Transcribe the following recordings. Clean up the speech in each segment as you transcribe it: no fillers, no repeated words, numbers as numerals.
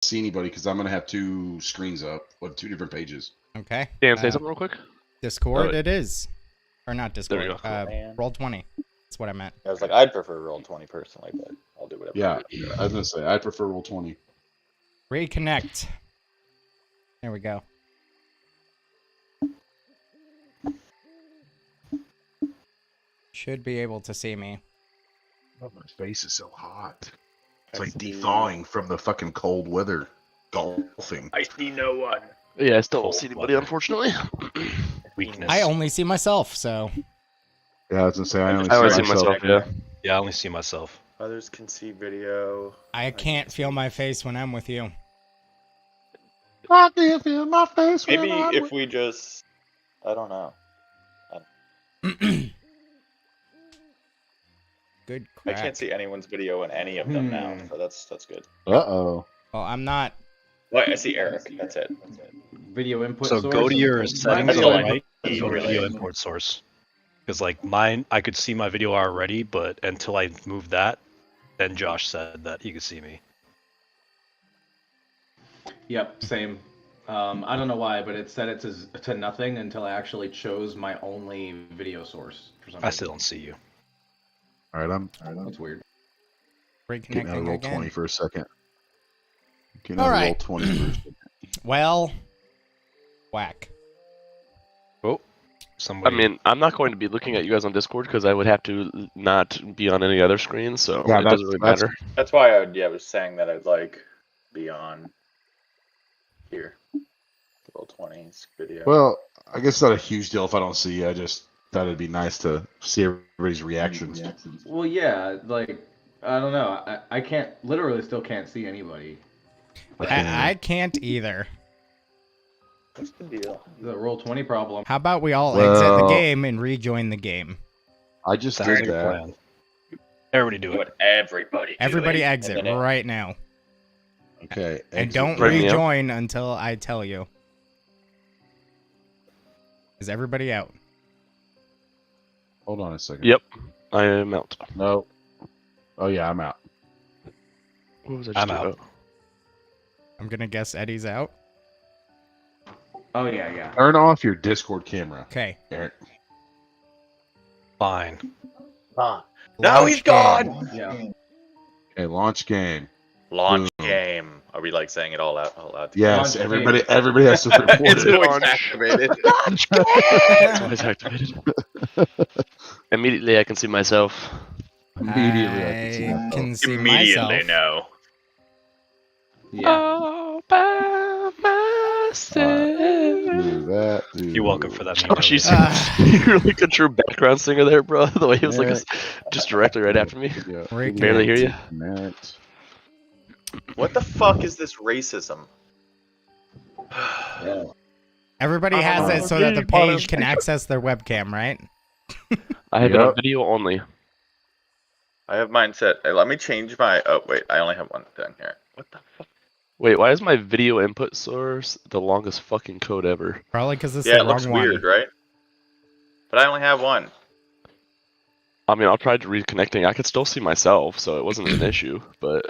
see anybody because I'm gonna have two screens up with two different pages. Okay. Dan, say something real quick. Discord, it is, or not Discord. There we go. Roll 20. That's what I meant. I was like, I'd prefer roll 20 personally, but I'll do whatever. Yeah, I was gonna say I prefer roll 20. Reconnect. There we go. Should be able to see me. Oh, my face is so hot. It's like thawing from the fucking cold weather. Golfing. I see no one. Yeah, I still don't see anybody, unfortunately. Weakness. I only see myself, so. Yeah, I was gonna say I only see myself. Yeah. Yeah, I only see myself. Others can see video. I can't feel my face when I'm with you. I can feel my face. Maybe if we just, I don't know. Good I crack. can't see anyone's video in any of them now, so that's good. Uh-oh. Well, I'm not. Well, I see Eric. That's it. Video input So source. go to your settings That's on all the I right, need, go to really. video import source. Because like mine, I could see my video already, but until I moved that, then Josh said that he could see me. Yep, same. I don't know why, but it set it to nothing until I actually chose my only video source for some reason. I still don't see you. All right, That's weird. getting out of Reconnecting roll again. 20 for a second. Getting All out of right. roll 20 for a second. Well, whack. Oh, I somebody. mean, I'm not going to be looking at you guys on Discord because I would have to not be on any other screen, so Yeah, it doesn't really that's- matter. That's why I was saying that I'd like be on here. Roll 20's video. Well, I guess it's not a huge deal if I don't see you. I just thought it'd be nice to see everybody's reactions. Well, yeah, like I don't know. I can't literally still can't see anybody. I can't either. What's the deal? The roll 20 problem. How about we all exit the Well- game and rejoin the game? I just Sounds did like a that. plan. Everybody do it. What everybody. Everybody doing, exit and then it- right now. Okay. And exit. don't Bring me up. rejoin until I tell you. Is everybody out? Hold on a second. Yep, I am out. No. Oh yeah, I'm out. What was I I'm just out. about? I'm gonna guess Eddie's out. Oh yeah. Turn off your Discord camera, Okay. Eric. Fine. Now Launch he's gone! game. Yeah. Okay, launch game. Launch Boom. game. Are we like saying it all out loud? Yes, Launch everybody has to report It's it. voice activated. It's always activated. Immediately, I can see myself. Immediately, I can see I that. can see Immediately myself. no. Yeah. All by myself. Do that. Do You're welcome for that. Josh, Miguel. you're like a true background singer there, bro. The way he was like just directly right after me. Yeah. Reconnect. Barely hear you. Connect. What the fuck is this racism? Yeah. Everybody has it so that the page can access their webcam, right? I have it on Yep. video only. I have mine set. Let me change my. Oh wait, I only have one thing here. What the fuck? Wait, why is my video input source the longest fucking code ever? Probably because it's Yeah, the it looks wrong one. weird, right? But I only have one. I mean, I'll try reconnecting. I could still see myself, so it wasn't an issue. But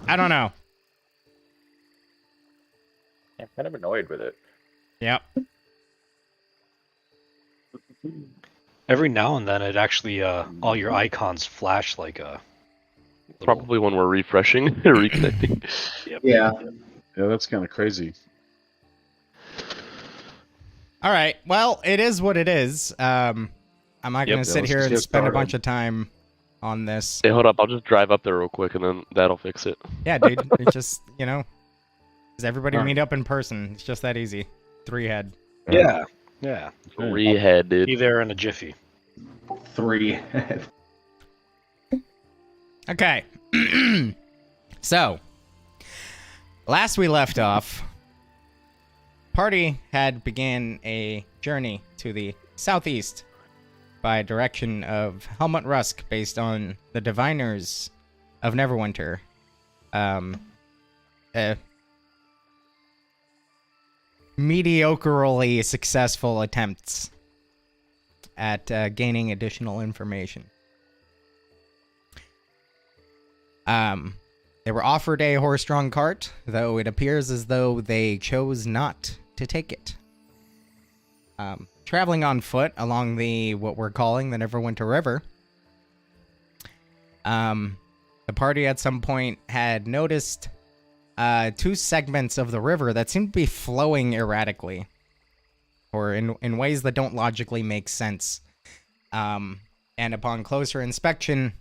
I don't know. I'm kind of annoyed with it. Yep. Every now and then, it actually all your icons flash like a. little- probably when we're refreshing or reconnecting. Yeah. Yeah, that's kind of crazy. All right. Well, it is what it is. I'm not Yep. gonna sit let's here just and get spend a started. bunch of time on this. Hey, hold up. I'll just drive up there real quick, and then that'll fix it. Yeah, dude. It just does everybody Alright. meet up in person? It's just that easy. 3-head. Yeah. Yeah. Reheaded. Be there in a jiffy. 3. Okay. So, last we left off, party had began a journey to the southeast by direction of Helmut Rusk based on the diviners of Neverwinter. Mediocrely successful attempts at gaining additional information. They were offered a horse-drawn cart, though it appears as though they chose not to take it. Traveling on foot along what we're calling the Neverwinter River, the party at some point had noticed two segments of the river that seemed to be flowing erratically, or in ways that don't logically make sense. And upon closer inspection,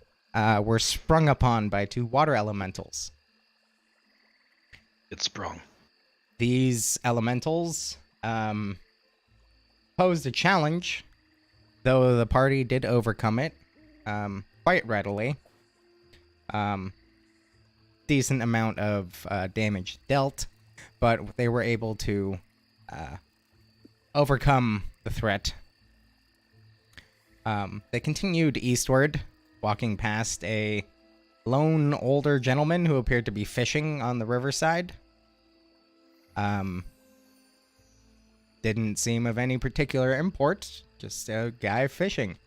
were sprung upon by two water elementals. It's sprung. These elementals posed a challenge, though the party did overcome it quite readily. Decent amount of damage dealt, but they were able to overcome the threat. They continued eastward, walking past a lone older gentleman who appeared to be fishing on the riverside. Didn't seem of any particular import, just a guy fishing.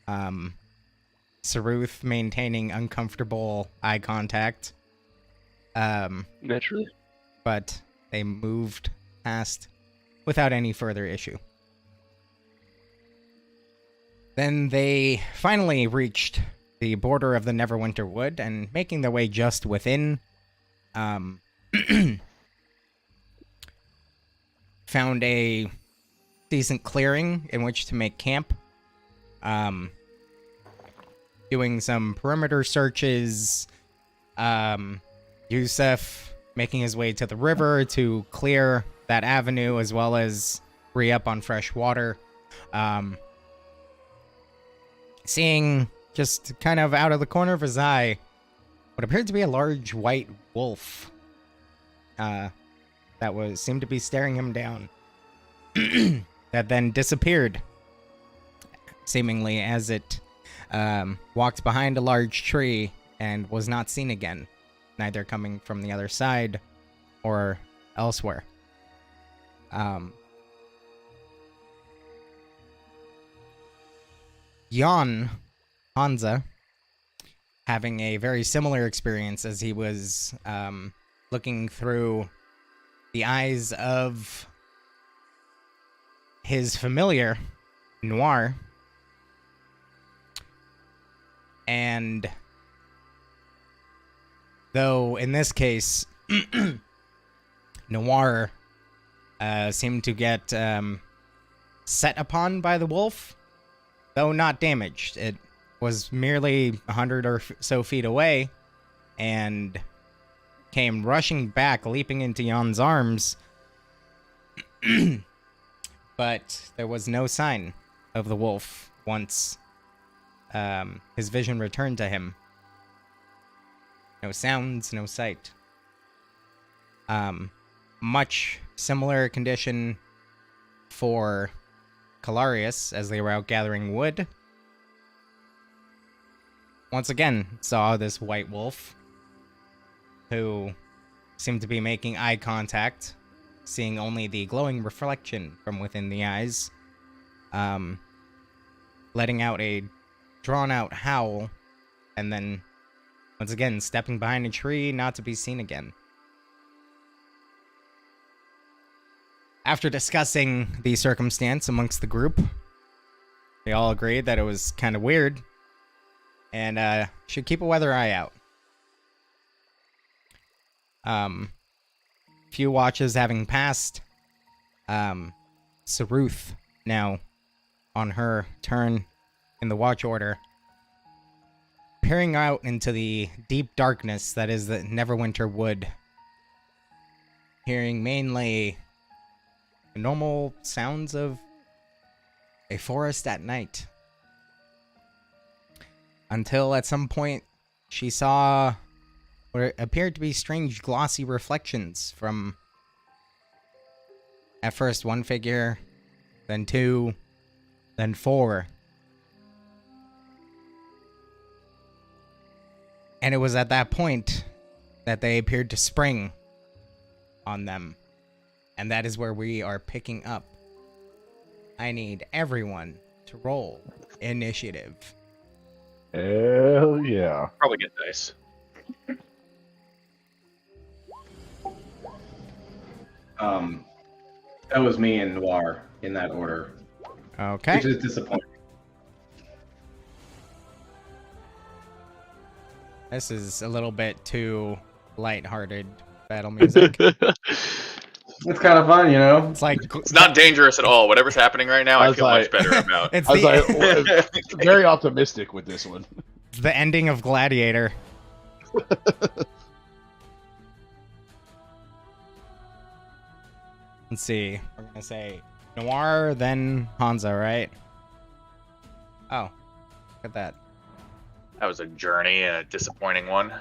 Saruth maintaining uncomfortable eye contact. Naturally. But they moved past without any further issue. Then they finally reached the border of the Neverwinter Wood, and making their way just within, found a decent clearing in which to make camp. Doing some perimeter searches. Yusuf making his way to the river to clear that avenue, as well as re-up on fresh water. Seeing, just kind of out of the corner of his eye, what appeared to be a large white wolf that seemed to be staring him down. That then disappeared, seemingly as it walked behind a large tree and was not seen again, neither coming from the other side or elsewhere. Hansa, having a very similar experience as he was looking through the eyes of his familiar, Noir, and though in this case, Noir seemed to get set upon by the wolf, though not damaged. It was merely 100 or so feet away and came rushing back, leaping into Jan's arms. But there was no sign of the wolf once his vision returned to him. No sounds, no sight. Much similar condition for Calarius as they were out gathering wood. Once again, saw this white wolf who seemed to be making eye contact, seeing only the glowing reflection from within the eyes, letting out a drawn-out howl, and then, once again, stepping behind a tree, not to be seen again. After discussing the circumstance amongst the group, they all agreed that it was kind of weird, and should keep a weather eye out. Few watches having passed, Saruth, now on her turn in the watch order, peering out into the deep darkness that is the Neverwinter Wood, hearing mainly normal sounds of a forest at night. Until at some point she saw what appeared to be strange glossy reflections from, at first, one figure, then two, then four. And it was at that point that they appeared to spring on them. And that is where we are picking up. I need everyone to roll initiative. Hell yeah. Probably get dice. That was me and Noir in that order, Okay. which is disappointing. This is a little bit too lighthearted battle music. It's kind of fun, you know. It's like It's not dangerous at all. Whatever's happening right now, I was feel much like- better about. it's I was the, like, very optimistic with this one. the ending of Gladiator. Let's see. We're gonna say Noir, then Hanzo, right? Oh, look at that. That was a journey and a disappointing one.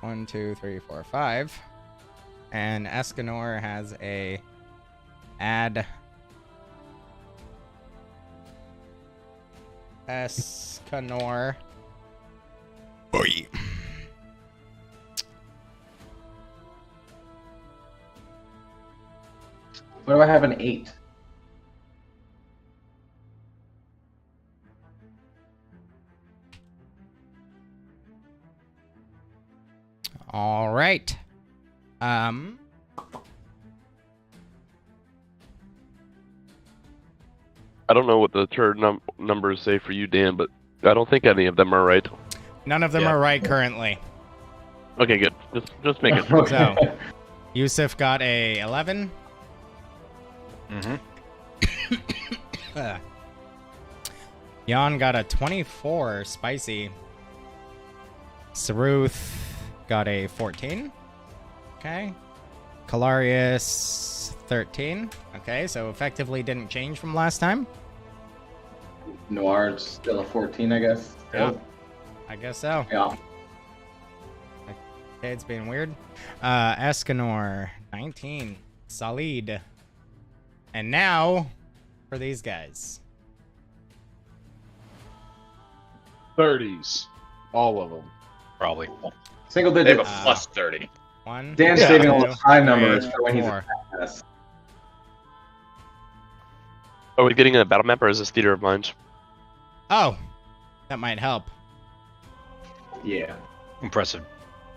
1, 2, 3, 4, 5. And Escanor has a add Escanor. Boy. What do I have an 8? All right. I don't know what the turn numbers say for you, Dan, but I don't think any of them are right. None of them Yeah. are right currently. Okay, good. Just make it. Sure. So, Yusuf got a 11. Mm-hmm. Jan got a 24, spicy. Saruth got a 14. Okay. Kalarius, 13. Okay, so effectively didn't change from last time. Noir's still a 14, I guess. Yeah. I guess so. Yeah. Okay, it's being weird. Escanor, 19. Solid. And now, for these guys. 30s. All of them. Probably. Single They have digits. a plus 30. 1, Dan's Yeah. saving all two, those high three, numbers for when he's four. a pass. Are we getting a battle map or is this theater of minds? Oh, that might help. Yeah. Impressive,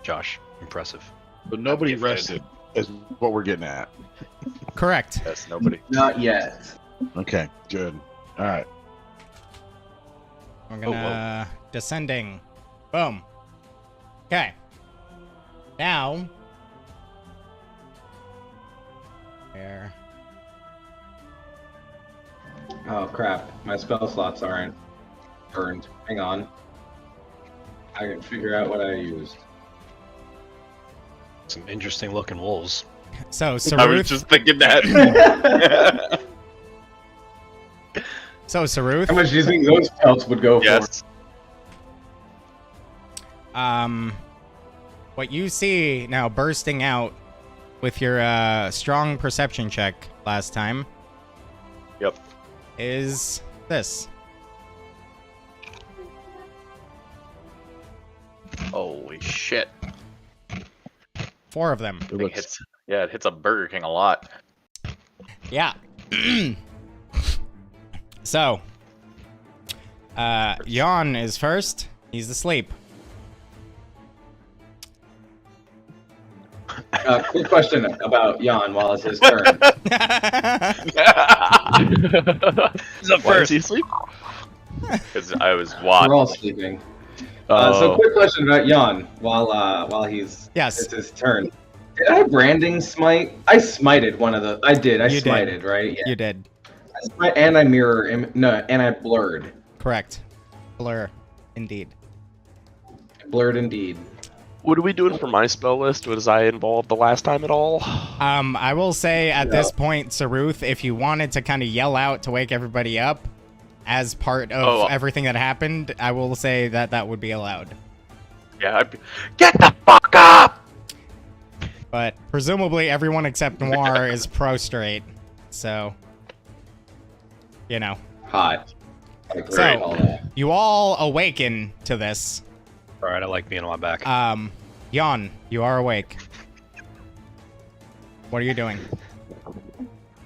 Josh. Impressive. But nobody If I rested, is what we're getting at. Correct. Yes, nobody. Not yet. Okay, good. All right. We're gonna descending. Boom. Okay. Now. There. Oh crap! My spell slots aren't burned. Hang on. I can figure out what I used. Some interesting looking wolves. So I was Saruth. just thinking that. So Saruth. How much do you think those pelts would go Yes. What you see now bursting out with your strong perception check last time Yep. is this. Holy shit. 4 of them. It Thing looks, hits, yeah, it hits a Burger King a lot. Yeah. So, Jan is first. He's asleep. Quick question about Jan while it's his turn. He's up Why is first. he asleep? Because I was We're all watching. sleeping. Oh. So quick question about Jan while he's Yes. it's his turn. Did I branding smite? I smited one of the. I did. I You did. smited, right? Yeah. You did. I smite and I mirror. No, and I blurred. Correct. Blur. Indeed. Blurred indeed. What are we doing for my spell list? Was I involved the last time at all? I will say at this point, Saruth, if you wanted to kind of yell out to wake everybody up as part of Oh. everything that happened, I will say that that would be allowed. Yeah, get the fuck up! But presumably everyone except Noir is prostrate, so you know. Hot. Like, So- all that. You all awaken to this. All right, I like being on my back. Jan, you are awake. What are you doing?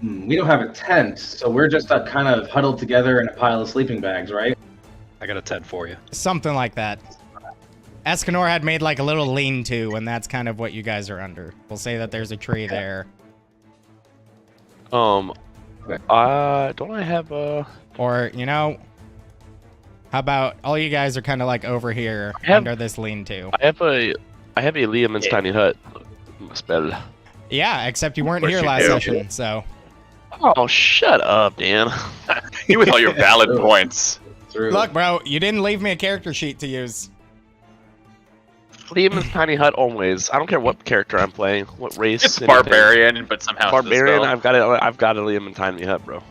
We don't have a tent, so we're just kind of huddled together in a pile of sleeping bags, right? I got a 10 for you. Something like that. Escanor had made like a little lean-to, and that's kind of what you guys are under. We'll say that there's a tree there. Don't I have a? Or, you know, how about all you guys are kind of like over here under this lean-to? I have a Liam's tiny hut spell. Yeah, except you weren't Of course here you last do. session, so. Oh, shut up, Dan. You with all your valid points. True. Look, bro, you didn't leave me a character sheet to use. Liam's tiny hut always. I don't care what character I'm playing, what race. It's anything. barbarian, but somehow Barbarian. It's a spell. I've got a Liam tiny hut, bro.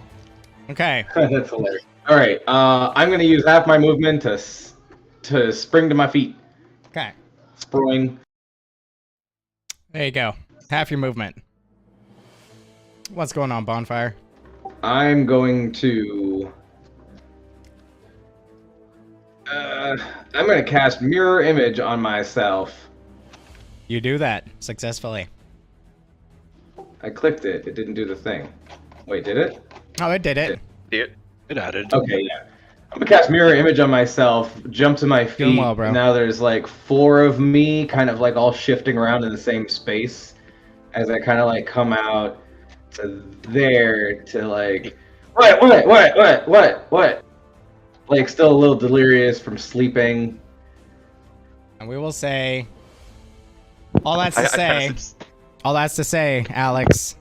Okay. That's hilarious. All right, I'm gonna use half my movement to spring to my feet. Okay. Spring. There you go. Half your movement. What's going on, Bonfire? I'm going to. I'm gonna cast mirror image on myself. You do that successfully. I clicked it. It didn't do the thing. Wait, did it? Oh, it did it. See it? It added. Okay, yeah. I'm gonna cast mirror image on myself, jump to my feet. Doing well, bro. Now there's like 4 of me, kind of like all shifting around in the same space, as I kind of like come out to there to like what? Like still a little delirious from sleeping. And we will say. All that's to I say. cast All that's to say, Alex.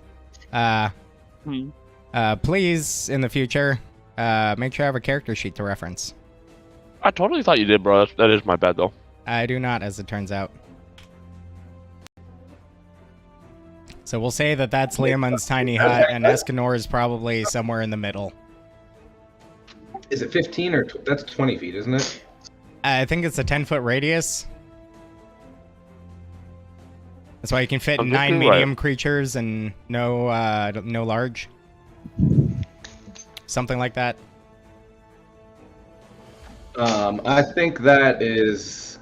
Hmm. Please, in the future, make sure I have a character sheet to reference. I totally thought you did, bro. That is my bad, though. I do not, as it turns out. So we'll say that that's Liamon's tiny hut, and Escanor is probably somewhere in the middle. Is it 15 or that's 20 feet, isn't it? I think it's a 10-foot radius. That's why you can fit I'm 9 thinking, right. medium creatures and no large. Something like that. I think that is.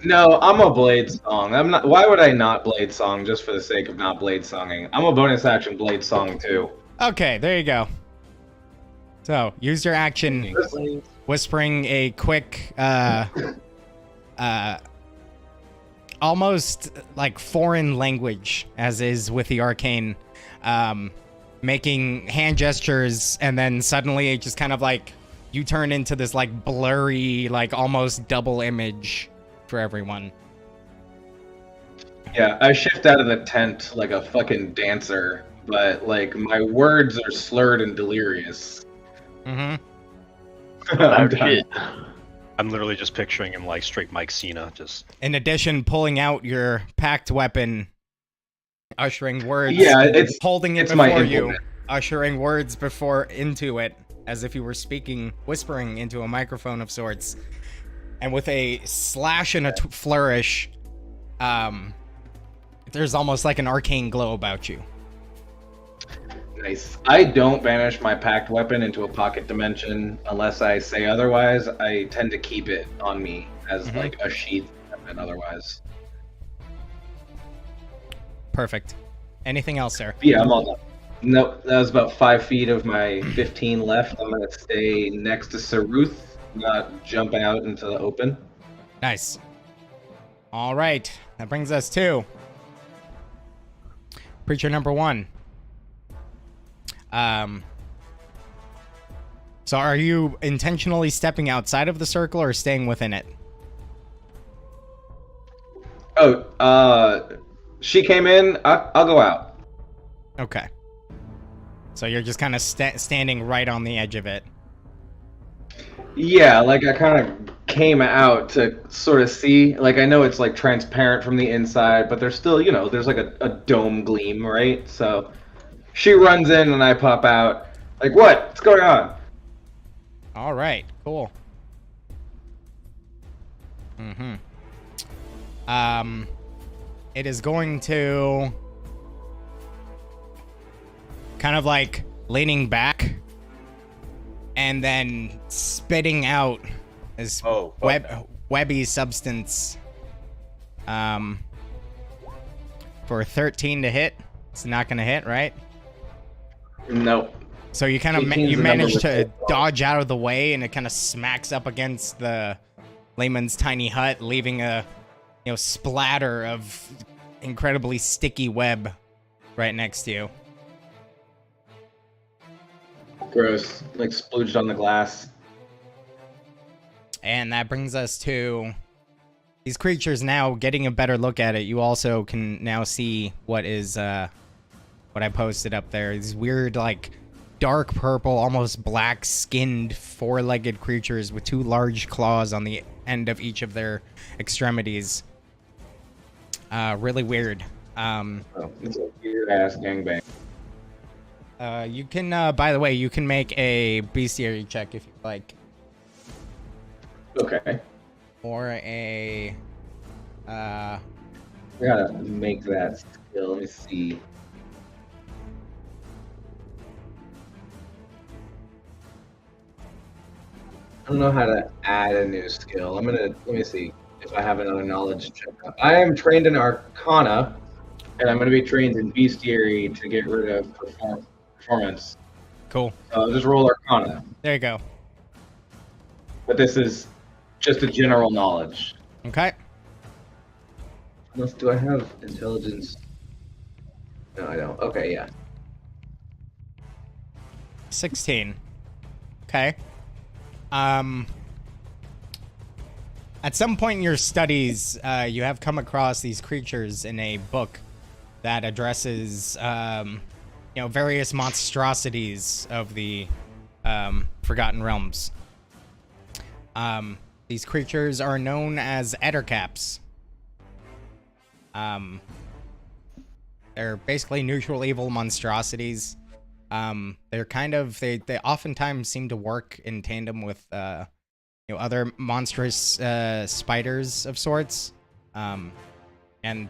No, I'm a blade song. I'm not. Why would I not blade song just for the sake of not blade songing? I'm a bonus action blade song too. Okay, there you go. So, use your action whispering a quick, almost like foreign language, as is with the arcane, making hand gestures, and then suddenly it just kind of like you turn into this like blurry, like almost double image for everyone. Yeah, I shift out of the tent like a fucking dancer, but like my words are slurred and delirious. Mm-hmm. I'm done. I'm literally just picturing him like straight Mike Cena, just In addition, pulling out your packed weapon, ushering words. Yeah, it's holding it it's my before you, implement. ushering words before into it, as if you were speaking, whispering into a microphone of sorts. And with a slash and a flourish, there's almost like an arcane glow about you. Nice. I don't banish my packed weapon into a pocket dimension unless I say otherwise. I tend to keep it on me as like a sheath weapon otherwise. Perfect. Anything else, sir? But yeah, I'm all done. Nope, that was about 5 feet of my 15 left. I'm gonna stay next to Saruth, not jump out into the open. Nice. All right. That brings us to Preacher number 1. So are you intentionally stepping outside of the circle or staying within it? Oh, she came in. I'll go out. Okay. So you're just kind of standing right on the edge of it. Yeah, like I kind of came out to sort of see. Like I know it's like transparent from the inside, but there's still, there's like a dome gleam, right? So she runs in and I pop out. Like, what? What's going on? All right, cool. It is going to kind of like leaning back and then spitting out this webby substance for 13 to hit. It's not going to hit, right? Nope. So you kind of 18's you the manage number to with dodge out of the way, and it kind of smacks up against the Layman's tiny hut, leaving a splatter of incredibly sticky web right next to you. Gross. Like splooged on the glass. And that brings us to these creatures now getting a better look at it. You also can now see what is what I posted up there. These weird, like, dark purple, almost black-skinned, four-legged creatures with two large claws on the end of each of their extremities. Really weird. It's a weird-ass gangbang. You can, by the way, you can make a bestiary check if you like. Okay. Or a, I gotta make that skill. Let me see. I don't know how to add a new skill. Let me see if I have another knowledge check. I am trained in Arcana, and I'm gonna be trained in Bestiary to get rid of performance. Cool. So I'll just roll Arcana. There you go. But this is just a general knowledge. Okay. Unless, do I have intelligence? No, I don't. Okay, yeah. 16. Okay. At some point in your studies, you have come across these creatures in a book that addresses, various monstrosities of the Forgotten Realms. These creatures are known as ettercaps. They're basically neutral evil monstrosities. They're kind of they oftentimes seem to work in tandem with other monstrous spiders of sorts, and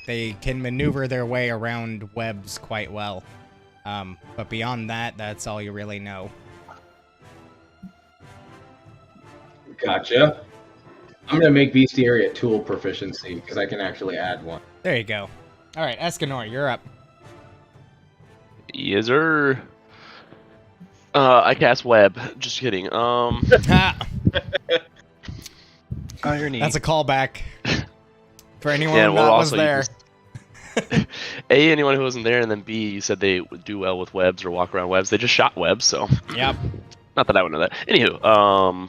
they can maneuver their way around webs quite well. But beyond that, that's all you really know. Gotcha. I'm gonna make Bestiary a tool proficiency because I can actually add one. There you go. All right, Escanor, you're up. Yes, sir. I cast web. Just kidding. Irony. That's a callback for anyone Yeah, who well, was also you there. A, anyone who wasn't there, and then B, you said they would do well with webs or walk around webs. They just shot webs, so. Yep. Not that I would know that. Anywho,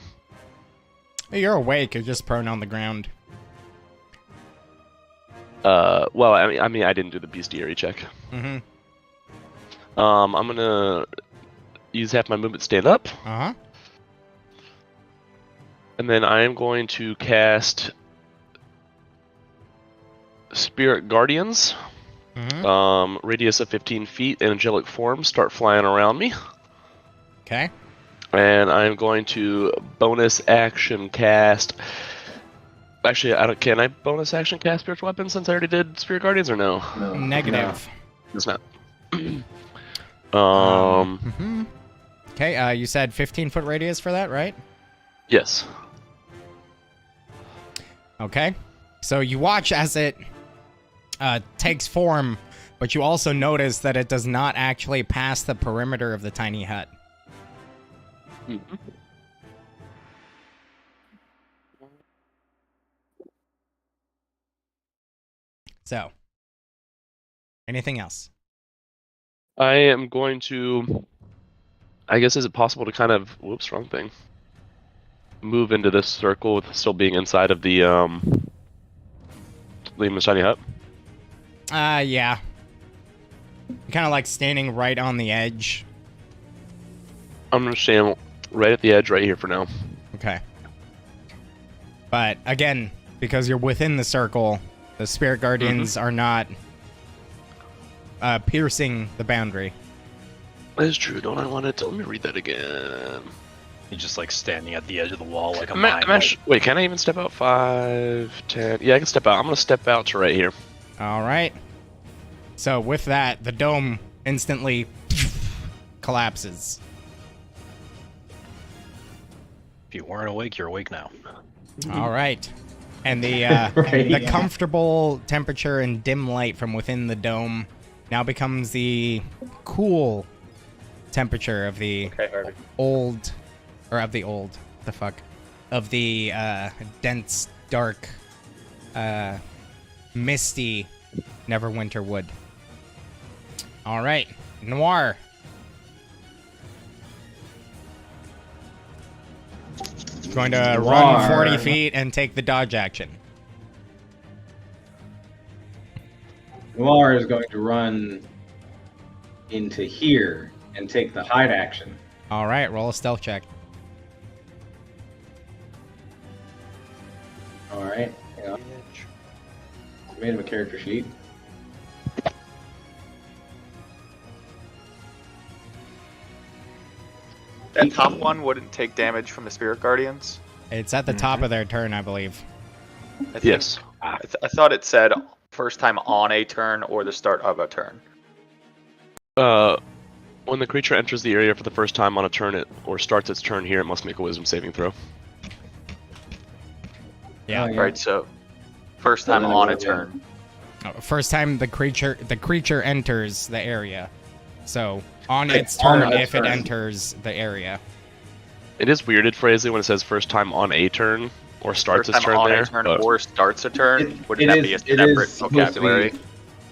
Hey, you're awake. You're just prone on the ground. well, I mean, I didn't do the bestiary check. Mm-hmm. I'm gonna use half my movement to stand up, Uh-huh. and then I am going to cast Spirit Guardians. Mm-hmm. Radius of 15 feet, angelic forms start flying around me. Okay. And I'm going to bonus action cast. Actually, can I bonus action cast spiritual weapons since I already did Spirit Guardians, or no? No. Negative. It's not. Mhm. Okay, you said 15-foot radius for that, right? Yes. Okay. So you watch as it takes form, but you also notice that it does not actually pass the perimeter of the tiny hut. Mm-hmm. So, anything else? I am going to. I guess, is it possible to kind of. Whoops, wrong thing. Move into this circle with still being inside of the Liam's tiny hut? Yeah. You're kind of like standing right on the edge. I'm gonna stand right at the edge right here for now. Okay. But again, because you're within the circle, the Spirit Guardians are not piercing the boundary. That is true. Don't I want it to? Let me read that again. He's just like standing at the edge of the wall like a I'm mine. wait, can I even step out? 5, 10. Yeah, I can step out. I'm gonna step out to right here. All right. So with that, the dome instantly collapses. If you weren't awake, you're awake now. All right. And the Right, the yeah. comfortable temperature and dim light from within the dome now becomes the cool temperature of the Okay, Harvey. old, or of the old, the fuck, of the dense, dark, misty Neverwinter wood. All right, Noir. Going to run 40 feet and take the dodge action. Noir is going to run into here and take the hide action. All right, roll a stealth check. All right. Yeah. Made him a character sheet. That top one wouldn't take damage from the Spirit Guardians. It's at the top of their turn, I believe. I think- Yes. I thought it said first time on a turn or the start of a turn. When the creature enters the area for the first time on a turn or starts its turn here, it must make a wisdom saving throw. Yeah. Oh, yeah. Right, so first time on a turn. First time the creature enters the area. So on Like, its on turn, its if it turn. enters the area. It is weirded phrasing when it says first time on a turn or starts First its time turn on there. a turn but or starts a turn. It- Wouldn't it that be a is- it is separate supposed to be- vocabulary?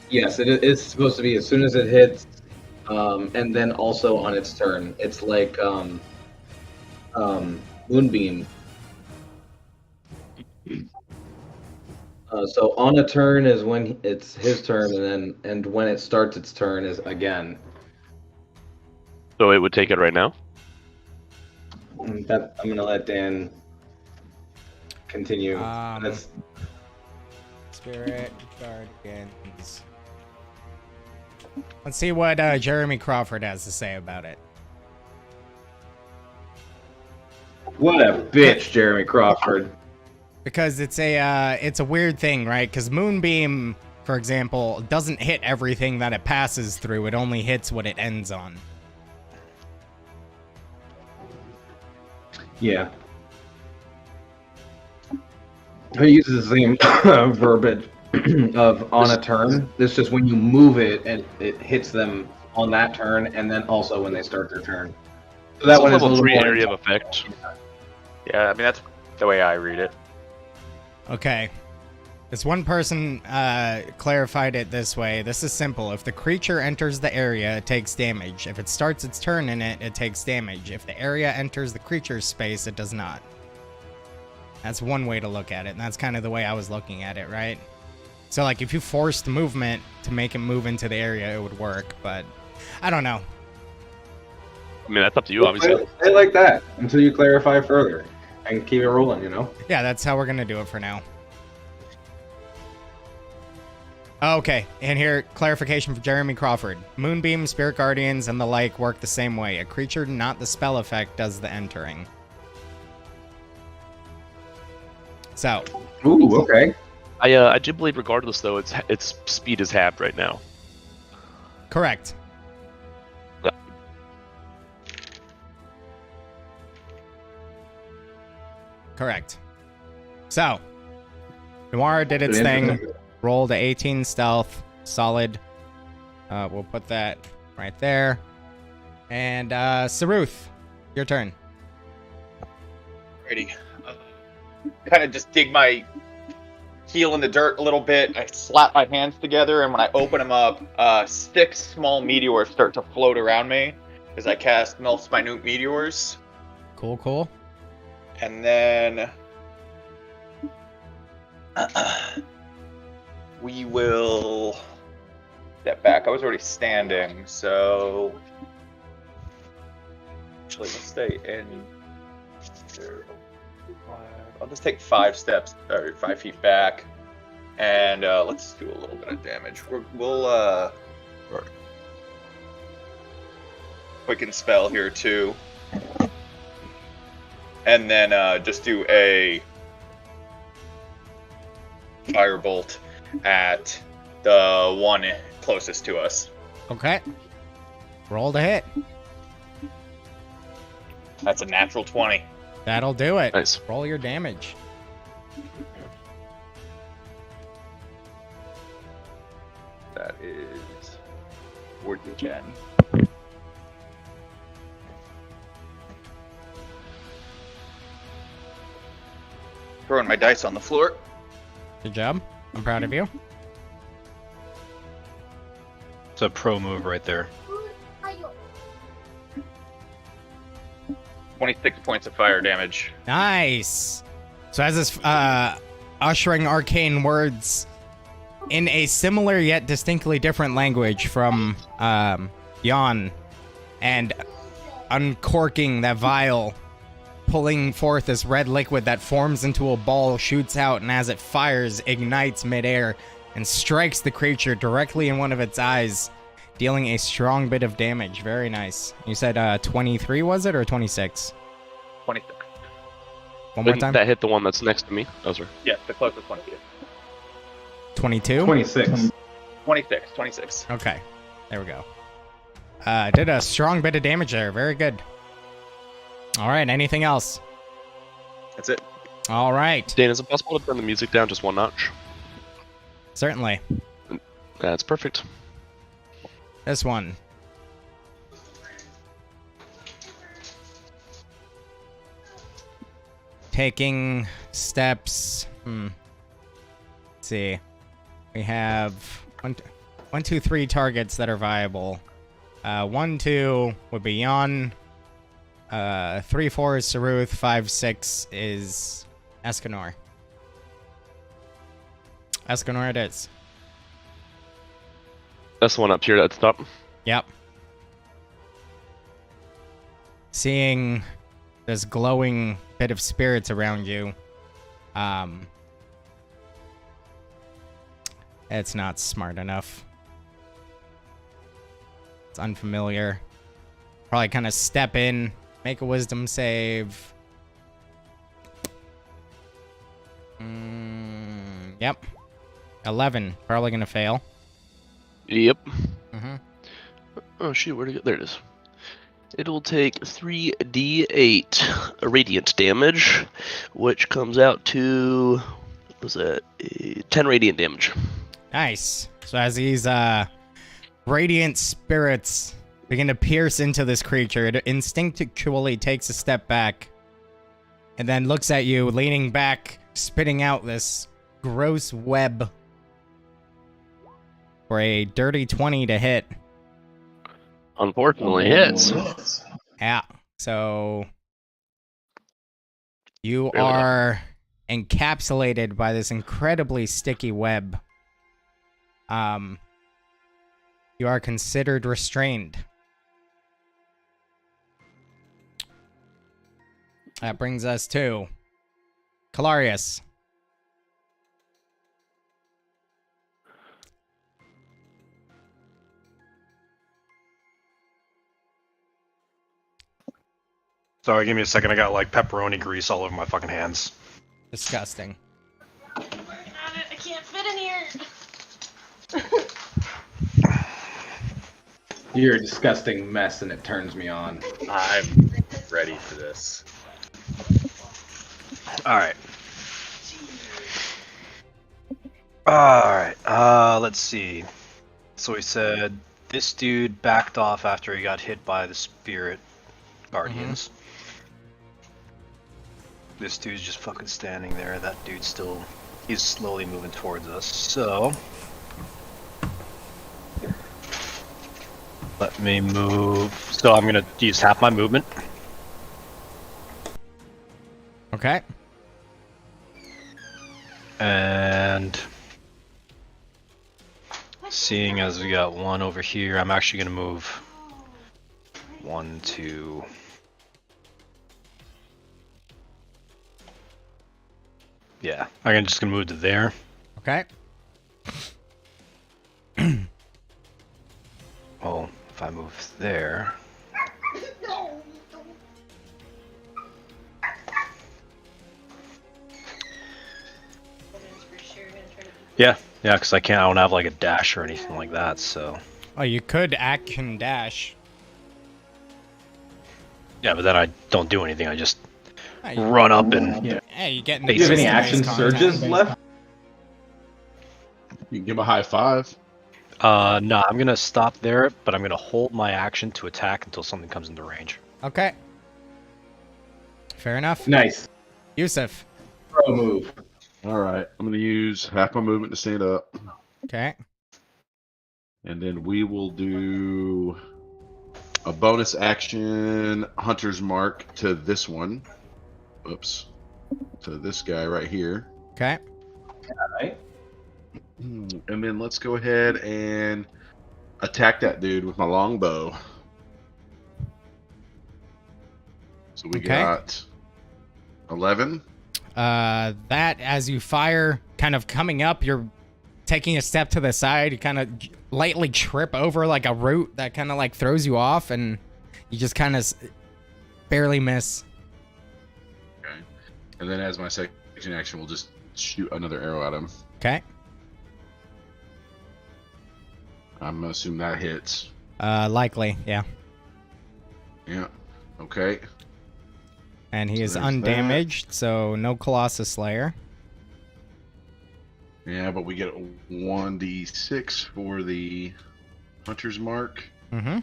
Yes, it is supposed to be as soon as it hits, and then also on its turn. It's like Moonbeam. So on a turn is when it's his turn, and when it starts its turn is again. So it would take it right now? I'm gonna let Dan continue. That's Spirit Guardians. Let's see what Jeremy Crawford has to say about it. what a bitch, Jeremy Crawford. Because it's a weird thing, right? Because Moonbeam, for example, doesn't hit everything that it passes through. It only hits what it ends on. Yeah. He uses the same verbiage of on a turn. It's just when you move it, and it hits them on that turn, and then also when they start their turn. So that It's a one is a level little 3 more area of effect. Yeah, I mean that's the way I read it. Okay. This one person clarified it this way. This is simple. If the creature enters the area, it takes damage. If it starts its turn in it, it takes damage. If the area enters the creature's space, it does not. That's one way to look at it, and that's kind of the way I was looking at it, right? So, like, if you forced movement to make it move into the area, it would work, but I don't know. I mean, that's up to you, obviously. I like that until you clarify further and keep it rolling, you know? Yeah, that's how we're going to do it for now. Okay, and here, clarification for Jeremy Crawford. Moonbeam, Spirit Guardians, and the like work the same way. A creature, not the spell effect, does the entering. So, Ooh, okay. I do believe, regardless, though, its speed is halved right now. correct. Correct. So, Noir did its thing. Rolled a 18 stealth. Solid. We'll put that right there. And, Saruth, your turn. Alrighty. Kind of just dig my heel in the dirt a little bit. I slap my hands together, and when I open them up, 6 small meteors start to float around me as I cast Most Minute Meteors. Cool, cool. And then we will step back. I was already standing, so actually let's stay in. I'll just take 5 steps or 5 feet back, and let's do a little bit of damage. We'll quicken spell here too. And then just do a firebolt at the one closest to us. Okay. Roll to hit. That's a natural 20. That'll do it. Nice. Roll your damage. That is 4d10. Throwing my dice on the floor. Good job. I'm proud of you. It's a pro move right there. 26 points of fire damage. Nice. So as this ushering arcane words in a similar yet distinctly different language from Jan, and uncorking that vial, pulling forth this red liquid that forms into a ball, shoots out, and as it fires, ignites midair and strikes the creature directly in one of its eyes, dealing a strong bit of damage. Very nice. You said 23, was it, or 26? 26. One more Didn't time. that hit the one that's next to me? Oh, sorry. Yes, the closest one to you. 22? 26. 26. Okay. There we go. Did a strong bit of damage there. Very good. All right. Anything else? That's it. All right. Dan, is it possible to turn the music down just one notch? Certainly. That's perfect. This one. Taking steps. Let's see. We have one, two, three targets that are viable. 1, 2 would be Jan. 3, 4 is Saruth. 5, 6 is Escanor. Escanor it is. That's the one up here at the top. Yep. Seeing this glowing bit of spirits around you, it's not smart enough. It's unfamiliar. Probably kind of step in, make a wisdom save. Yep. 11. Probably gonna fail. Yep. Mm-hmm. Oh shoot, where'd it go? There it is. It'll take 3d8 radiant damage, which comes out to, what was that? 10 radiant damage. Nice. So as these radiant spirits begin to pierce into this creature, it instinctually takes a step back and then looks at you, leaning back, spitting out this gross web for a dirty 20 to hit. Unfortunately, hits. Yeah. So you Really are encapsulated by this incredibly sticky web. You are considered restrained. That brings us to Calarius. Sorry, give me a second. I got like pepperoni grease all over my fucking hands. Disgusting. I can't fit in here. You're a disgusting mess, and it turns me on. I'm ready for this. Alright. Alright, let's see. So we said this dude backed off after he got hit by the spirit guardians. This dude's just fucking standing there. That dude's still... he's slowly moving towards us, so... let me move... so I'm gonna use half my movement. Okay. And... seeing as we got one over here, I'm actually gonna move... 1, 2... yeah, I'm just gonna move to there. Okay. Well, if I move there... yeah, because I don't have like a dash or anything like that, so... Oh, you could action dash. yeah, but then I don't do anything, I just Hey, run up and... hey, you get Do you have any action contact. surges left? You can give him a high five. no, I'm gonna stop there, but I'm gonna hold my action to attack until something comes into range. Okay. Fair enough. Nice. Yusuf. Pro move. All right, I'm gonna use half my movement to stand up, Okay. and then we will do a bonus action Hunter's Mark to this one. Oops, to this guy right here. Okay. Alright. And then let's go ahead and attack that dude with my longbow. So we Okay. got 11. That as you fire, kind of coming up, you're taking a step to the side. You kind of lightly trip over like a root that kind of like throws you off, and you just kind of barely miss. Okay. And then as my second action, we'll just shoot another arrow at him. Okay. I'm gonna assume that hits. Likely, yeah. Yeah. Okay. And he is So there's undamaged, so no Colossus Slayer. Yeah, but we get 1d6 for the Hunter's Mark. Mm-hmm.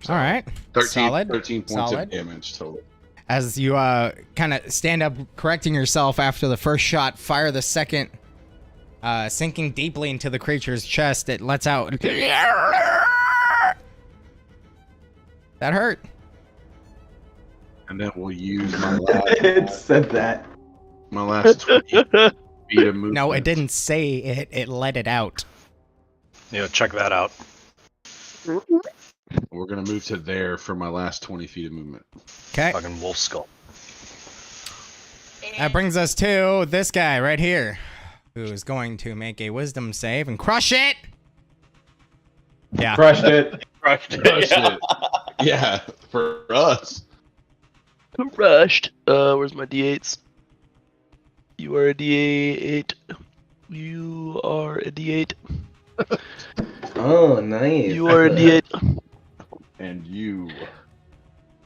All right. 13 Solid. 13 points Solid. of damage total. As you kind of stand up, correcting yourself after the first shot, fire the second, sinking deeply into the creature's chest. It lets out. That hurt. And then we'll use my last, It said that. my last 20 feet of movement. No, it didn't say it. It let it out. Yeah, check that out. We're going to move to there for my last 20 feet of movement. Okay. Fucking wolf skull. That brings us to this guy right here, who is going to make a wisdom save and crush it. Yeah. Crushed it. Crushed it. Crushed Yeah. it. Yeah, for us. Rushed. Where's my D8s? You are a D8. You are a D8. Oh, nice. You are a D8. And you.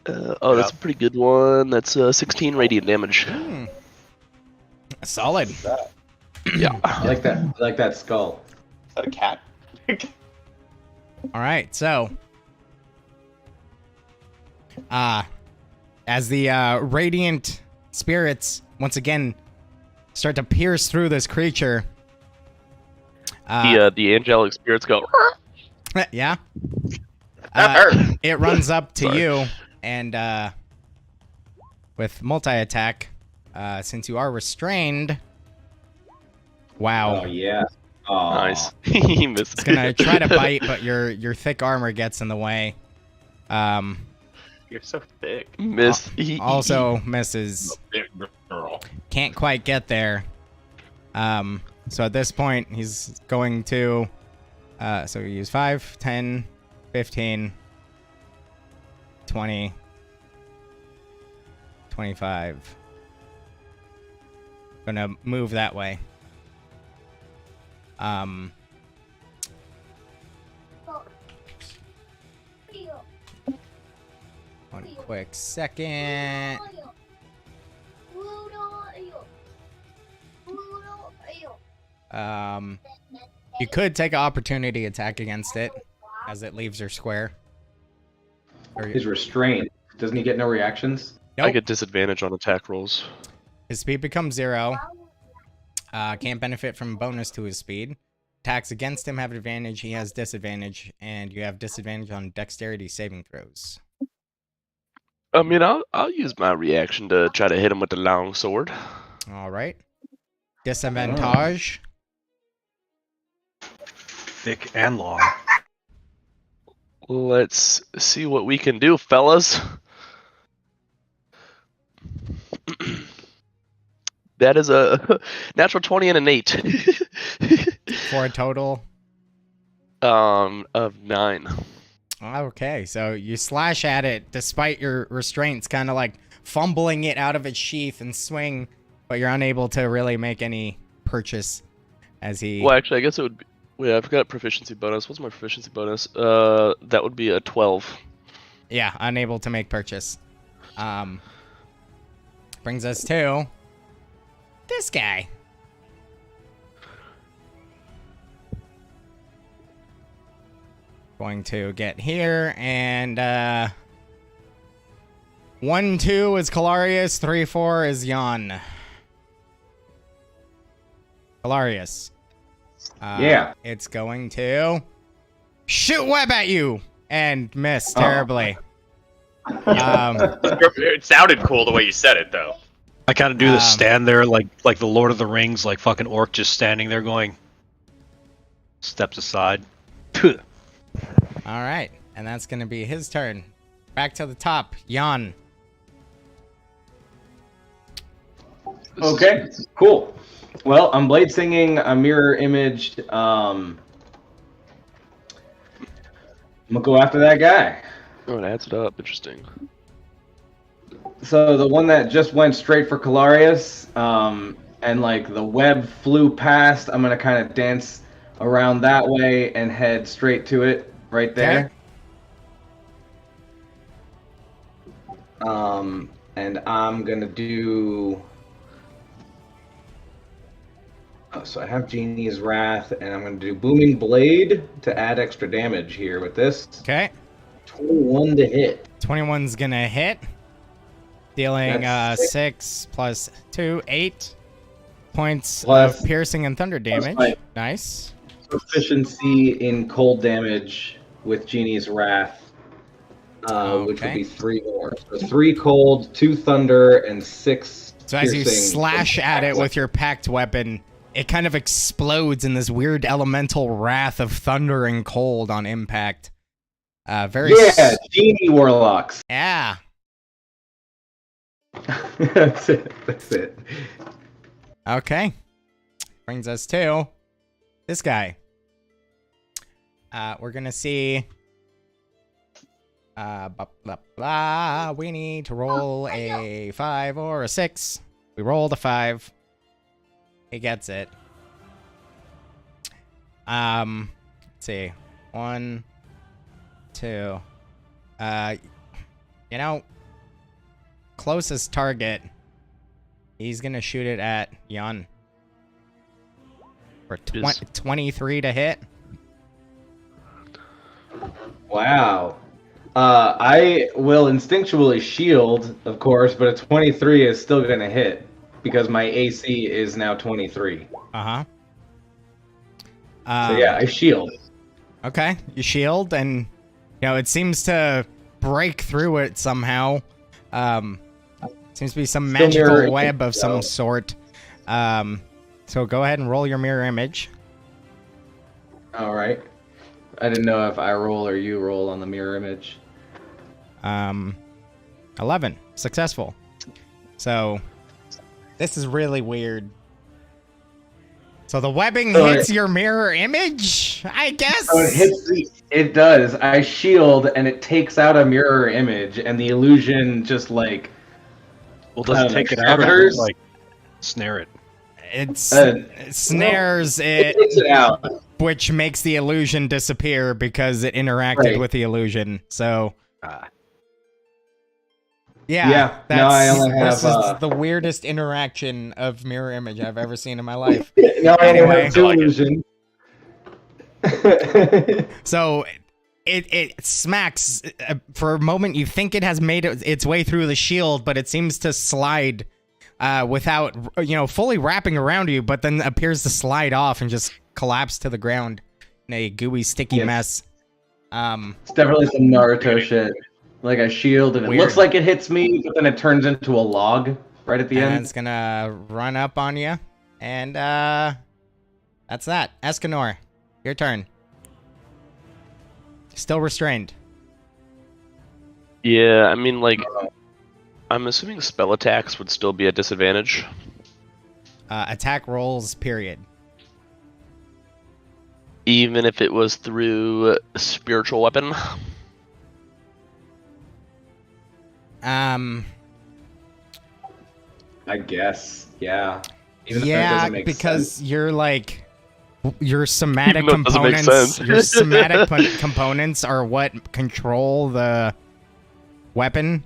Oh, that's a pretty good one. That's 16 radiant damage. Hmm. Solid. Yeah. I like that. I like that skull. Is that a cat? All right, so as the radiant spirits once again start to pierce through this creature, The angelic spirits go. yeah, That hurt. it runs up to Sorry. you and with multi-attack, since you are restrained. Wow. Oh, yeah. Oh, Nice. He missed. It's gonna try to bite, but your thick armor gets in the way. You're so thick. Missed. Also misses. Big girl. Can't quite get there. So at this point, he's going to... so we use 5, 10, 15, 20, 25. Gonna move that way. One quick second. You could take an opportunity attack against it as it leaves your square. Or, he's restrained. Doesn't he get no reactions? I nope. get disadvantage on attack rolls. His speed becomes 0. Can't benefit from bonus to his speed. Attacks against him have advantage. He has disadvantage, and you have disadvantage on dexterity saving throws. I mean, I'll use my reaction to try to hit him with the long sword. All right. Disadvantage. Thick and long. Let's see what we can do, fellas. That is a natural 20 and an 8. For a total. Of 9. Okay, so you slash at it despite your restraints, kind of like fumbling it out of its sheath and swing, but you're unable to really make any purchase as he... Well, actually, I guess it would be... Wait, I forgot proficiency bonus. What's my proficiency bonus? That would be a 12. Yeah, unable to make purchase. Brings us to this guy. Going to get here and 1-2 is Kalarius. 3-4 is Jan. Kalarius. Yeah. It's going to shoot web at you and miss Oh. terribly. It sounded cool the way you said it, though. I kind of do this stand there like the Lord of the Rings, like fucking orc just standing there going, steps aside. All right, and that's going to be his turn. Back to the top, Jan. Okay, cool. Well, I'm blade singing a mirror imaged. I'm gonna go after that guy. Oh, it adds it up. Interesting. So the one that just went straight for Kalarius, and like the web flew past, I'm gonna kind of dance around that way and head straight to it right there. And I'm gonna do. Oh, so I have Genie's Wrath, and I'm gonna do Booming Blade to add extra damage here with this. Okay. 21 to hit. 21's going to hit. Dealing That's 6 plus 2, 8 points Plus- of piercing and thunder damage. my- Nice. Proficiency in cold damage with Genie's Wrath, which would Okay. be 3 more. So 3 cold, 2 thunder, and 6 So as you piercing. slash at it with your packed weapon, it kind of explodes in this weird elemental wrath of thunder and cold on impact. Very Yeah, Genie Warlocks. yeah. That's it. That's it. Okay. Brings us to this guy. We're gonna see. Blah, blah, blah. We need to roll a 5 or a 6. We rolled a 5. He gets it. Let's see. 1, 2. You know, closest target. He's gonna shoot it at Jan. For 23 to hit. Wow. I will instinctually shield, of course, but a 23 is still going to hit because my AC is now 23. Uh-huh. So yeah, I shield. Okay, you shield, and you know it seems to break through it somehow. Seems to be some Still magical mirror web image, of some though. sort. So go ahead and roll your mirror image. All right. I didn't know if I roll or you roll on the mirror image. 11, successful. So this is really weird. So the webbing So hits your mirror image, I guess. So it hits the. It does. I shield and it takes out a mirror image, and the illusion just like. Well, does it take it out or shatters? like snare it? It Uh, snares It it, takes it out. which makes the illusion disappear because it interacted Right. with the illusion. So Ah. yeah, Yeah, now I only this have, is the weirdest interaction of mirror image I've ever seen in my life. Now I only Anyway. have 2 I like it. illusions. So it smacks for a moment. You think it has made its way through the shield, but it seems to slide without fully wrapping around you, but then appears to slide off and just collapse to the ground in a gooey, sticky Yes. mess. It's definitely some Naruto shit. Like I shield and it Weird. looks like it hits me, but then it turns into a log right at the And end. it's gonna run up on you, and that's that. Escanor, your turn. Still restrained. Yeah, I mean, like, I'm assuming spell attacks would still be a disadvantage. Attack rolls, period. Even if it was through a spiritual weapon. Um, I guess, yeah. Even if that yeah, doesn't make because sense. you're like your somatic Even though it doesn't make components. sense. Your somatic components are what control the weapon.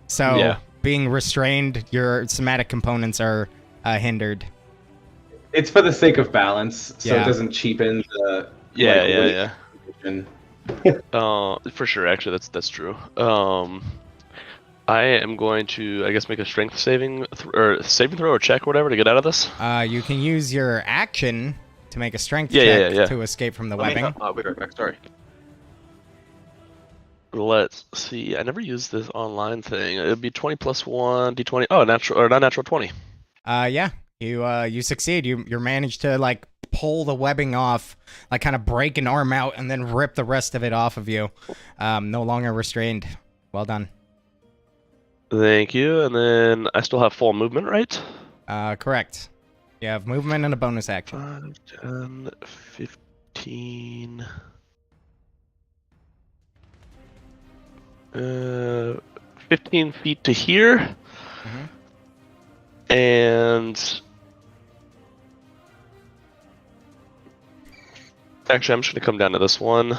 So Yeah. being restrained, your somatic components are hindered. It's for the sake of balance, so Yeah. it doesn't cheapen the Yeah. weight. For sure, actually, that's true. I am going to, I guess, make a strength saving throw or check or whatever to get out of this. You can use your action to make a strength Yeah, check to escape from the webbing. I'll be right back. Sorry. Let's see. I never used this online thing. It'd be 20 plus 1 d20. Oh, natural or not natural 20. Yeah. You succeed. You manage to like pull the webbing off, like kind of break an arm out and then rip the rest of it off of you. No longer restrained. Well done. Thank you. And then I still have full movement, right? Correct. You have movement and a bonus action. 5, 10, 15. 15 feet to here. Mm-hmm. And actually, I'm just going to come down to this one.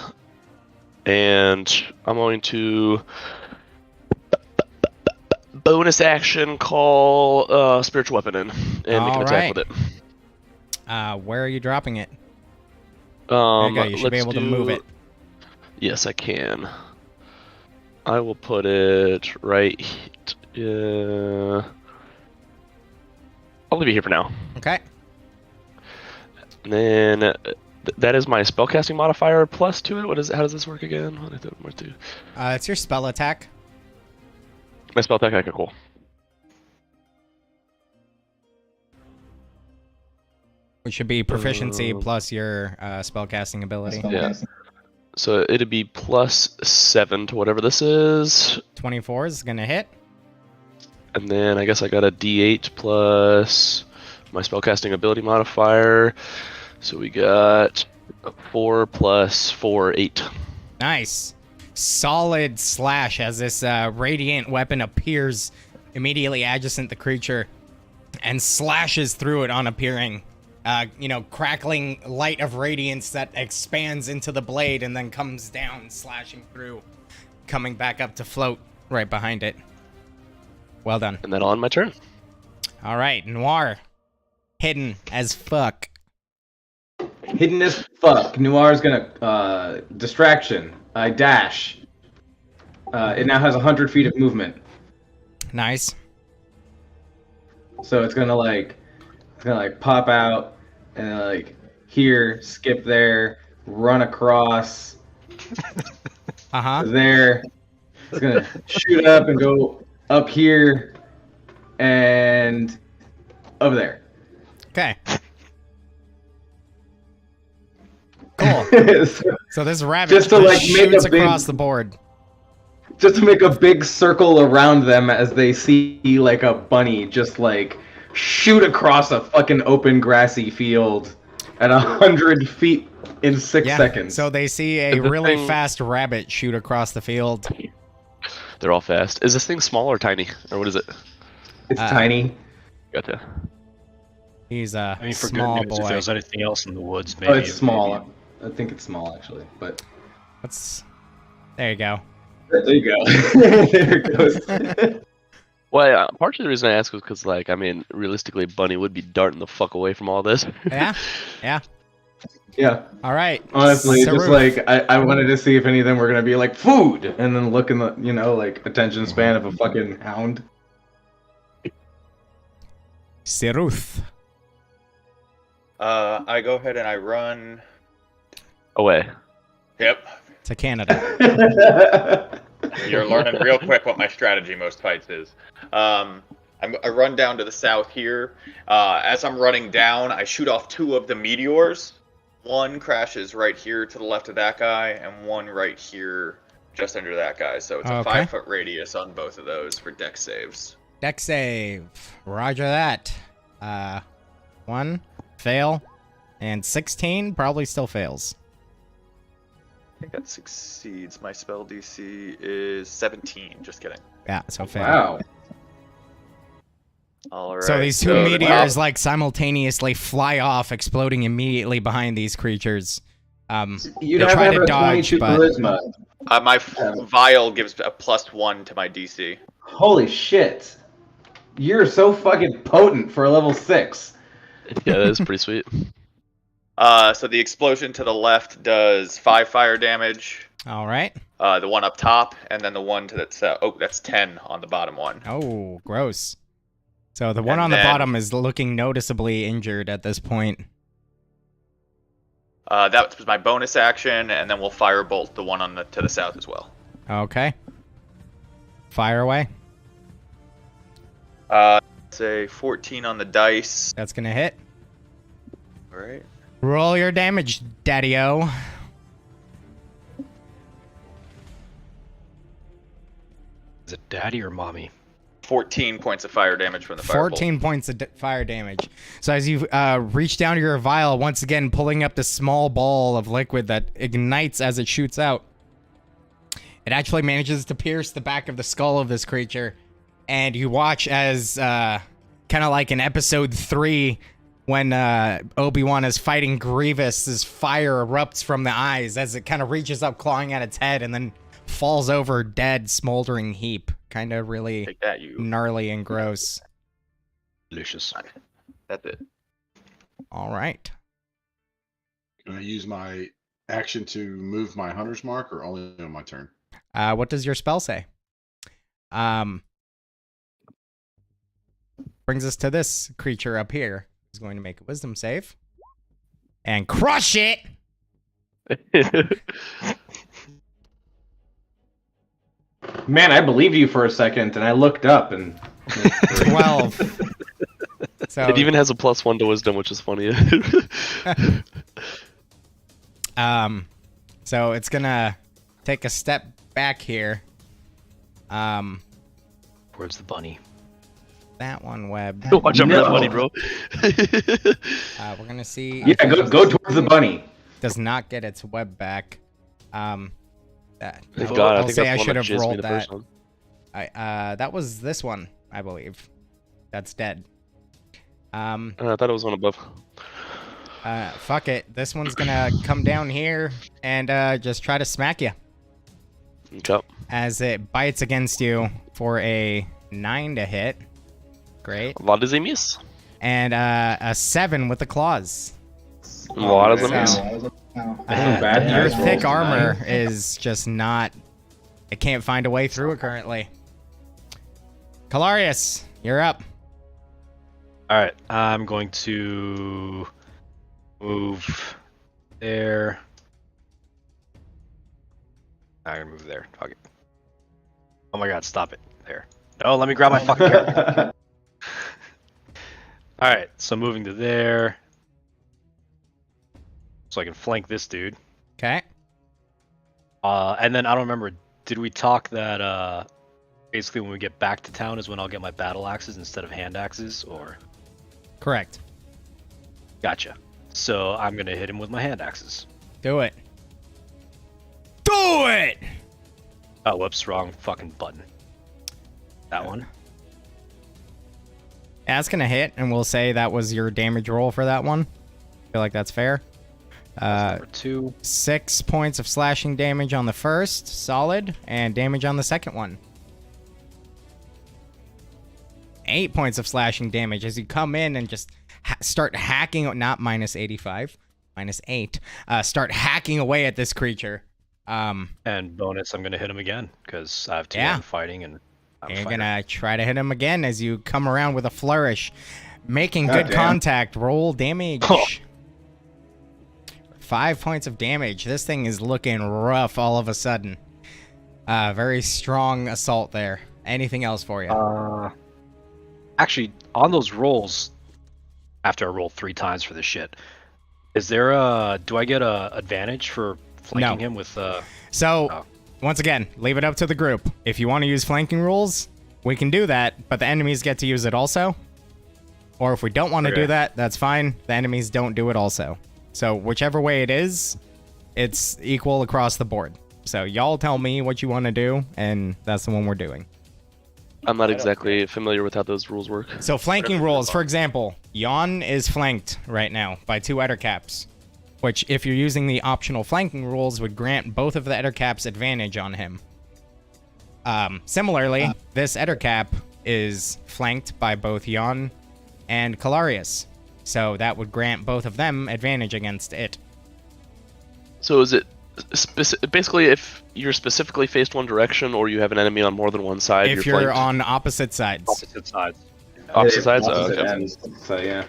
And I'm going to bonus action call spiritual weapon in and make an attack with it. Where are you dropping it? There you go. You should be able to move it. Yes, I can. I will put it right. I'll leave it here for now. Okay. And then that is my spellcasting modifier plus to it. How does this work again? It's your spell attack. My spell attack. Okay, cool. Which should be proficiency plus your spellcasting ability. Yeah. So it'd be plus 7 to whatever this is. 24 is gonna hit. And then I guess I got a D8 plus my spellcasting ability modifier. So we got a 4 plus 4, 8. Nice. Solid slash as this radiant weapon appears immediately adjacent the creature and slashes through it on appearing. Crackling light of radiance that expands into the blade and then comes down, slashing through, coming back up to float right behind it. Well done. And then on my turn. All right, Noir. Hidden as fuck. Hidden as fuck. Noir's gonna distraction. I dash. It now has 100 feet of movement. Nice. So it's gonna pop out and here, skip there, run across. There. It's gonna shoot up and go up here and over there. Okay. Cool. So this rabbit just to shoots across the board. Just to make a big circle around them as they see a bunny just shoot across a fucking open grassy field at 100 feet in 6 seconds. So they see a really fast rabbit shoot across the field. They're all fast. Is this thing small or tiny? Or what is it? It's tiny. Gotcha. He's a for small good news, boy. if there's anything else in the woods, maybe. Oh, it's small. I think it's small, actually. But there you go. There you go. There it goes. Well, partially the reason I asked was because, realistically, Bunny would be darting the fuck away from all this. Yeah. Yeah. All right. Honestly, Saruf. just I wanted to see if any of them were gonna be food, and then look in the attention span of a fucking hound. Siruth. I go ahead and I run Away. Yep. To Canada. You're learning real quick what my strategy most fights is. I run down to the south here. As I'm running down, I shoot off 2 of the meteors. One crashes right here to the left of that guy, and one right here just under that guy. So it's a 5-foot radius on both of those for dex saves. Dex save. Roger that. 1, fail, and 16 probably still fails. I think that succeeds. My spell DC is 17. Just kidding. Yeah, so fail. Wow. All right. So these 2 meteors simultaneously fly off, exploding immediately behind these creatures. You'd they have try to to dodge, 22 but charisma. My vial gives a +1 to my DC. Holy shit! You're so fucking potent for a level 6. Yeah, that is pretty sweet. So the explosion to the left does 5 fire damage. all right. The one up top, and then the one to that's that's 10 on the bottom one. Oh, gross. So the one And on the then- bottom is looking noticeably injured at this point. That was my bonus action, and then we'll firebolt the one on to the south as well. Okay. Fire away. Say 14 on the dice. That's gonna hit. All right. Roll your damage, Daddy-O. Is it daddy or mommy? 14 points of fire damage from the firebolt. 14 points of fire damage. So as you reach down to your vial, once again pulling up the small ball of liquid that ignites as it shoots out, it actually manages to pierce the back of the skull of this creature. And you watch as, kind of like in episode 3, when Obi-Wan is fighting Grievous, as fire erupts from the eyes as it kind of reaches up, clawing at its head, and then falls over dead, smoldering heap. Kind of really Take that, you. gnarly and gross. Delicious. That's it. All right. Can I use my action to move my hunter's mark, or only on my turn? What does your spell say? Brings us to this creature up here. He's going to make a wisdom save. And crush it! Man, I believed you for a second, and I looked up, and 12. So, It even has a +1 to wisdom, which is funny. so it's gonna take a step back here. Where's the bunny? That one web. Watch out for that No. bunny, bro. We're gonna see. yeah, go towards the bunny. Does not get its web back. That. Thank I'll- God, I I'll think say that's I the should one that have jizzed me rolled the that. first one. That was this one, I believe. That's dead. I thought it was one above. Fuck it. This one's gonna come down here and just try to smack you Okay. as it bites against you for a 9 to hit. Great. What does he miss? And a 7 with the claws. What does he so- miss? Bad Your dice thick rolls armor tonight. is just not. It can't find a way through it currently. Calarius, you're up. All right, I'm going to move there. I'm gonna move there. Fuck it. Oh my god, stop it. There. No, let me grab my fucking character. All right, so moving to there, so I can flank this dude. Okay. And then I don't remember. Did we talk that basically when we get back to town is when I'll get my battle axes instead of hand axes, or? Correct. Gotcha. So I'm gonna hit him with my hand axes. Do it. Do it! Oh, whoops, wrong fucking button. That one. Yeah, that's gonna hit, and we'll say that was your damage roll for that one. Feel like that's fair. Number 2. 6 points of slashing damage on the first, solid, and damage on the second one. 8 points of slashing damage as you come in and just start hacking, not minus 85, minus 8. Start hacking away at this creature. And bonus, I'm gonna hit him again because I have 2 Yeah. on fighting and I'm a You're fighter. gonna try to hit him again as you come around with a flourish. Making God good damn. contact. Roll damage. Oh. 5 points of damage. This thing is looking rough all of a sudden. Very strong assault there. Anything else for you? Actually, on those rolls, after I roll 3 times for this shit, is there a? Do I get a advantage for flanking him with? So, oh. once again, leave it up to the group. If you want to use flanking rules, we can do that, but the enemies get to use it also. Or if we don't want to Okay. do that, that's fine. The enemies don't do it also. So whichever way it is, it's equal across the board. So y'all tell me what you want to do, and that's the one we're doing. I'm not exactly familiar with how those rules work. So flanking rules, for example, Yon is flanked right now by 2 Ettercaps, which if you're using the optional flanking rules would grant both of the Ettercaps advantage on him. Similarly, this Ettercap is flanked by both Yon and Calarius, so that would grant both of them advantage against it. So is it Basically, if you're specifically faced one direction, or you have an enemy on more than one side, If you're flanked. on opposite sides. Opposite sides. Opposite sides? Opposite Okay. ends, so yeah.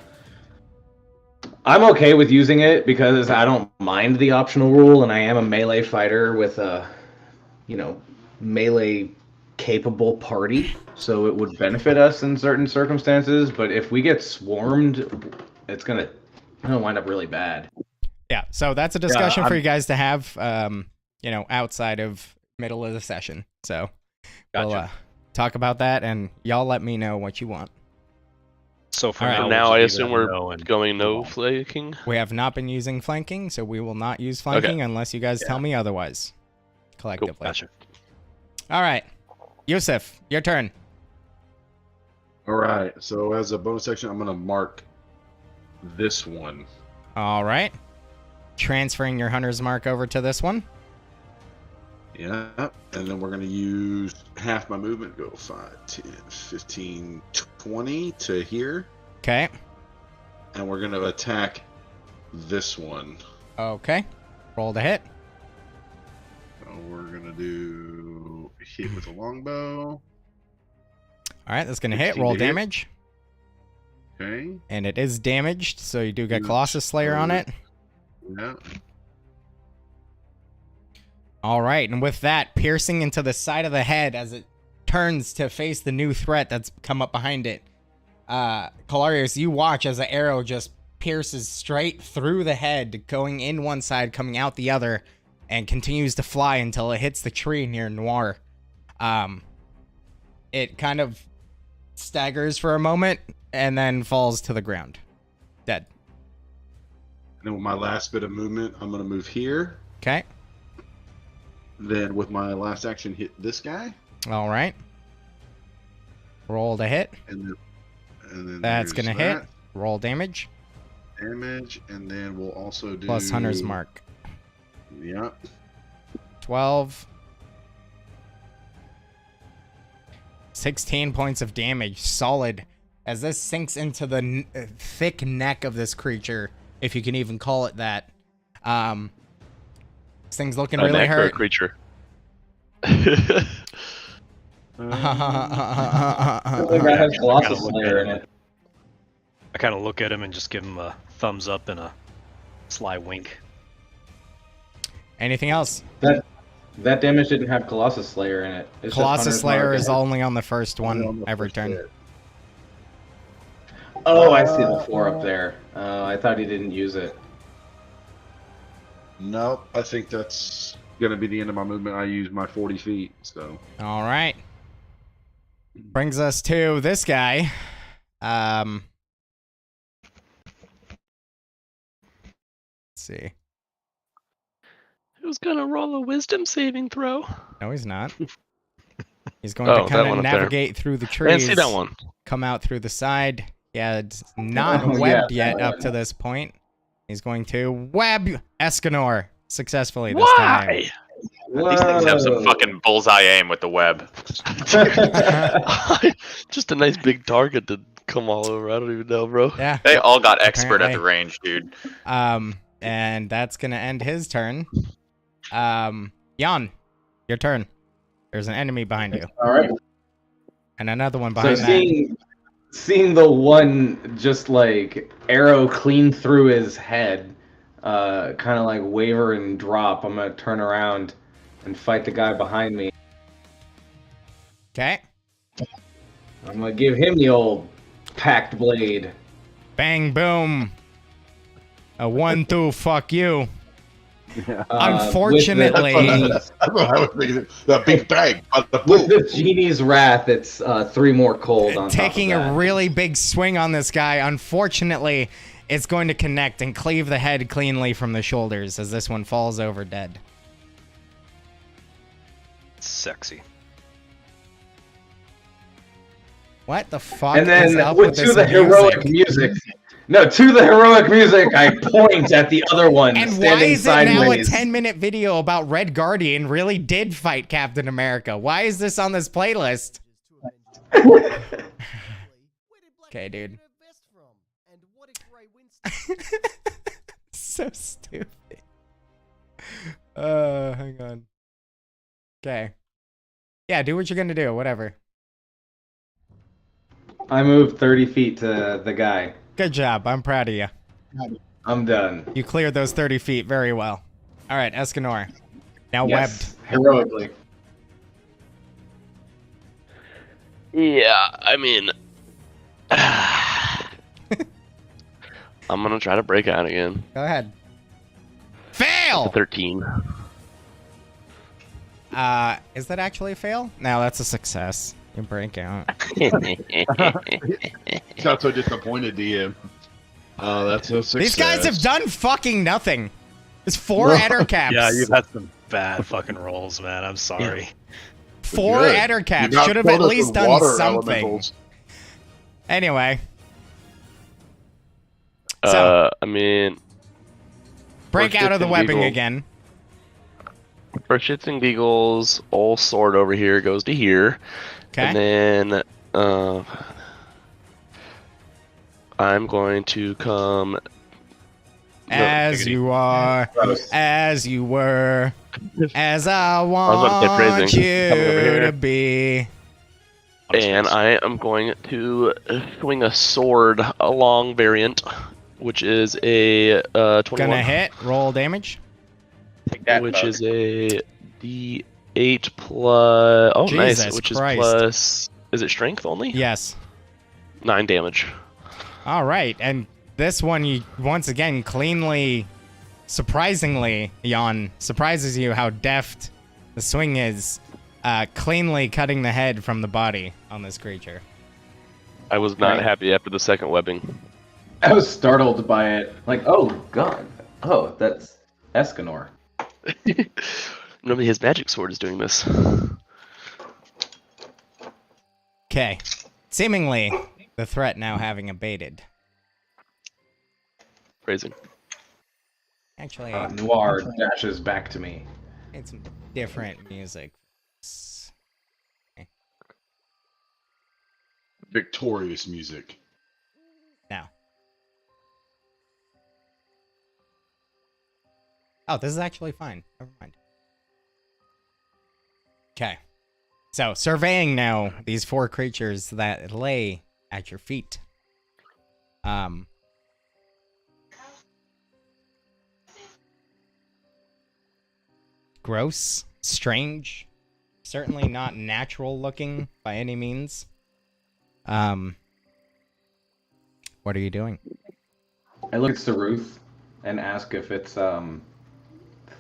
I'm okay with using it because I don't mind the optional rule, and I am a melee fighter with a, melee capable party, so it would benefit us in certain circumstances. But if we get swarmed, it's gonna wind up really bad. Yeah, so that's a discussion for I'm- you guys to have, outside of middle of the session. So we'll Gotcha. talk about that, and y'all let me know what you want. So for All right. now, For now, we'll I just leave assume it at we're no and going no move on. flanking. We have not been using flanking, so we will not use flanking unless you guys tell me otherwise, collectively. Gotcha. All right, Yusuf, your turn. All right. So as a bonus action, I'm gonna mark this one. All right, transferring your hunter's mark over to this one. Yeah. And then we're gonna use half my movement. Go 5, 10, 15, 20 to here. Okay. And we're gonna attack this one. Okay. Roll to hit. So we're gonna do hit with a longbow. All right, that's gonna hit. 15 Roll to hit. damage, Okay. and it is damaged, so you do get Huge. Colossus Slayer on it. Yeah. All right, and with that, piercing into the side of the head as it turns to face the new threat that's come up behind it. Calarius, you watch as the arrow just pierces straight through the head, going in one side, coming out the other, and continues to fly until it hits the tree near Noir. It kind of staggers for a moment and then falls to the ground, dead. And then with my last bit of movement, I'm gonna move here. Okay. Then with my last action, hit this guy. All right. Roll to hit. And then That's there's gonna hit. that Roll damage damage, and then we'll also do plus Hunter's Mark. Yeah. 12. 16 points of damage, solid, as this sinks into the thick neck of this creature, if you can even call it that. This thing's looking really neck or a hurt. creature. The guy has Colossus Slayer in it. I kind of look at him and just give him a thumbs up and a sly wink. Anything else? That damage didn't have Colossus Slayer in it. It's just Colossus Hunter's Slayer Mark. is only on the first On one the every first turn. hit. Oh, I see the 4 up there. I thought he didn't use it. Nope. I think that's gonna be the end of my movement. I use my 40 feet. So All right. Brings us to this guy. Let's see. Who's gonna roll a wisdom saving throw? No, he's not. He's going Oh, to that kind one of up there. navigate through the I trees. didn't see that one. Come out through the side. Yeah, it's not Oh, yeah, webbed yet that up one. to this point. He's going to web Escanor successfully this time. Why? These things have some Whoa. fucking bullseye aim with the web. Just a nice big target to come all over. I don't even know, bro. Yeah. They all got expert at Apparently. the range, dude. And that's gonna end his turn. Jan, your turn. There's an enemy behind you, All right. and another one So behind that. seeing the one just like arrow clean through his head, kind of like waver and drop, I'm gonna turn around and fight the guy behind me. Okay. I'm gonna give him the old packed blade. Bang boom. A 1-2 fuck you. With Unfortunately- the, I was thinking the big bag. with the genie's wrath, it's 3 more cold on Taking top of a that. really big swing on this guy. Unfortunately, it's going to connect and cleave the head cleanly from the shoulders as this one falls over dead. Sexy. What the fuck And is then up with to this the heroic music? music. No, to the heroic music, I point at the other one And why standing is it now a sideways. 10-minute video about Red Guardian really did fight Captain America? Why is this on this playlist? Okay, dude. So stupid. Hang on. Okay. Yeah, do what you're gonna do. Whatever. I moved 30 feet to the guy. Good job. I'm proud of you. I'm done. You cleared those 30 feet very well. All right, Escanor. Now Yes, heroically. Yeah, I mean, I'm gonna try to break out again. webbed. Go ahead. It's a Fail! 13. Is that actually a fail? No, that's a success. You break out. He's not so disappointed, DM. Oh, that's a success. These guys have done fucking nothing. There's 4 Eder caps. Yeah, you've had some bad fucking rolls, man. I'm sorry. 4 Good. Eder You caps. got Should have at quotas least of done water something. elementals. Anyway. So, I mean, break for out of the shits and webbing giggles. again. For shits and giggles, old sword over here goes to here. Okay. And then, I'm going to come... As diggity. you are, Gross. as you were, as I was about to say want phrasing. you Coming over here. to be. And I am going to swing a sword, a long variant, which is a 21. Gonna hit, roll damage. Take that, Which mug. is a D8 plus... Oh, Jesus nice. Which Christ. is plus... Is it strength only? Yes. 9 damage. All right, and this one, you once again cleanly, surprisingly, Jan, surprises you how deft the swing is, cleanly cutting the head from the body on this creature. I was not Right. happy after the second webbing. I was startled by it. Like, oh god. Oh, that's Escanor. Normally his magic sword is doing this. Okay, seemingly the threat now having abated. Phrasing. Actually, Noir dashes back to me. it's some different music. Victorious music. Now. Oh, this is actually fine. Never mind. Okay. So, surveying now these 4 creatures that lay at your feet. Gross, strange, certainly not natural looking by any means. What are you doing? I look at Saruth and ask if it's I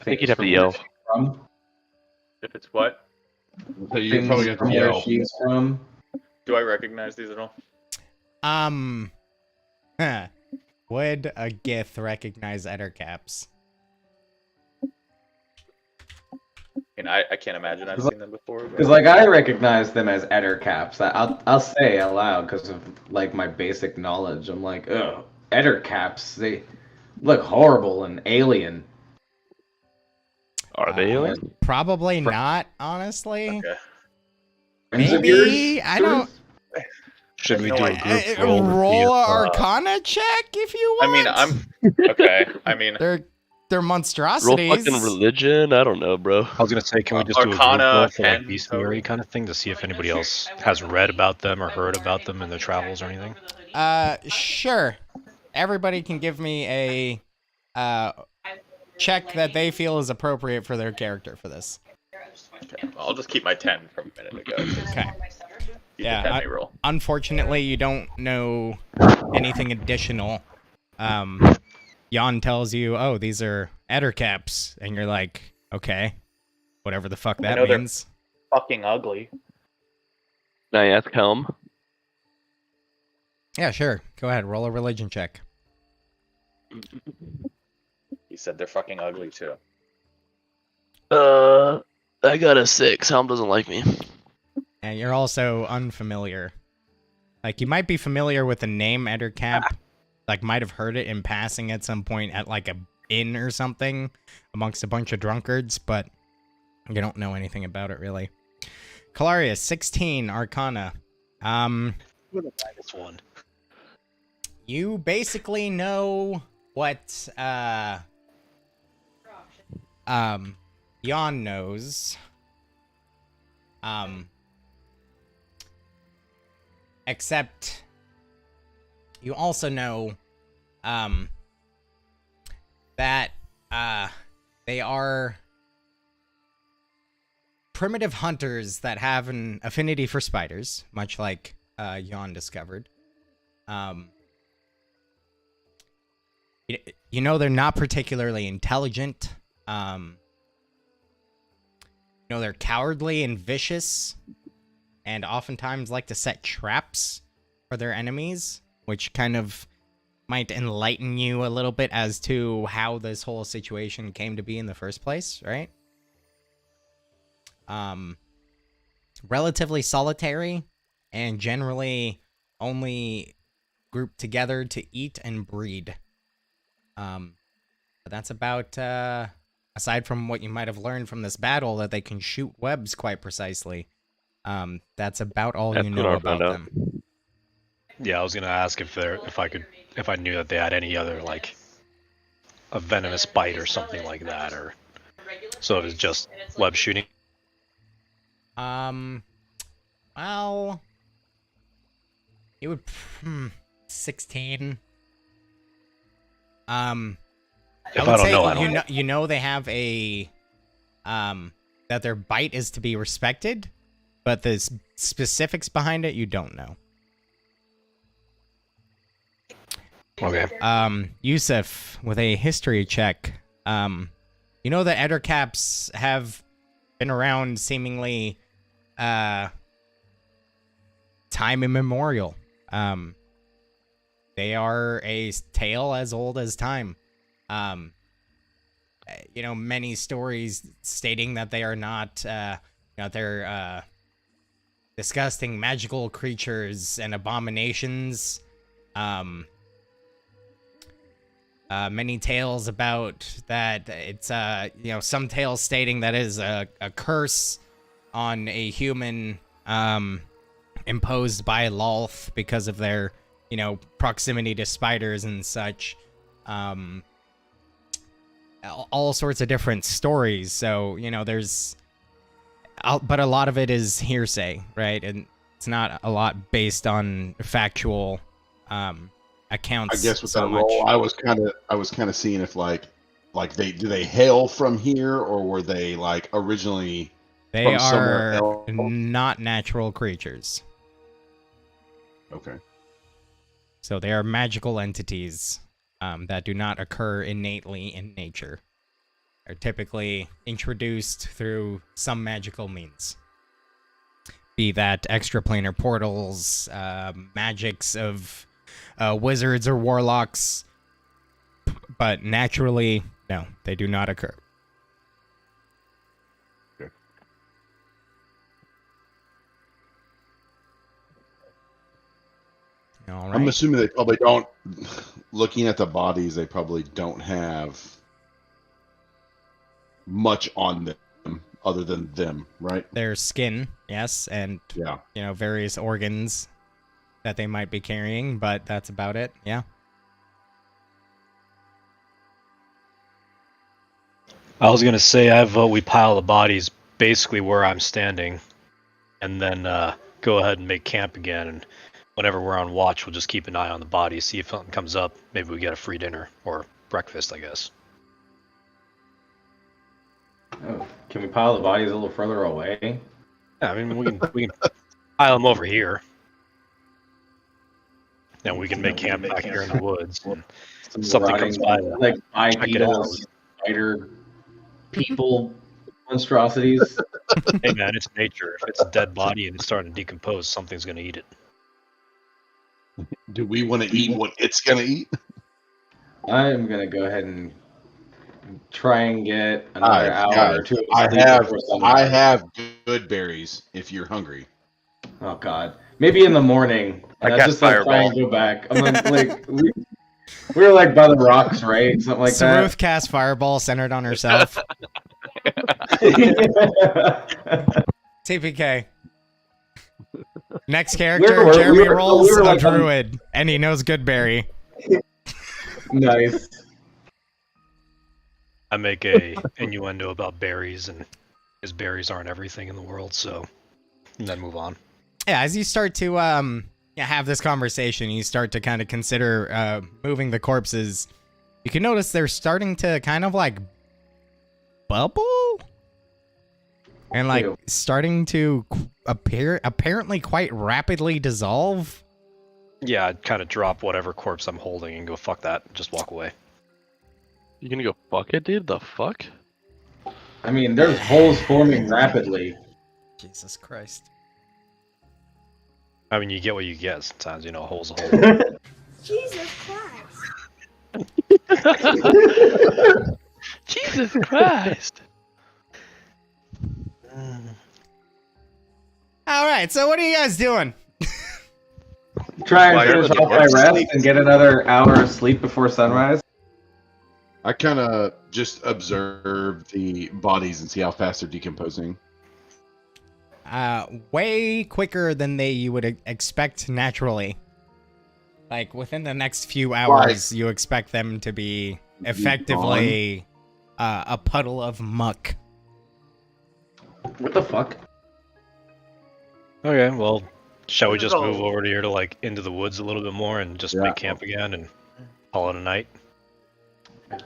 think you'd have to yell. From. If it's what? So you Things probably have from to where yell. she's from. Do I recognize these at all? Huh. Would a Gith recognize Ettercaps? And I can't imagine I've seen them before. But... Because like I recognize them as Eder caps. I'll say aloud because of like my basic knowledge. I'm like, ugh, Eder caps. They look horrible and alien. Are they alien? Probably not, honestly. Okay. Friends of Maybe? yours, I don't- Saruth? Should we No do a idea. group roll? to see Roll if, a Arcana check if you I want. mean, I'm okay. I mean, They're Roll monstrosities. fucking religion? I don't know, bro. I was gonna say, can we just do a group Arcana roll for 10 like bestiary kind of thing to see if anybody else has read about them or heard about them in their travels or anything? Sure. Everybody can give me a check that they feel is appropriate for their character for this. okay. I'll just keep my 10 from a minute ago. Okay. You Yeah, just had me roll. Unfortunately, you don't know anything additional. Jan tells you, "Oh, these are Ettercaps," and you're like, "Okay, whatever the fuck that know they're- means." Fucking ugly. Can I ask Helm? Yeah, sure. Go ahead. Roll a religion check. He said they're fucking ugly too. I got a 6. Helm doesn't like me. And you're also unfamiliar. Like, you might be familiar with the name Ettercap. Like, might have heard it in passing at some point at, like, a inn or something amongst a bunch of drunkards, but you don't know anything about it, really. Calarius, 16, Arcana. This one. You basically know what, Jan knows. Except you also know that they are primitive hunters that have an affinity for spiders, much like Jan discovered. You know they're not particularly intelligent. You know they're cowardly and vicious, and oftentimes like to set traps for their enemies, which kind of might enlighten you a little bit as to how this whole situation came to be in the first place, right? Relatively solitary, and generally only group together to eat and breed. But that's about, aside from what you might have learned from this battle, that they can shoot webs quite precisely. That's about all you know about them. Yeah, I was gonna ask if I knew that they had any other like a venomous bite or something like that, or so it was just web shooting. Well, it would 16. If I don't know, I don't know. You know they have a that their bite is to be respected, but the specifics behind it you don't know. Okay. Yusuf, with a history check, you know that ettercaps have been around seemingly time immemorial. They are a tale as old as time. You know, many stories stating that they are not, they're disgusting magical creatures and abominations. Many tales about that it's, some tales stating that is a curse on a human, imposed by Lolth because of their, proximity to spiders and such. All sorts of different stories. So, there's, but a lot of it is hearsay, right? And it's not a lot based on factual, accounts. I guess with so that much. roll, I was kind of seeing if like do they hail from here, or were they like originally They from somewhere are else? not natural creatures. Okay. So they are magical entities that do not occur innately in nature. They're typically introduced through some magical means. Be that extraplanar portals, magics of wizards or warlocks. But naturally, no, they do not occur. Okay. All right. I'm assuming they probably don't. Looking at the bodies, they probably don't have much on them other than them, right? Their skin, yes, and Yeah. various organs that they might be carrying, but that's about it. Yeah. I was gonna say I vote we pile the bodies basically where I'm standing, and then go ahead and make camp again. And whenever we're on watch, we'll just keep an eye on the bodies, see if something comes up. Maybe we get a free dinner or breakfast, I guess. Oh, can we pile the bodies a little further away? Yeah, I mean we can pile them over here, and we can make camp back here in the woods. And Some something rotting, comes by, like check it out. bipedal spider people monstrosities. Hey man, it's nature. If it's a dead body and it's starting to decompose, something's gonna eat it. Do we want to eat what it's gonna eat? I'm gonna go ahead and try and get another hour guys, or two. Of I sleep have before sunrise. I have good berries if you're hungry. Oh God, maybe in the morning. I That's cast just like try Fireball. and go back. I'm like we were like by the rocks, right? Something like Saruth cast Fireball centered on herself. that. TPK. Next character, We were- Jeremy we were- rolls we were a like on- druid, and he knows Goodberry. Nice. I make a innuendo about berries, and his berries aren't everything in the world, so and then move on. Yeah, as you start to have this conversation, you start to kind of consider moving the corpses. You can notice they're starting to kind of like bubble and like Ew. starting to apparently quite rapidly dissolve. Yeah, I'd kind of drop whatever corpse I'm holding and go fuck that, and just walk away. You gonna go fuck it, dude? The fuck? I mean, there's holes forming rapidly. Jesus Christ. I mean, you get what you get sometimes, a hole's a hole. Jesus Christ. Jesus Christ! All right, so what are you guys doing? Try and Why finish are off my they rest and get another hour of sleep before sunrise. I kind of just observe the bodies and see how fast they're decomposing. Way quicker than you would expect naturally. Like within the next few hours, you expect them to be effectively a puddle of muck. What the fuck? Okay, well, shall we just No. move over to here to like into the woods a little bit more and just Yeah. make camp again and call it a night?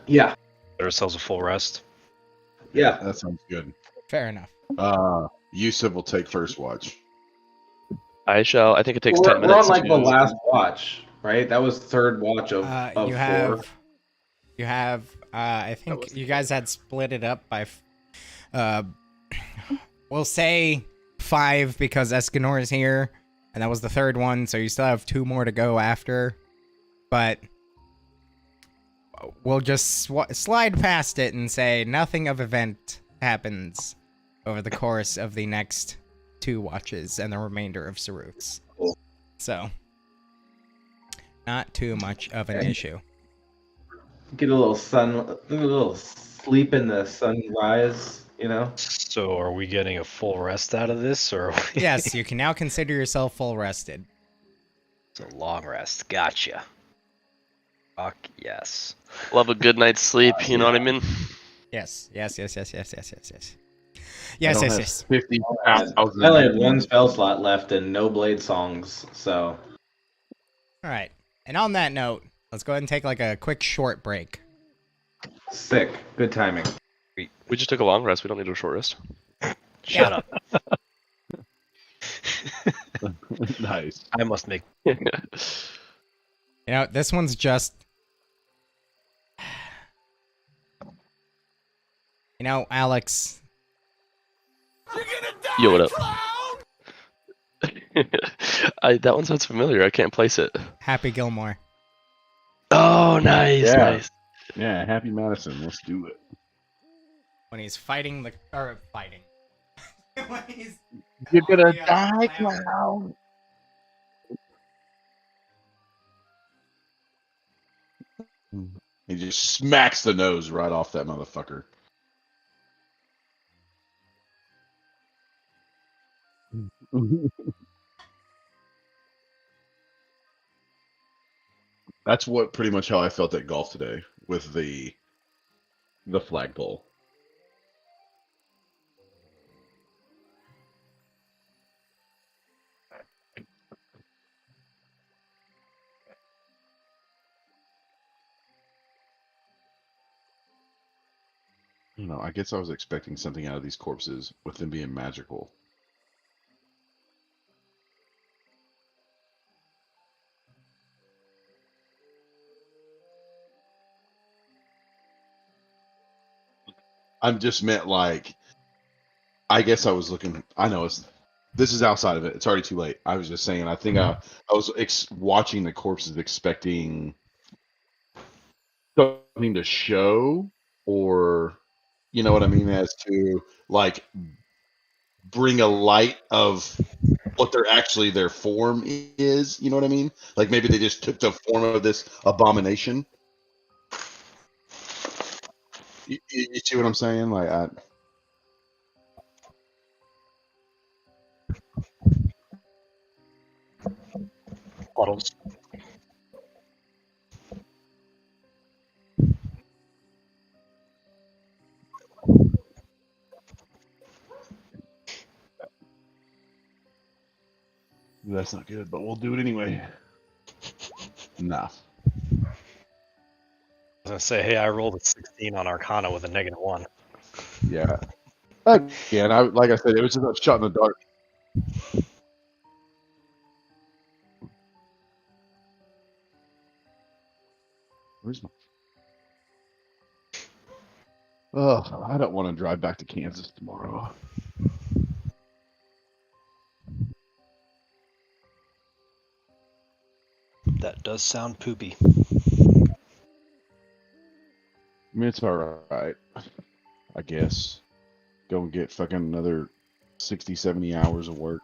Yeah, Get ourselves a full rest. yeah. That sounds good. Fair enough. Yusuf will take first watch. I shall. I think it takes We're 10 minutes. on like the to- last watch, right? That was third watch of You 4. have. I think you guys had split it up by. We'll say 5 because Escanor is here, and that was the third one. So you still have 2 more to go after, but we'll just slide past it and say nothing of event happens over the course of the next 2 watches and the remainder of Saruk's. So, not too much of an issue. Get a little sleep in the sunrise, So, are we getting a full rest out of this, or Yes, you can now consider yourself full rested. It's a long rest. Gotcha. Fuck yes. Love a good night's sleep. You know what I mean? Yes. Yes. I 50,000. I only had 1 spell slot left and no blade songs, so All right. And on that note, let's go ahead and take like a quick short break. sick. Good timing. We just took a long rest. We don't need a short rest. Shut up. Nice. I must make. This one's just. Alex. Yo, what up? That one sounds familiar. I can't place it. Happy Gilmore. Oh, nice, Yeah. nice. Yeah, Happy Madison. Let's do it. When he's fighting fighting. When he's. You're gonna die, clown. He just smacks the nose right off that motherfucker. That's what pretty much how I felt at golf today with the flagpole. I guess I was expecting something out of these corpses with them being magical. I'm just meant like, I guess I was looking. I know this is outside of it. It's already too late. I was just saying. I think I was watching the corpses, expecting something to show, or you know what I mean, as to like bring a light of what their form is. You know what I mean? Like maybe they just took the form of this abomination. You see what I'm saying? Like Puddles. That's not good, but we'll do it anyway. Nah. I was gonna say, hey, I rolled a 16 on Arcana with a -1. Yeah. Again, like I said, it was just a shot in the dark. Where's my? Oh, I don't want to drive back to Kansas tomorrow. That does sound poopy. I mean, it's all right, I guess. Go and get fucking another 60, 70 hours of work.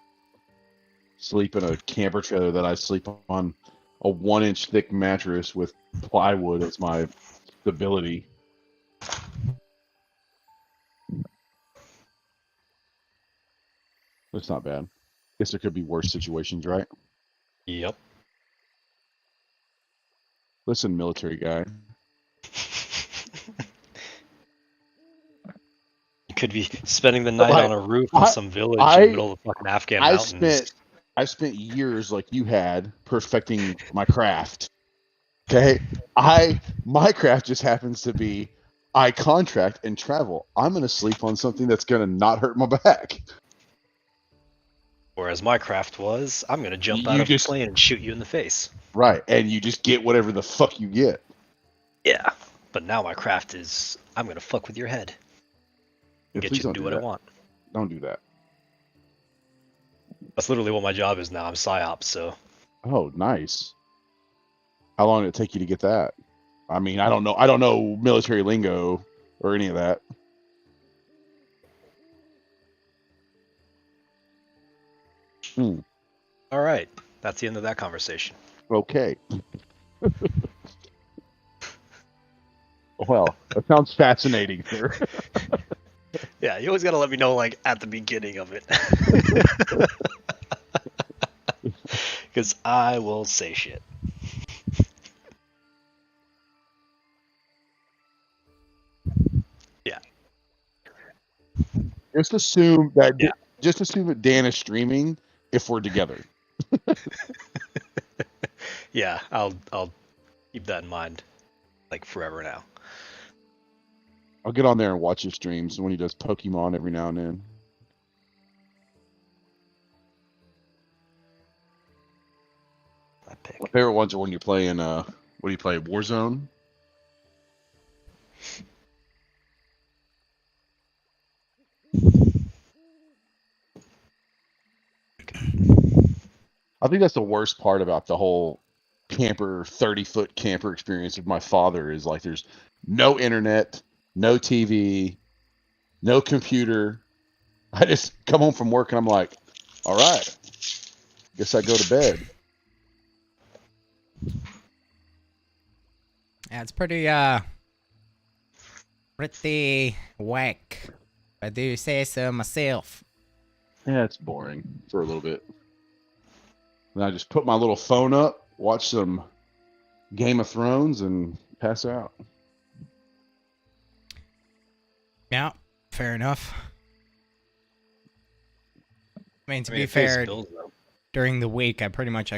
Sleep in a camper trailer that I sleep on a 1-inch thick mattress with plywood as my stability. That's not bad. Guess there could be worse situations, right? Yep. Listen, military guy. You could be spending the night Like, on a roof in some village in the middle of the fucking Afghan I mountains. spent years like you had perfecting my craft. Okay, my craft just happens to be I contract and travel. I'm gonna sleep on something that's gonna not hurt my back. Whereas my craft was, I'm gonna jump You out of just- a plane and shoot you in the face. Right, and you just get whatever the fuck you get. Yeah. But now my craft is, I'm gonna fuck with your head. Yeah, Get please you to don't do do what I that. want. Don't do that. That's literally what my job is now. I'm psyops, so Oh, nice. How long did it take you to get that? I mean, I don't know military lingo or any of that. all right. That's the end of that conversation. Okay. Well, that sounds fascinating, sir. Yeah, you always gotta let me know like at the beginning of it. Because I will say shit. Yeah. Just assume that Yeah. Dan is streaming if we're together. Yeah, I'll keep that in mind, like forever now. I'll get on there and watch his streams when he does Pokemon every now and then. I pick. My favorite ones are when you're playing what do you play? Warzone? I think that's the worst part about the whole 30-foot camper experience with my father is like there's no internet, no TV, no computer. I just come home from work and I'm like, all right, guess I go to bed. Yeah, it's pretty whack. If I do say so myself. Yeah, it's boring for a little bit. And I just put my little phone up, watch some Game of Thrones, and pass out. Yeah, fair enough. I mean, to be it pays fair, bills, though. during the week, I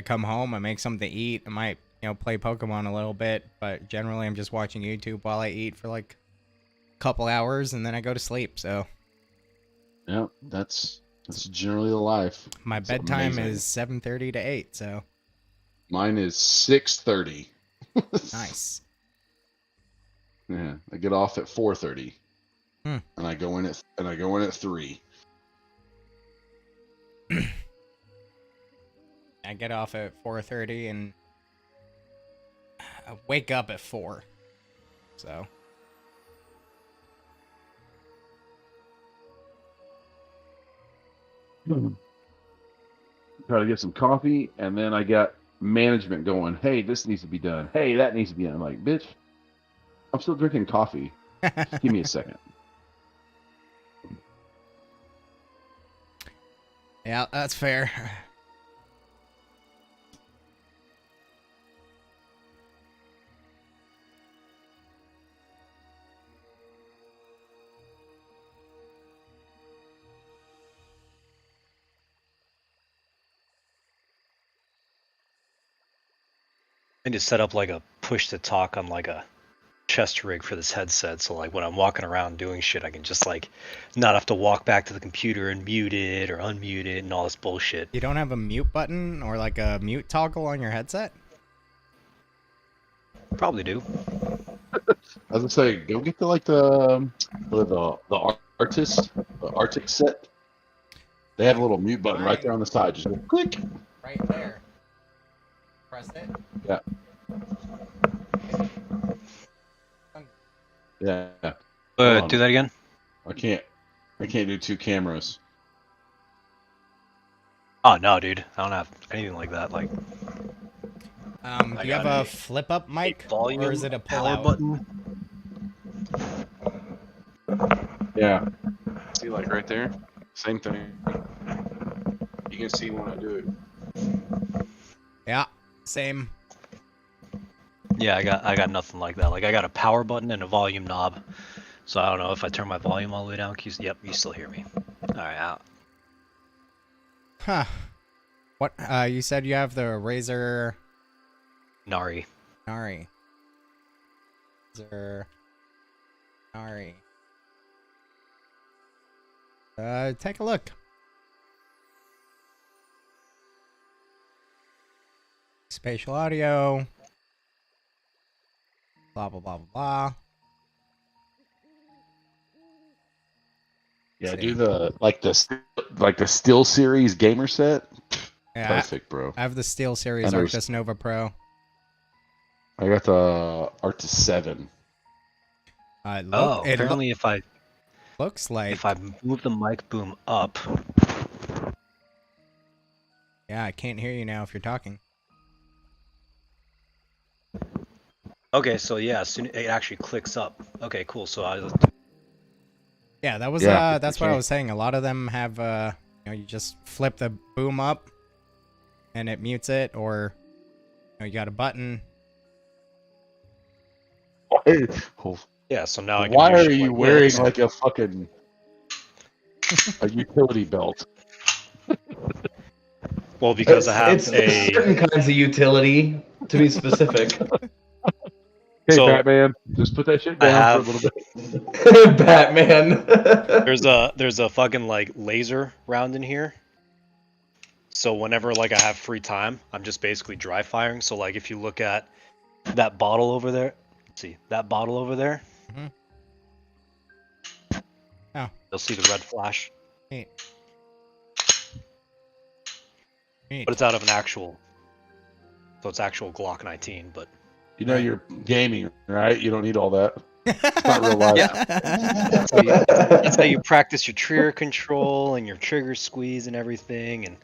come home, I make something to eat. I might, play Pokemon a little bit, but generally I'm just watching YouTube while I eat for like a couple hours, and then I go to sleep. So Yeah, that's generally the life. my It's bedtime amazing. is 7:30 to 8. So Mine is 6:30. nice. Yeah, I get off at 4:30, Hmm. and I go in at 3. I get off at 4:30 and I wake up at 4. So Try to get some coffee, and then I got management going. Hey, this needs to be done. Hey, that needs to be done. I'm like, bitch, I'm still drinking coffee. Just give me a second. yeah, that's fair. need to set up like a push to talk on like a chest rig for this headset, so like when I'm walking around doing shit, I can just like not have to walk back to the computer and mute it or unmute it and all this bullshit. You don't have a mute button or like a mute toggle on your headset? Probably do. I was gonna say, go get the artist set. They have a little mute button right there on the side. Just go click. Right there. Press it. Yeah. Yeah. Hold on. Do that again. I can't do two cameras. Oh no, dude, I don't have anything like that. Like, Do you have a flip up mic, volume or is it a pull power out button? Yeah. See, like right there, same thing. You can see when I do it. Yeah, same. Yeah, I got nothing like that. Like, I got a power button and a volume knob. So I don't know if I turn my volume all the way down. Yep, you still hear me. All right, out. Huh. What? You said you have the Razer Nari. Nari. Razer Nari. Take a look. Spatial audio. Blah blah blah blah blah. Yeah, do the Steel Series gamer set. Yeah, Perfect, bro. I have the Steel Series And there's- Arctis Nova Pro. I got the Arctis 7. Apparently if I looks like move the mic boom up. Yeah, I can't hear you now if you're talking. Okay, so yeah, soon it actually clicks up. Okay, cool. So Yeah, that was Yeah, that's what I okay. was saying. A lot of them have you just flip the boom up and it mutes it, or you got a button. yeah, so now I can Why do are shit you like wearing this. like a fucking a utility belt? Well, because I have it's certain kinds of utility, to be specific. Hey, So, Batman, just put that shit I down have- for a little bit. Batman. there's a fucking like laser round in here. So whenever like I have free time, I'm just basically dry firing. So like if you look at that bottle over there, see that bottle over there? Mhm. Oh. You'll see the red flash. Neat. But it's out of an actual, so it's actual Glock 19. But You know you're gaming, right? You don't need all that. It's not real life. that's how you practice your trigger control and your trigger squeeze and everything, and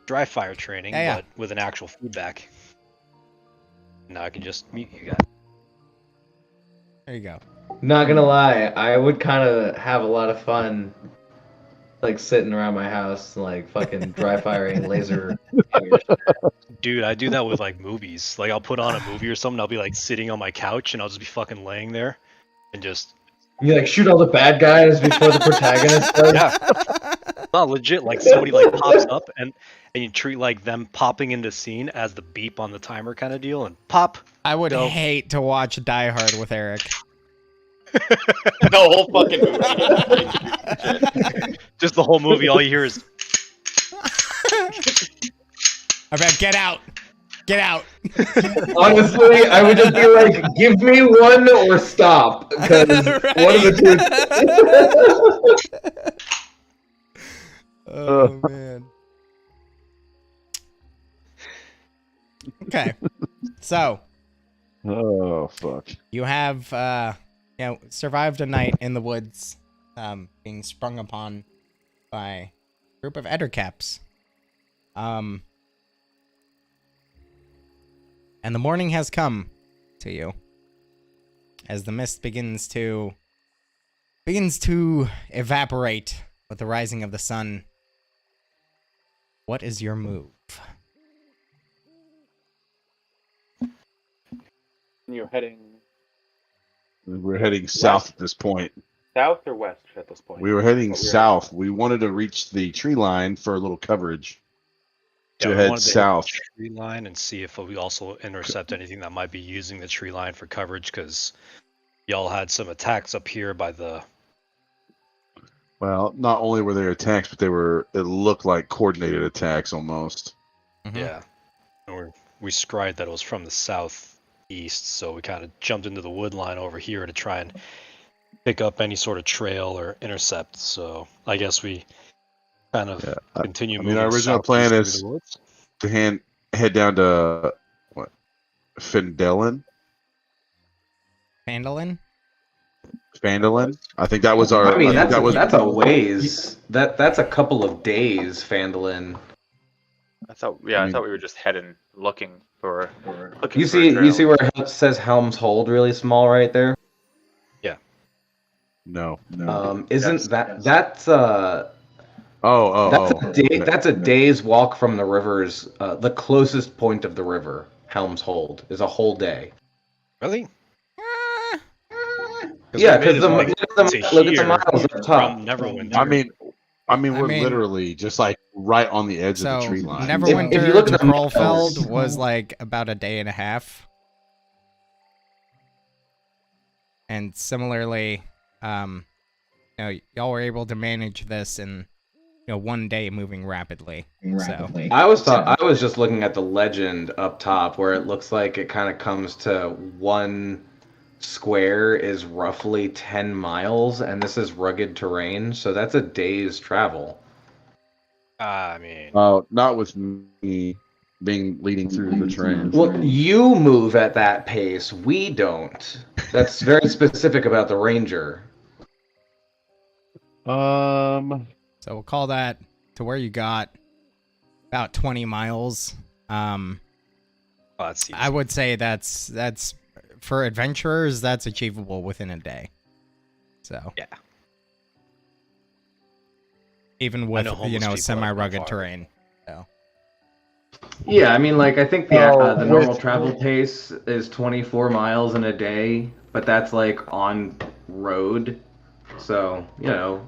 dry fire training, Yeah. but with an actual feedback. Now I can just mute you guys. There you go. Not gonna lie, I would kind of have a lot of fun, like sitting around my house, like fucking dry firing laser. Dude, I do that with like movies. Like I'll put on a movie or something, I'll be like sitting on my couch and I'll just be fucking laying there and just You like shoot all the bad guys before the protagonist does. yeah. Not legit, like somebody like pops up and you treat like them popping into scene as the beep on the timer kind of deal, and pop. I would Dope. hate to watch Die Hard with Eric. The whole fucking movie. Just the whole movie, all you hear is I bet get out. Get out. Honestly, I would just be like, give me one or stop, because one of the two. Oh man. Okay. So, Oh fuck. you have survived a night in the woods, being sprung upon by a group of ettercaps. And the morning has come to you as the mist begins to evaporate with the rising of the sun. What is your move? You're heading We're heading south at this point. south or west at this point? We were heading What we were- south. We wanted to reach the tree line for a little coverage. to we head wanted to hit south. the tree line and see if we also intercept anything that might be using the tree line for coverage, because y'all had some attacks up here by the. Well, not only were there attacks, but it looked like coordinated attacks almost. Mhm. Yeah. And we scried that it was from the southeast, so we kind of jumped into the wood line over here to try and pick up any sort of trail or intercept. So I guess we kind of continue moving. Our original plan southeast is through the woods. to head down to what? Fandolin? Fandolin? I think that was our. I mean, think that's a ways. That's a couple of days, Fandolin. I thought we were just heading looking for. You see where it says Helm's Hold really small right there? No. Isn't that's Oh. That's a day's walk from the river's the closest point of the river. Helm's Hold is a whole day. Really? Yeah, because look at the miles up top. Neverwinter. I mean, we're literally just like right on the edge of the tree line. Neverwinter If you look at to the Krollfeld was like about a day and a half. And similarly, y'all were able to manage this in, one day moving rapidly. So I was just looking at the legend up top where it looks like it kind of comes to one square is roughly 10 miles, and this is rugged terrain, so that's a day's travel. I mean, not with me leading through the terrain. Well, you move at that pace. We don't. That's very specific about the ranger. So we'll call that to where you got about 20 miles. that's easy. I would say that's for adventurers, that's achievable within a day. So yeah, even with homeless people semi-rugged far. terrain. So Yeah, I mean, like I think the normal travel pace is 24 miles in a day, but that's like on road. So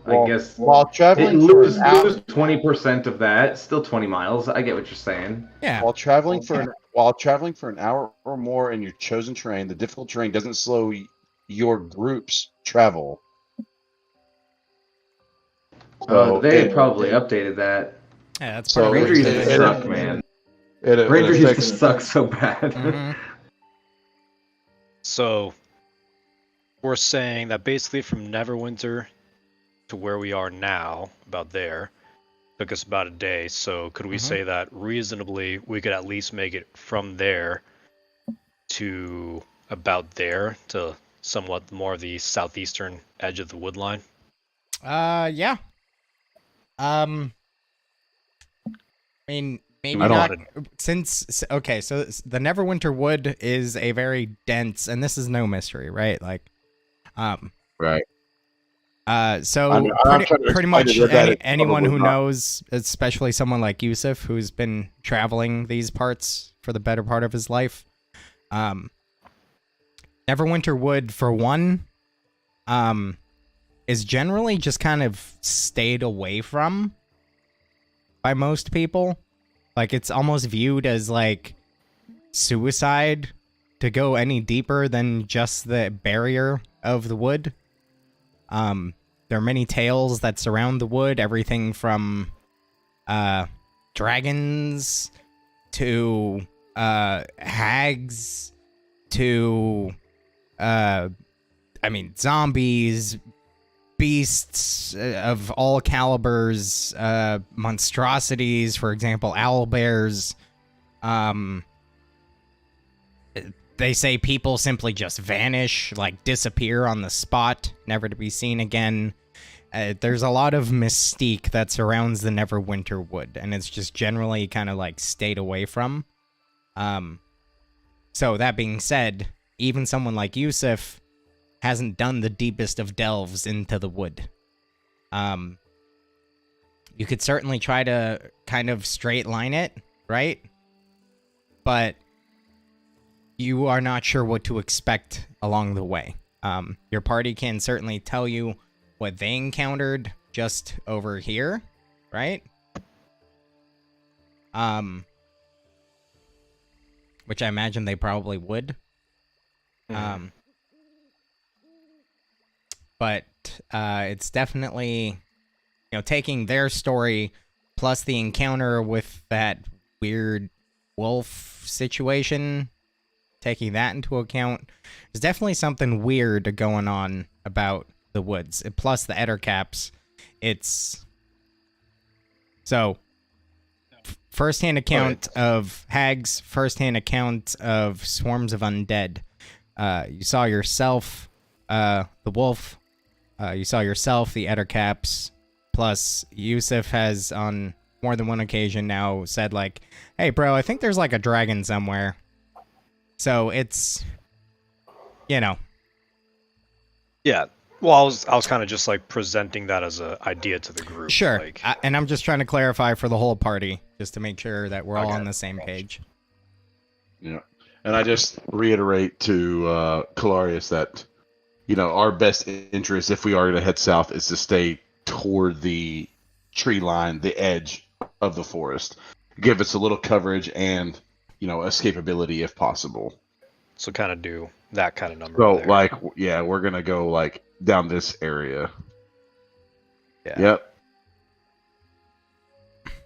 I guess while traveling lose 20% of that, still 20 miles. I get what you're saying. Yeah. While traveling for an hour or more in your chosen terrain, the difficult terrain doesn't slow your group's travel. They probably updated that. Yeah, that's So part of Ranger it. used to suck, man. It Ranger used to affects- suck so bad. Mhm. So we're saying that basically from Neverwinter to where we are now, about there, took us about a day. So could we say that reasonably we could at least make it from there to about there, to somewhat more of the southeastern edge of the wood line? Yeah. I mean, maybe I not. don't- Okay, so the Neverwinter Wood is a very dense, and this is no mystery, right? Like, Right. so I'm trying to pretty explain much it, that it's anyone who probably not. knows, especially someone like Yusuf, who's been traveling these parts for the better part of his life, Neverwinter Wood, for one, is generally just kind of stayed away from by most people. Like, it's almost viewed as like suicide to go any deeper than just the barrier of the wood. There are many tales that surround the wood, everything from dragons to hags to zombies, beasts of all calibers, monstrosities, for example, owlbears. They say people simply just vanish, like disappear on the spot, never to be seen again. There's a lot of mystique that surrounds the Neverwinter Wood, and it's just generally kind of like stayed away from. So that being said, even someone like Yusuf hasn't done the deepest of delves into the wood. You could certainly try to kind of straight line it, right? But you are not sure what to expect along the way. Your party can certainly tell you what they encountered just over here, right? Which I imagine they probably would. But it's definitely, taking their story plus the encounter with that weird wolf situation, taking that into account, there's definitely something weird going on about the woods. Plus the ettercaps. It's so first-hand account of hags, first-hand account of swarms of undead. You saw yourself, the wolf. You saw yourself, the ettercaps. Plus, Yusuf has on more than one occasion now said, like, hey, bro, I think there's, like, a dragon somewhere. So it's, Yeah. Well, I was kind of just like presenting that as an idea to the group. Sure. Like, And I'm just trying to clarify for the whole party, just to make sure that we're all on the same page. Yeah. And I just reiterate to Calarius that, our best interest, if we are going to head south, is to stay toward the tree line, the edge of the forest. Give us a little coverage and, escapability if possible. so kind of do that kind of number. So, there. like, yeah, we're going to go, like, down this area. Yeah. Yep.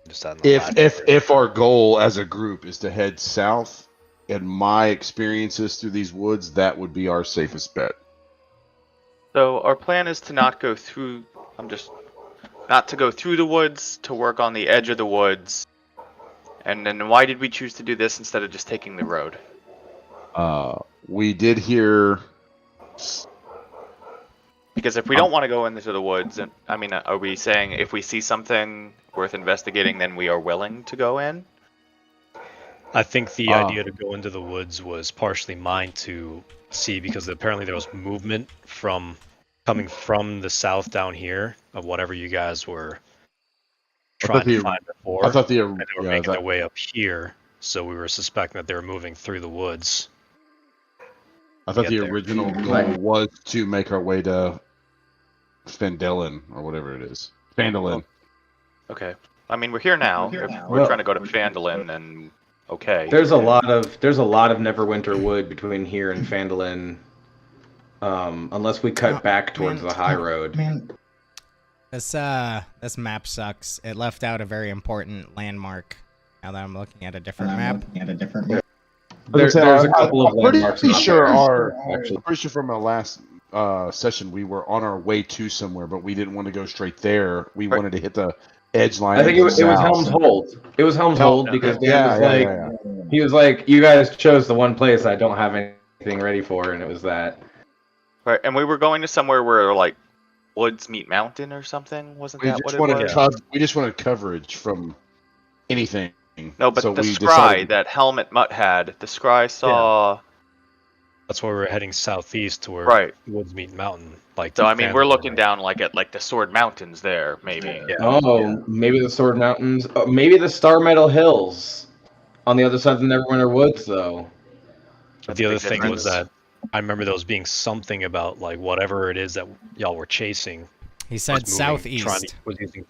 Just on the left area. If our goal as a group is to head south, in my experiences through these woods, that would be our safest bet. So our plan is to not go through. Not to go through the woods, to work on the edge of the woods. And then why did we choose to do this instead of just taking the road? We did hear. Because if we don't want to go into the woods, are we saying if we see something worth investigating, then we are willing to go in? I think the idea to go into the woods was partially mine to see, because apparently there was movement coming from the south down here of whatever you guys were trying to find before. I thought and they were making their way up here, so we were suspecting that they were moving through the woods. I thought the Get there. original goal was to make our way to Fandolin, or whatever it is. Fandolin. Okay. We're here now. If we're trying to go to Fandolin, then okay. There's a lot of Neverwinter wood between here and Fandolin. Unless we cut back towards the high road. This map sucks. It left out a very important landmark. Now that I'm looking at a different map. There's a couple of landmarks. I'm pretty sure actually. from our last session we were on our way to somewhere, but we didn't want to go straight there. We wanted to hit the edge line. I think it was Helm's Hold. It was Helm's Hold because he was like, you guys chose the one place I don't have anything ready for, and it was that. Right, and we were going to somewhere where like woods meet mountain or something. Wasn't that what it was? We just wanted coverage from anything. No, but so the we scry decided... that Helmet Mutt had, the scry saw. Yeah. That's why we were heading southeast to where woods meet mountain. So we're looking down at the Sword Mountains there, maybe. Yeah. Maybe the Sword Mountains. Maybe the Star Meadow Hills, on the other side of the Neverwinter Woods, though. But the other thing was that I remember there was being something about like whatever it is that y'all were chasing. He said southeast. Was using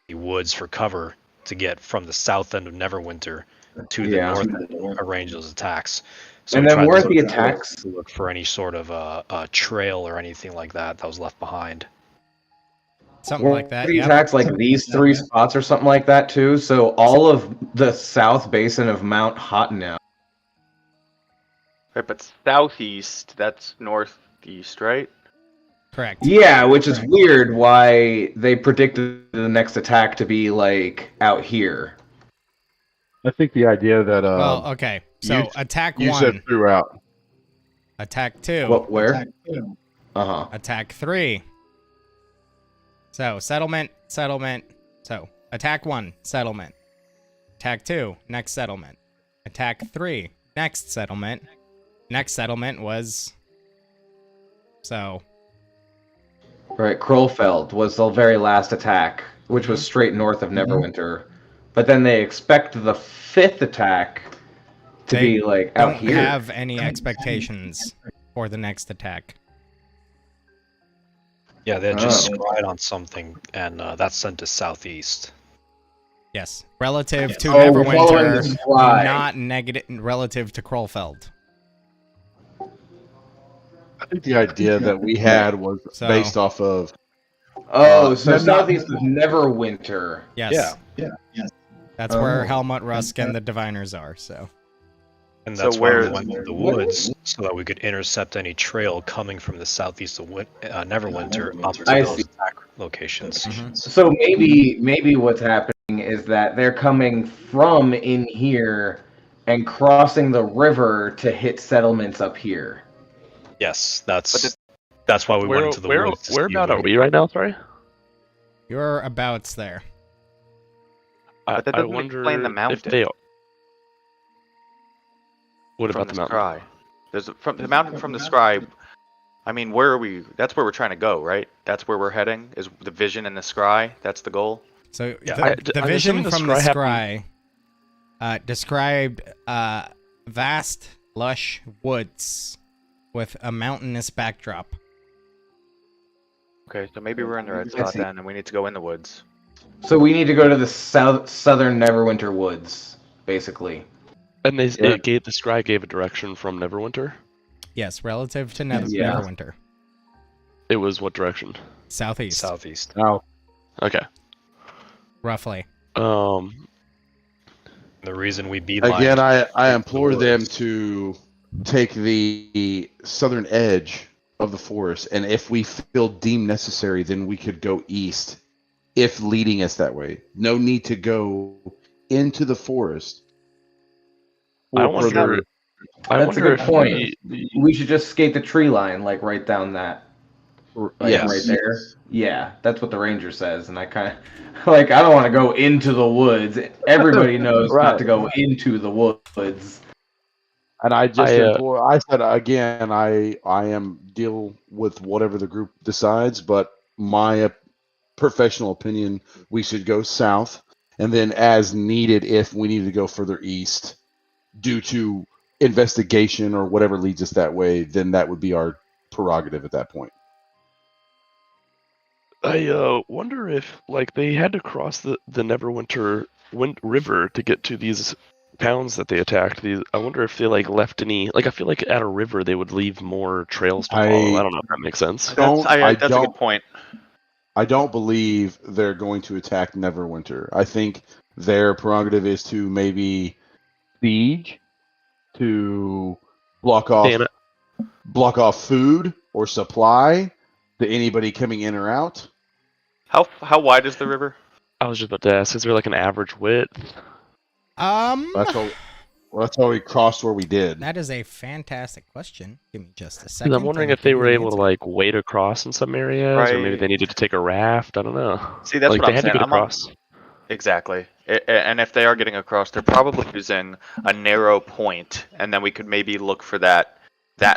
the woods for cover to get from the south end of Neverwinter to the north end to arrange those attacks. So and then weren't the attacks to look for any sort of a trail or anything like that was left behind? Something like that. The attacks like these three spots or something like that too. So all of the south basin of Mount Hotnow. Right, but southeast, that's northeast, right? Correct. Yeah, which is weird why they predicted the next attack to be like out here. I think the idea that well, okay. So attack one. said throughout. Attack two. Where? Attack three. So settlement. So attack one, settlement. Attack two, next settlement. Attack three, next settlement. Next settlement was. So. Right, Krollfeld was the very last attack, which was straight north of Neverwinter. But then they expect the fifth attack to be like out here. They don't have any expectations for the next attack. Yeah, they just scried on something, and that's sent to southeast. Yes, relative to Oh, we're following the Neverwinter, scribe. not negative relative to Krollfeld. I think the idea that we had was So- based off of Oh, so no, not- southeast is Neverwinter. Yes. Yeah. That's where Oh. Helmut Rusk and the Diviners are. So And So that's why we where- went to the woods, so that we could intercept any trail coming from the southeast of Neverwinter up to I those see. attack locations. So maybe what's happening is that they're coming from in here and crossing the river to hit settlements up here. Yes, But that's why we Where, went into the where, woods. to where see about what are we right now? Sorry. you're abouts there. But that I doesn't wonder explain the if mountain. they are. What from about the the mountain? scry. There's from the mountain from the scribe. I mean, where are we? That's where we're trying to go, right? That's where we're heading. Is the vision and the scry? That's the goal. So Yeah, the I'm vision assuming the from the scry scry described vast, lush woods with a mountainous backdrop. Okay, so maybe we're in the right I spot see. then, and we need to go in the woods. So we need to go to the southern Neverwinter woods, basically. And they Yeah. the scry gave a direction from Neverwinter. Yes, relative to Yeah. Neverwinter. It was what direction? Southeast, southeast. now. Okay. roughly. Um. The reason we beeline Again, I the implore them woods. to take the southern edge of the forest, and if we feel deemed necessary, then we could go east, if leading us that way. No need to go into the forest. I or wonder. further- I That's a wonder good if point. We should just skate the tree line, like right down that, like yes. right there. Yeah, that's what the ranger says, and I kind of like. I don't want to go into the woods. Everybody knows not Right. to go into the woods. And I just I, implore. I said again, I am deal with whatever the group decides, but my professional opinion, we should go south, and then as needed, if we need to go further east, due to investigation or whatever leads us that way, then that would be our prerogative at that point. I wonder if like they had to cross the Neverwinter river to get to these towns that they attacked. I wonder if they like left any. Like I feel like at a river they would leave more trails to follow. I don't know if that makes sense. Don't- That's, I that's a don't- good point. I don't believe they're going to attack Neverwinter. I think their prerogative is to maybe siege, to block off food or supply to anybody coming in or out. How wide is the river? I was just about to ask, is there like an average width? That's how we crossed where we did. That is a fantastic question. Give me just a 'Cause second. I'm wondering and if I'll they give were you able the to answer. like wade across in some areas, or maybe Right. they needed to take a raft. I don't know. See, that's like what they I'm had saying. to get I'm on- across. Exactly. And if they are getting across, they're probably using a narrow point, and then we could maybe look for that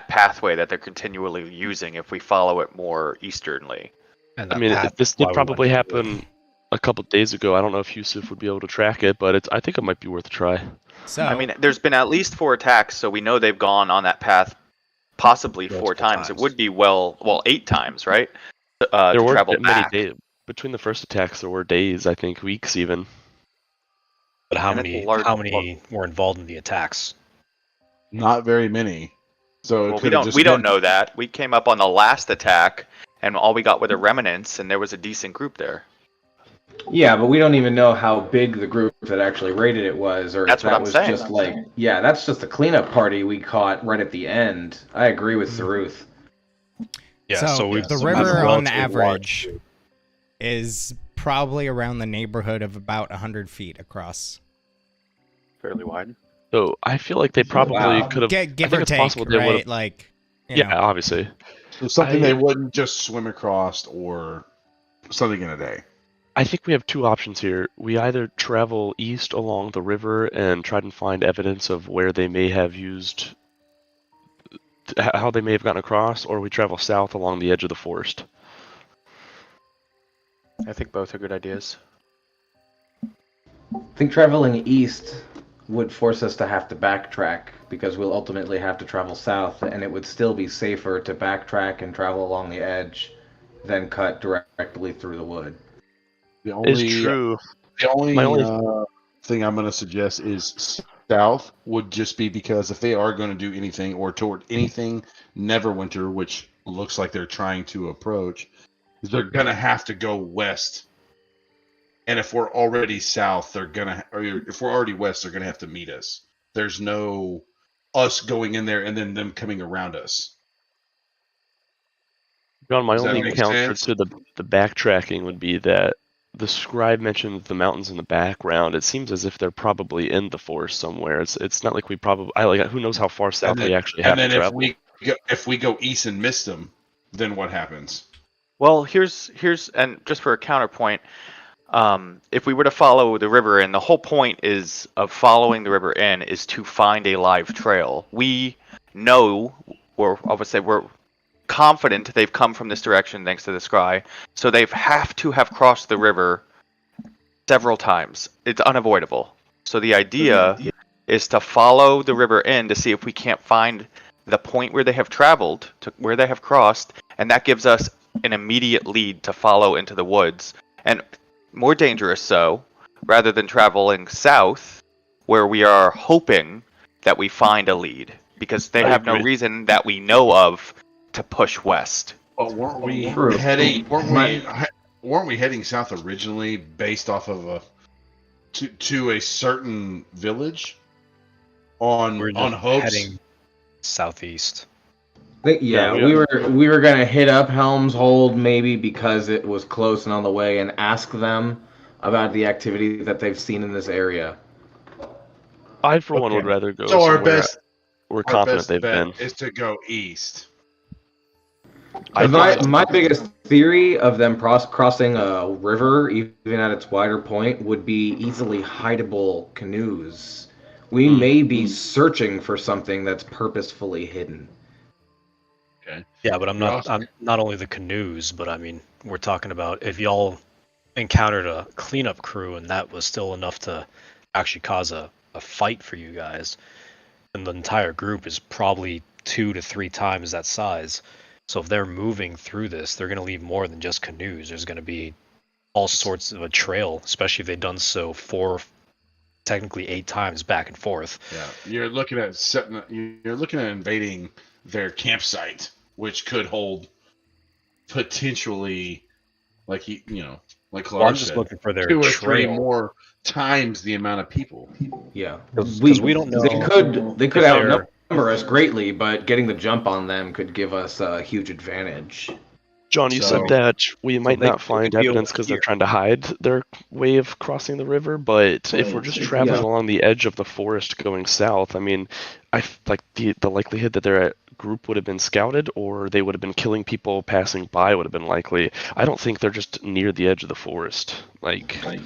pathway that they're continually using if we follow it more easternly. And I that mean, path this is why did we probably went to the wood. happen a couple days ago. I don't know if Yusuf would be able to track it, but I think it might be worth a try. So I mean, there's been at least 4 attacks, so we know they've gone on that path possibly 4 Multiple times. It times. would be well 8 times, right? There To weren't travel that many back. days between the first attacks. There were days, I think, weeks even. But how and it's a many? large- How many were involved in the attacks? Not very many. So it Well, could have just we don't been- know that. We came up on the last attack, and all we got were the remnants, and there was a decent group there. Yeah, but we don't even know how big the group that actually raided it was, or That's if what that I'm was saying. just like, yeah, that's just a cleanup party we caught right at the end. I agree with Saruth. Yeah. So, we the we have a river on relatively average large- is probably around the neighborhood of about 100 feet across. Fairly wide. So I feel like they probably Wow. could have. Give think or it's take, possible they right? would've- Like, you Yeah, know. obviously. So something I- they wouldn't just swim across or something in a day. I think we have 2 options here. We either travel east along the river and try and find evidence of where they may have used, how they may have gotten across, or we travel south along the edge of the forest. I think both are good ideas. I think traveling east would force us to have to backtrack because we'll ultimately have to travel south, and it would still be safer to backtrack and travel along the edge than cut directly through the wood. The only It's true. The only, My only- thing I'm going to suggest is south would just be because if they are going to do anything or toward anything Neverwinter, which looks like they're trying to approach, they're going to have to go west. And if we're already south, they're going to, or if we're already west, they're going to have to meet us. There's no us going in there and then them coming around us. John, my Does that only make counter sense? to the backtracking would be that the scribe mentioned the mountains in the background. It seems as if they're probably in the forest somewhere. It's not like we probably who knows how far south we actually have And then to travel. if we go east and miss them, then what happens? Well, here's and just for a counterpoint, if we were to follow the river in, the whole point is of following the river in is to find a live trail. We know, or I would say we're confident they've come from this direction thanks to the scry, so they have to have crossed the river several times. It's unavoidable. So the idea is to follow the river in to see if we can't find the point where they have traveled, to where they have crossed, and that gives us an immediate lead to follow into the woods. And more dangerous so, rather than traveling south, where we are hoping that we find a lead, because they I have no agree. reason that we know of to push west. But weren't we True. heading? My- Weren't we heading south originally based off of to a certain village on We're on just hopes? heading southeast. Yeah, Yeah, we were gonna hit up Helm's Hold maybe because it was close and on the way, and ask them about the activity that they've seen in this area. I, for one, Okay. would rather go So our somewhere best we're our confident best they've bet been. is to go east. I My biggest theory of them crossing a river, even at its wider point, would be easily hideable canoes. We Hmm. may be searching for something that's purposefully hidden. Yeah, but I'm not only the canoes, but I mean, we're talking about if y'all encountered a cleanup crew and that was still enough to actually cause a fight for you guys, then the entire group is probably 2 to 3 times that size. So if they're moving through this, they're going to leave more than just canoes. There's going to be all sorts of a trail, especially if they've done so 4, technically 8 times back and forth. Yeah, you're looking at invading their campsite, which could hold potentially, like like Well, I'm Clark just said, looking for their 2 or 3 trail. more times the amount of people. Yeah, 'Cause we don't know They could if outnumber us greatly, but getting the jump on them could give us a huge advantage. John, you So- said that we might they not find could be evidence over because they're here. trying to hide their way of crossing the river, but if we're just traveling along the edge of the forest going south, I mean, like the likelihood that their group would have been scouted or they would have been killing people passing by would have been likely. I don't think they're just near the edge of the forest.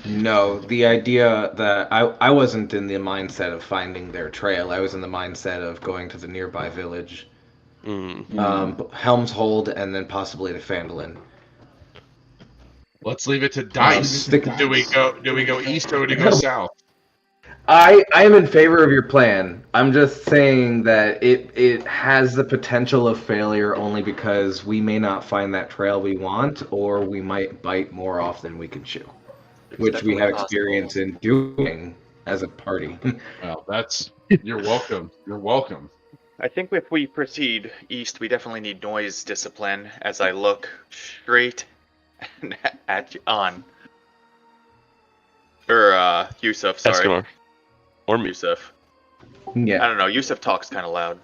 No, the idea that I wasn't in the mindset of finding their trail. I was in the mindset of going to the nearby village, Helm's Hold, and then possibly to Phandalin. Let's leave it to dice. Do we go east or do we go south? I am in favor of your plan. I'm just saying that it has the potential of failure only because we may not find that trail we want, or we might bite more off than we can chew, which we have experience in doing as a party. Well, you're welcome. You're welcome. I think if we proceed east, we definitely need noise discipline as I look straight at Yusuf, sorry. Escanor. Or me. Yusuf. Yeah, I don't know, Yusuf talks kind of loud.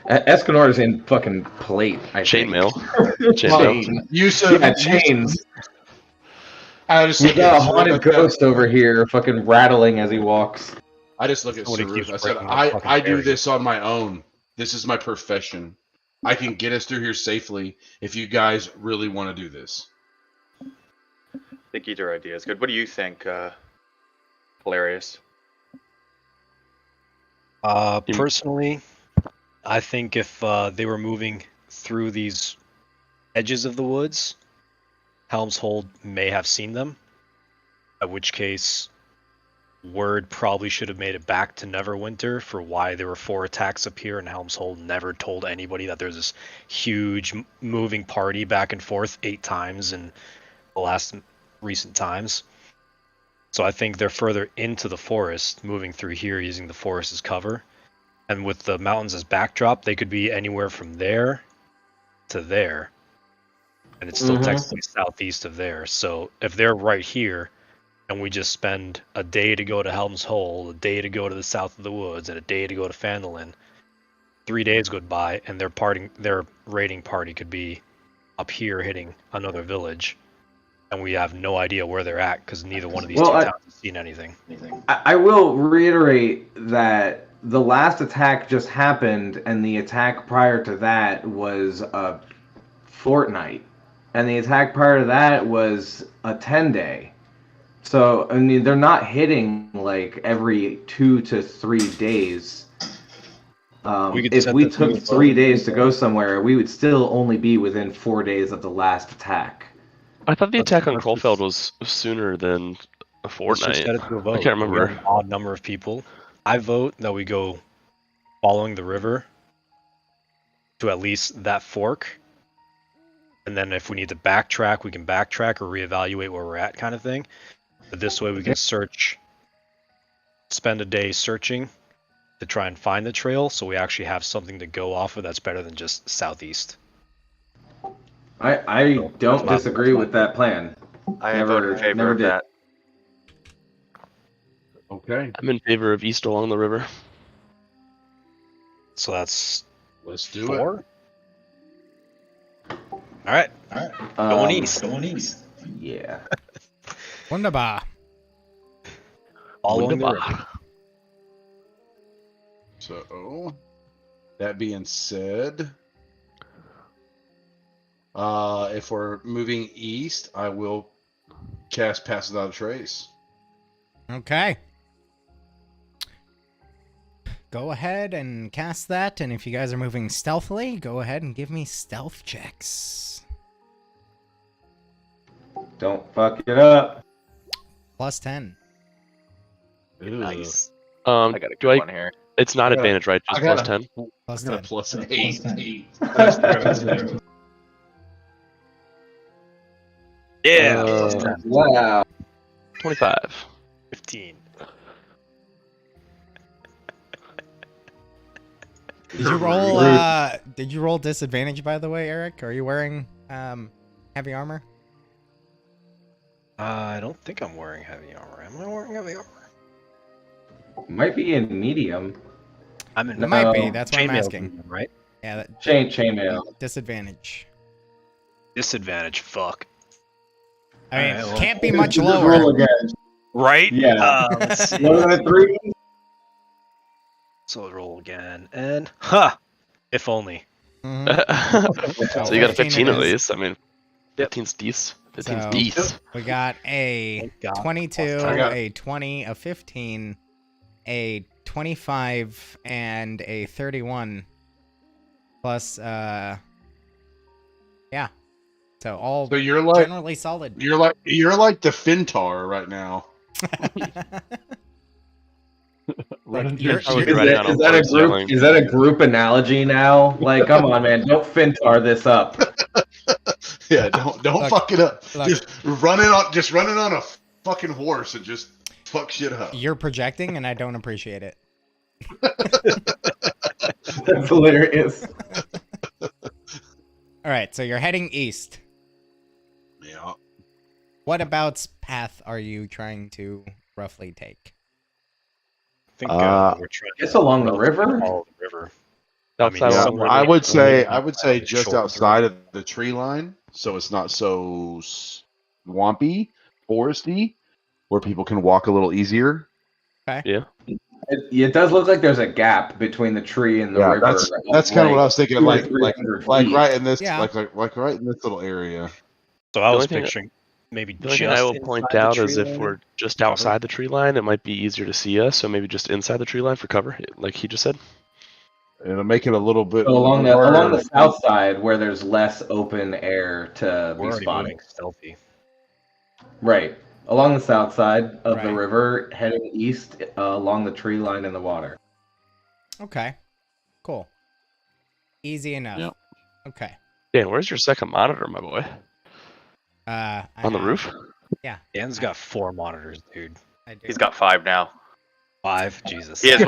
Escanor is in fucking plate. I think. Chainmail. Chainmail. Chain. Yusuf, Yeah, chains. I just We look got a at haunted ghost over here, fucking rattling as he walks. I just look at Somebody Saruf. keeps I said, breaking my fucking I do barrier. this on my own. This is my profession. I can get us through here safely if you guys really want to do this. I think either idea is good. What do you think, Hilarious? Personally, I think if they were moving through these edges of the woods, Helm's Hold may have seen them, at which case word probably should have made it back to Neverwinter for why there were 4 attacks up here, and Helm's Hold never told anybody that there's this huge moving party back and forth 8 times in the last recent times. So I think they're further into the forest, moving through here using the forest as cover. And with the mountains as backdrop, they could be anywhere from there to there. And it's still technically southeast of there. So if they're right here, and we just spend a day to go to Helm's Hole, a day to go to the south of the woods, and a day to go to Phandalin, 3 days go by, and their raiding party could be up here hitting another village, and we have no idea where they're at because neither one of these two towns has seen anything. I will reiterate that the last attack just happened, and the attack prior to that was a fortnight, and the attack prior to that was a 10-day. So I mean, they're not hitting like every 2 to 3 days. If we took 3 days to go somewhere, we would still only be within 4 days of the last attack. I thought the attack on Krollfeld was sooner than a fortnight. Let's just get it to a vote. I can't We remember. have an odd number of people. I vote that we go following the river to at least that fork. And then if we need to backtrack, we can backtrack or reevaluate where we're at kind of thing. But this way we can spend a day searching to try and find the trail so we actually have something to go off of that's better than just southeast. I don't disagree with that plan. I vote in favor of did. that. Okay, I'm in favor of east along the river. So that's let's do 4. Alright. Going east. Yeah. Wunderbar. Following the Wunderbar. river. So, that being said, if we're moving east, I will cast Pass Without a Trace. Okay. Go ahead and cast that, and if you guys are moving stealthily, go ahead and give me stealth checks. Don't fuck it up. Plus 10. Nice. I I got a good one here. It's not I got a- advantage, right? Just I got plus a- 10. Plus I got a 10. plus 8. Yeah. Wow. 25. 15. Did you roll disadvantage, by the way, Eric? Are you wearing heavy armor? I don't think I'm wearing heavy armor. Am I wearing heavy armor? Might be in medium. I'm in. It might be. No. That's why I'm Chainmail asking. medium, right? Yeah, that Chainmail. disadvantage. Disadvantage. Fuck. I mean, Alright, well, can't be much Just lower. roll again. Right? Yeah. Let's see. Lower than a 3? So roll again, and if only. Mhm. So you got a 15 15 it at is. least. I mean, 15's decent. 15's So- decent. We got a Thank God. 22, I got- a 20, a 15, a 25, and a 31. Plus, yeah. So all So you're like generally solid. you're like the Fintar right now. Running you're- through- I would you're- be right down Is on that a boards group? yelling. Is that a group analogy now? Like, come on, man, don't Fintar this up. Yeah, don't Look, fuck it up. look. Just running on a fucking horse and just fuck shit up. You're projecting, and I don't appreciate it. That's hilarious. All right, so you're heading east. Yeah. What about path are you trying to roughly take? I think we're trying. It's along the river? Follow the river. Outside I mean, Yeah, somewhere I would say near- just shore outside of the tree line, so it's not so swampy, foresty, where people can walk a little easier. It does look like there's a gap between the tree and the Yeah, river. that's kind of what I was thinking. 200 Like or 300 like feet. right in this Yeah. like right in this little area. So I The was only thing- picturing maybe The only just thing I will inside point the out tree is if line. we're just outside the tree line, it might be easier to see us. So maybe just inside the tree line for cover, like he just said. It'll make it a little bit So along the more- south side where there's less open air to we're be already spotted. moving stealthy. Right. Along the south side of the Right. river, heading east along the tree line in the water. Okay, cool. Easy enough. Yep. Okay. Dan, where's your second monitor, my boy? I On the have- roof? Yeah. Dan's got 4 monitors, dude. I do. He's got 5 now. 5? Jesus. He has a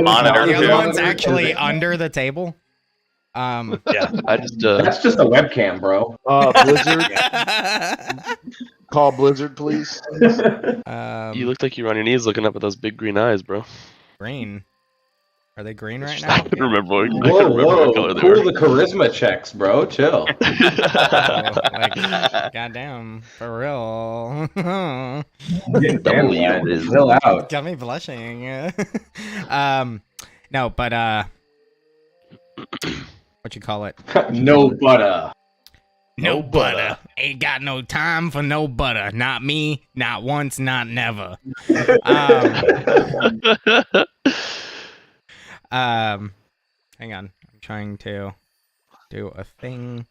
monitor The other too. one's actually under the table. Yeah. I just That's just a webcam, bro. Blizzard, call Blizzard, please. you look like you're on your knees looking up at those big green eyes, bro. green. Are they green right I now? couldn't remember. I Whoa, couldn't remember what whoa, color they cool were. the charisma checks, bro. Chill. Like, goddamn, for real. Double Damn, is- chill out. Got me blushing. No, but what you call it? No butter. No butter. Ain't got no time for no butter. Not me. Not once. Not never. Hang on. I'm trying to do a thing.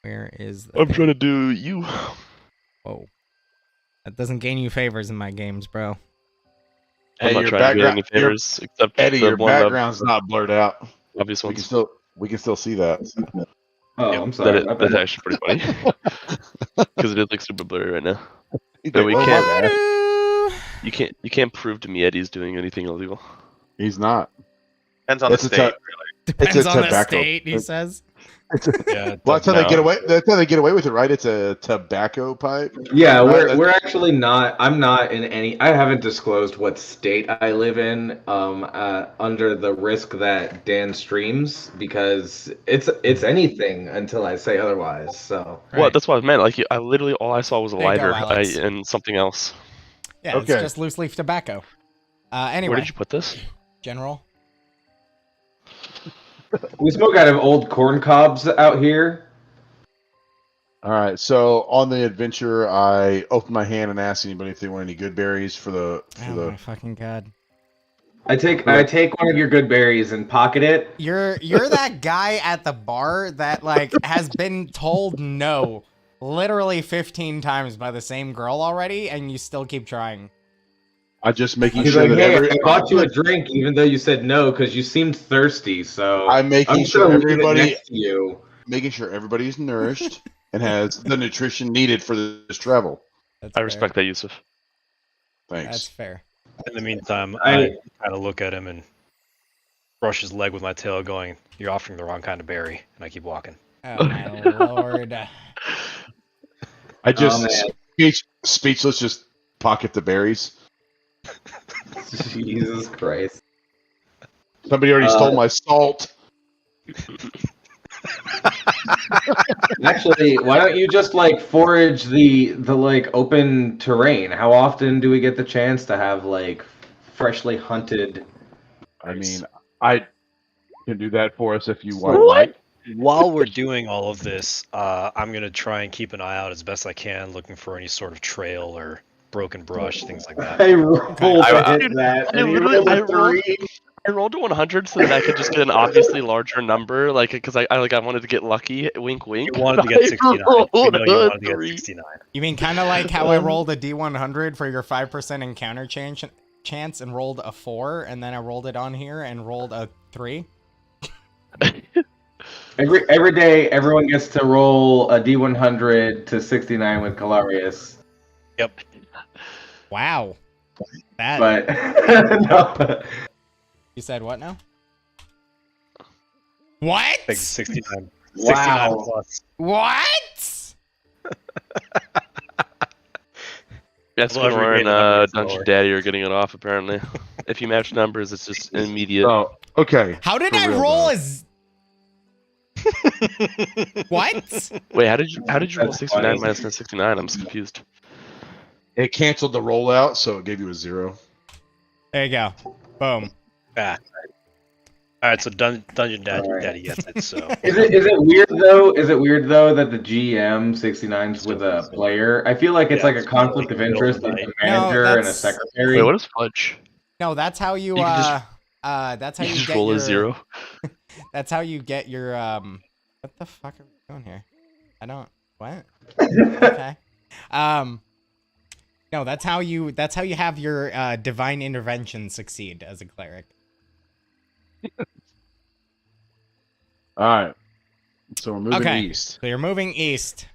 Where is the I'm thing? trying to do you. Whoa. That doesn't gain you favors in my games, bro. I'm Hey, not your trying to get any background, favors except Eddie, the your one background's not blurred out. obvious We ones. can still see that. Oh, Yep, I'm sorry. my That's bad. actually pretty funny because it is like super blurry right now. No, we Oh, my can't. bad. You can't prove to me Eddie's doing anything illegal. He's not. Depends on the It's a state. Depends It's a on the tobacco. state, he says. Yeah. Well, that's how they No. get away. That's how they get away with it, right? It's a tobacco pipe. Yeah, Right, we're actually not. I'm not in any. I haven't disclosed what state I live in. Under the risk that Dan streams because it's anything until I say otherwise. So Well, Right. that's what I meant. Like, I literally all I saw was a There you go, lighter Alex. and something else. Yeah, it's Okay. just loose leaf tobacco. Anyway, Where did you put this? General. we smoke out of old corn cobs out here. All right. So on the adventure, I opened my hand and asked anybody if they want any good berries for the. Oh my fucking god. I take one of your good berries and pocket it. You're that guy at the bar that like has been told no literally 15 times by the same girl already and you still keep trying. I'm just making He's sure like, that hey, I bought you a drink even though you said no because you seemed thirsty. So I'm making just sure gonna leave it everybody next to you. making sure everybody's nourished and has the nutrition needed for this travel. That's I fair. respect that, Yusuf. Thanks. That's fair. In the meantime, I- I kind of look at him and brush his leg with my tail, going, "You're offering the wrong kind of berry," and I keep walking. Oh my lord. I just man. speechless. Just pocket the berries. Jesus Christ. Somebody already stole my salt. Actually, why don't you just like forage the like open terrain? How often do we get the chance to have like freshly hunted? I mean, I can do that for us if you want. What? While we're doing all of this, I'm gonna try and keep an eye out as best I can, looking for any sort of trail or broken brush, things like that. I rolled to I- hit that. I and you literally- rolled a I rolled- 3. I rolled to 100 so that I could just get an obviously larger number, like because I wanted to get lucky. Wink, wink. You wanted to get 69. We know you wanted to get Three. 69. You mean kind of like how I rolled a D100 for your 5% encounter chance and rolled a 4 and then I rolled it on here and rolled a 3? Every day, everyone gets to roll a D100 to 69 with Calarius. Yep. Wow. That But no. You said what now? What? Like 69. Wow. 69 plus. What? Yes, Although every Squidward day the number and gets Dungeon lower. Daddy are getting it off. Apparently, if you match numbers, it's just immediate. Oh, okay. How did For I real, roll though. as what? Wait, how did you roll That's 69 funny. minus 69? I'm confused. It canceled the rollout, so it gave you a 0. There you go. Boom. Ah. All right, so Dungeon Daddy, All right. Daddy gets it. So Is it weird though? Is it weird though that the GM 69's with a player? I feel like it's Yeah, like a it's conflict of like interest, middle like of a the night. manager No, and a that's- secretary. Wait, what is fudge? No, that's how you You can just- that's how You you just get roll your a 0. That's how you get your what the fuck are we doing here? I don't what? Okay. No, that's how you have your divine intervention succeed as a cleric. All right. So we're moving Okay. east. So you're moving east.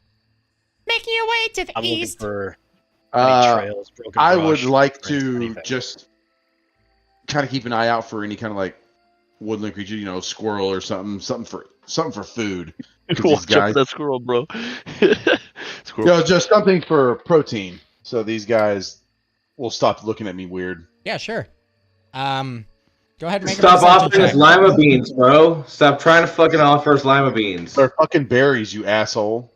Ming making your way to the I'm looking east. for any trails, broken I brush, would like footprints, to anything. just kind of keep an eye out for any kind of like woodland creature, squirrel or something for food. 'Cause these Watch out guys, for that squirrel, bro. Squirrel. no, just something for protein. So these guys will stop looking at me weird. Yeah, sure. Go ahead and make a Stop perception offering us check. lima beans, bro. Stop trying to fucking offer us lima beans. They're fucking berries, you asshole.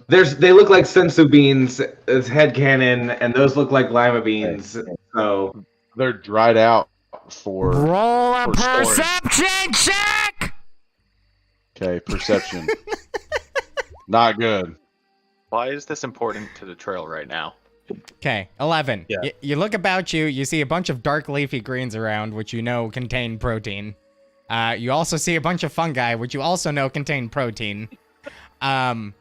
They look like sensu beans as headcanon, and those look like lima beans. So They're dried out for. Roll a for storage. perception check. Okay, perception. Not good. Why is this important to the trail right now? Okay, 11. Yeah. You look about you, you see a bunch of dark leafy greens around, which you know contain protein. You also see a bunch of fungi, which you also know contain protein. And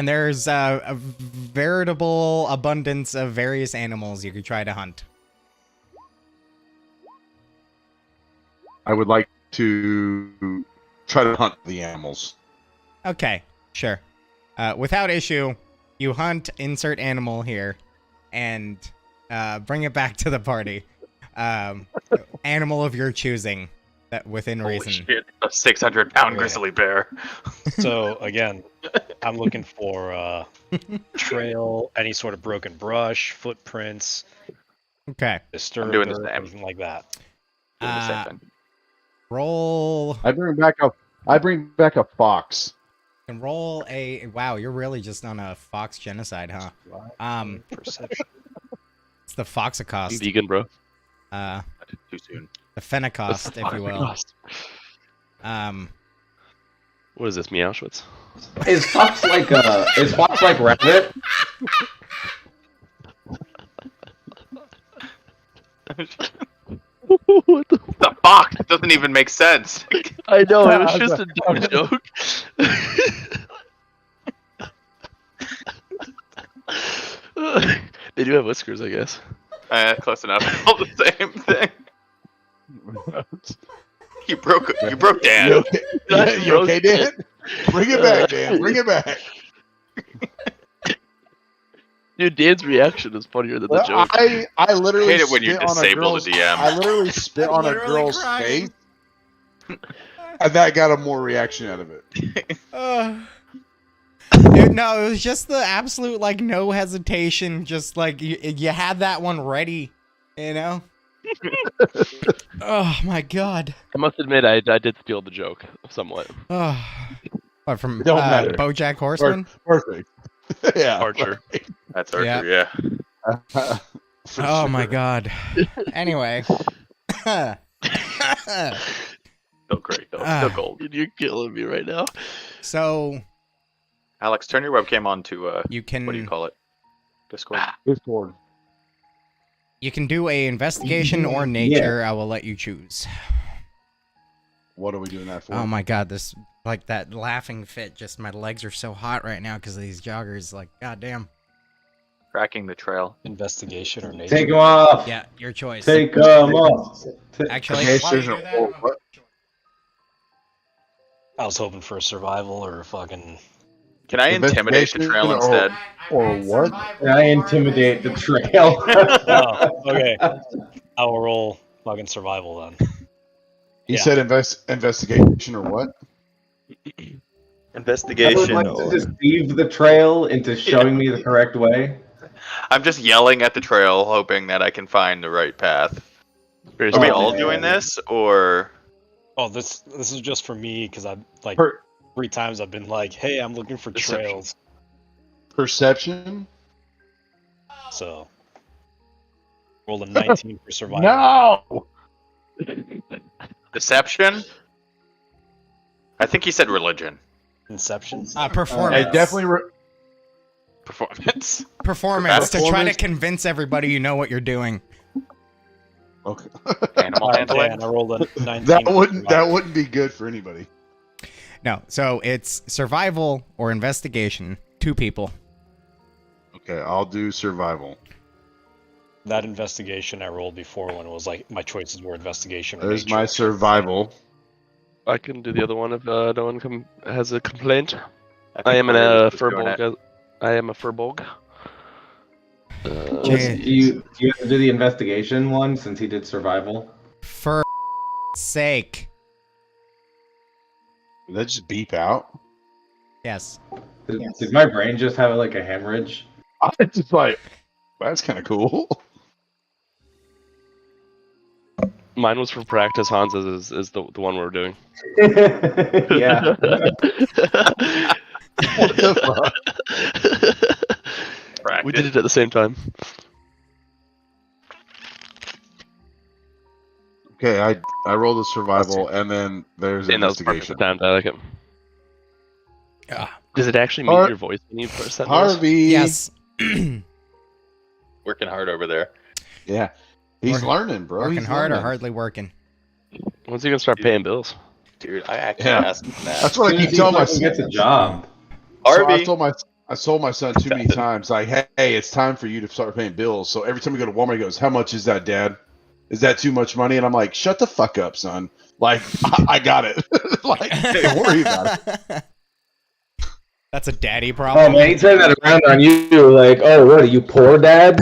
there's a veritable abundance of various animals you could try to hunt. I would like to try to hunt the animals. Okay, sure. Without issue, you hunt, insert animal here, and bring it back to the party. Animal of your choosing, that within Holy reason. shit, a 600-pound Yeah. grizzly bear. So again, I'm looking for trail, any sort of broken brush, footprints, Okay. disturbed doing the earth, same. anything like that. Doing the same Uh, thing. roll I bring back a fox. and roll a. Wow, you're really just on a fox genocide, huh? Perception. It's the foxacost. Vegan, bro. Too soon. The fennecost, if you will. What is this, Meowschwitz? is Fox like rabbit? What the? The fox doesn't even make sense. I know, it was just a dumb joke. They do have whiskers, I guess. Close enough. All the same thing. You broke Dan. You okay, you okay, Dan? Bring it back, Dan. Bring it back. Dude, Dan's reaction is funnier than the Well, joke. I literally I hate it when you spit on a disable the girl's- DM. I literally spit on a Literally girl's crying. face, and that got a more reaction out of it. Dude, no, it was just the absolute, like, no hesitation. Just like you had that one ready, you know? Oh my god. I must admit, I did steal the joke somewhat. Oh. What, from Don't matter. BoJack Horseman? Perfect. Yeah. Archer. That's Archer, yeah. Oh my god. Anyway. Still great, though. Ah. Still gold. Dude, you're killing me right now. So Alex, turn your webcam on to, you can what do you call it? Discord? Discord. you can do a investigation or nature. I will let you choose. What are we doing that for? Oh my god, this like that laughing fit. Just my legs are so hot right now because of these joggers. Like, goddamn. Tracking the trail. Investigation or nature. Take them off. Yeah, your choice. Take them off. Actually, Okay, while you so- do that, or what? I was hoping for a survival or a fucking. Can I intimidate the trail instead? Or what? I intimidate the trail. Oh, okay. I will roll fucking survival then. He Yeah. said investigation or what? I would Investigation. like to deceive the trail into showing me the correct way. I'm just yelling at the trail, hoping that I can find the right path. Are we all man. doing this, or Oh, this is just for me because I've like Per- 3 times I've been like, hey, I'm looking for Deception. trails. Perception? So rolled a 19 for survival. No! deception? I think he said religion. Inception. performance. I definitely. Performance. Performance to try to Performance? convince everybody you know what you're doing. Okay. Animal Alright, handling. Dan, I rolled a 19. that for wouldn't survival. be good for anybody. No, so it's survival or investigation. 2 people. Okay, I'll do survival. That investigation I rolled before when it was like my choices were investigation. Or There's nature. my survival. I can do the other one if no one has a complaint. I am in Mario a was just doing furbolg. I am a furbolg. Jay- Do you have to do the investigation one since he did survival? For sake. Did that just beep out? Yes. Did my brain just have like a hemorrhage? It's just like, that's kind of cool. Mine was for practice. Hans's is the one we're doing. Yeah. What the fuck? We did it at the same time. Okay, I rolled a survival, and then there's And that was perfect investigation. timed. I like it. Ah. Does it actually mute your voice when you press that noise? Harvey. Yes. Working hard over there. Yeah, he's Working- learning, bro. Working He's hard or learning. hardly working? When's he gonna start paying bills? Dude, I actually Yeah. asked him that. That's what I keep telling my son. Gets a job. So Harvey. I told my son too many times, like, hey, it's time for you to start paying bills. So every time we go to Walmart, he goes, "How much is that, Dad? Is that too much money?" And I'm like, "Shut the fuck up, son. Like, I got it. Like, don't worry about it." That's a daddy Oh problem. man, he turned that around on you. Like, oh, what are you, poor dad?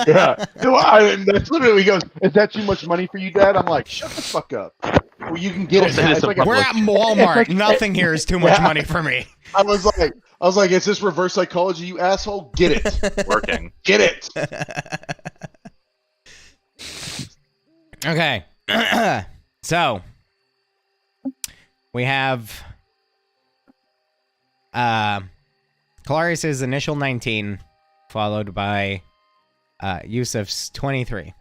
Yeah. No, that's literally what he goes, "Is that too much money for you, Dad?" I'm like, "Shut the fuck up. Well, you can get it." Don't say this It's in like public. We're at Walmart. Nothing here is too much Yeah. money for me. I was like, "Is this reverse psychology, you asshole? Get it. Working. Get it." Okay. So we have Clarice's initial 19, followed by Yusuf's 23.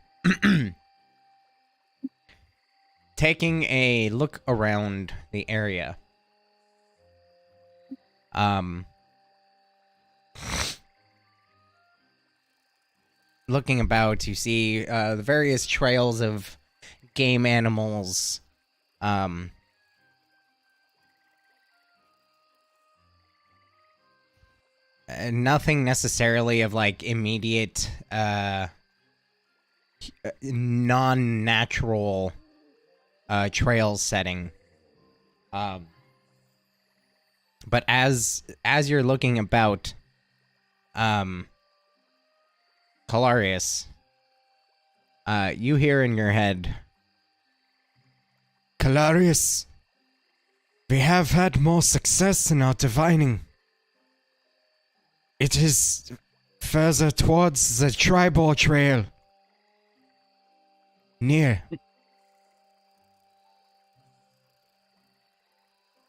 Taking a look around the area. Looking about, you see the various trails of game animals. Nothing necessarily of like immediate non-natural trail setting. But as you're looking about, Calarius, you hear in your head, Calarius, we have had more success in our divining. It is further towards the Tribor Trail. Near.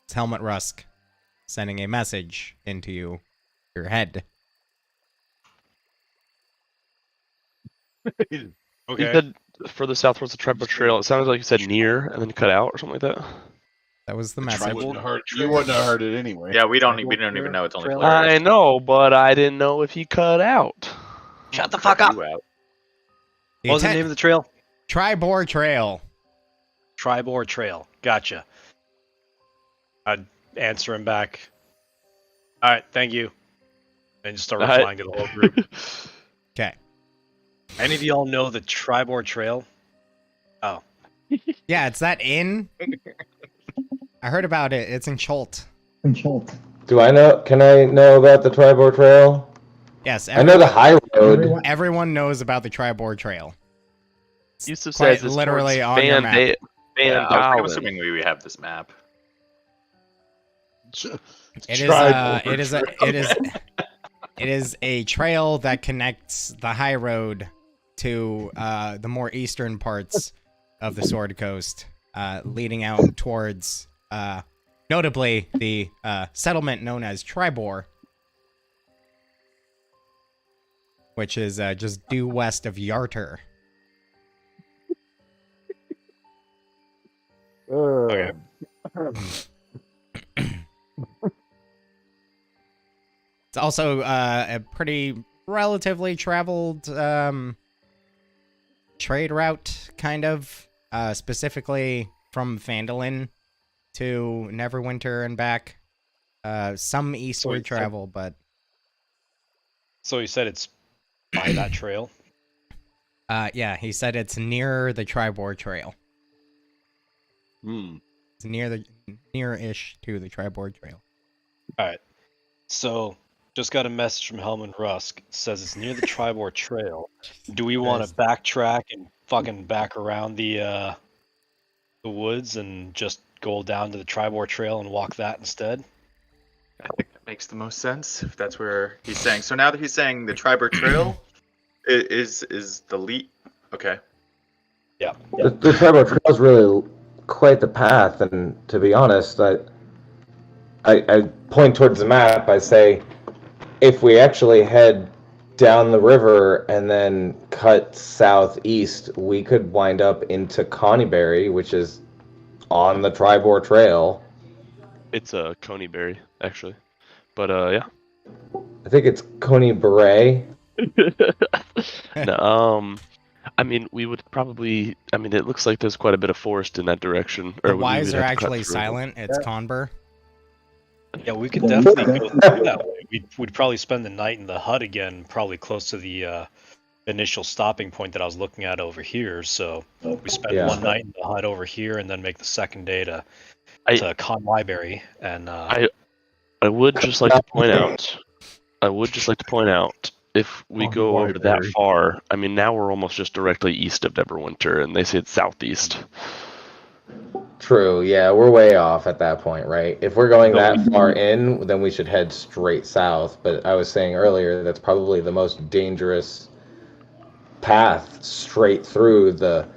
It's Helmut Rusk sending a message into your head. You Okay. said further south towards the Tribal Trail. It sounded like you said near and then cut out or something like that. That was the You message. wouldn't have heard it anyway. Yeah, we don't even know it's only Trail. Clarice. I know, but I didn't know if he cut out. Shut the fuck up. You out. The What was the name of the trail? Tribor Trail. Tribor Trail. Gotcha. I'd answer him back. All right, thank you. And just start replying to the whole group. Okay. Any of y'all know the Tribor Trail? Oh, Yeah, it's that inn. I heard about it. It's in Cholt. Do I know? Can I know about the Tribor Trail? Yes, I know the high road. everyone knows about the Tribor Trail. Yusuf Quite says it's literally towards on your map. Yeah, I'm Dalen. assuming we have this map. It is a trail that connects the high road to the more eastern parts of the Sword Coast, leading out towards notably the settlement known as Tribor, which is just due west of Yarter. okay. It's also a pretty relatively traveled trade route, kind of, specifically from Phandalin to Neverwinter and back. Some eastward Wait, so- travel, but So you said it's by that trail? yeah, he said it's near the Tribor Trail. Hmm. It's near-ish to the Tribor Trail. All right. So, just got a message from Helman Rusk. Says it's near the Tribor Trail. Do we want to backtrack and fucking back around the woods and just go down to the Tribor Trail and walk that instead? I think that makes the most sense if that's where he's saying. So now that he's saying the Tribor Trail is the lead. Okay. Yeah. The Tribal Trail is really quite the path, and to be honest, I point towards the map. I say, if we actually head down the river and then cut southeast, we could wind up into Coneyberry, which is on the Tribor Trail. It's a Coneyberry, actually. But yeah. I think it's Coneyberry. No, I mean, we would probably. I mean, it looks like there's quite a bit of forest in that direction. The we would Y's are have to cut actually through. silent. It's Conber. Yeah, we could definitely go through that way. We'd probably spend the night in the hut again, probably close to the initial stopping point that I was looking at over here. So we spend one night in the hut over here, and then make the second day to Coneyberry. And I would just like to point out. If we go over that far, I mean, now we're almost just directly east of Neverwinter, and they say it's southeast. True, yeah, we're way off at that point, right? If we're going that far in, then we should head straight south. But I was saying earlier, that's probably the most dangerous path straight through the,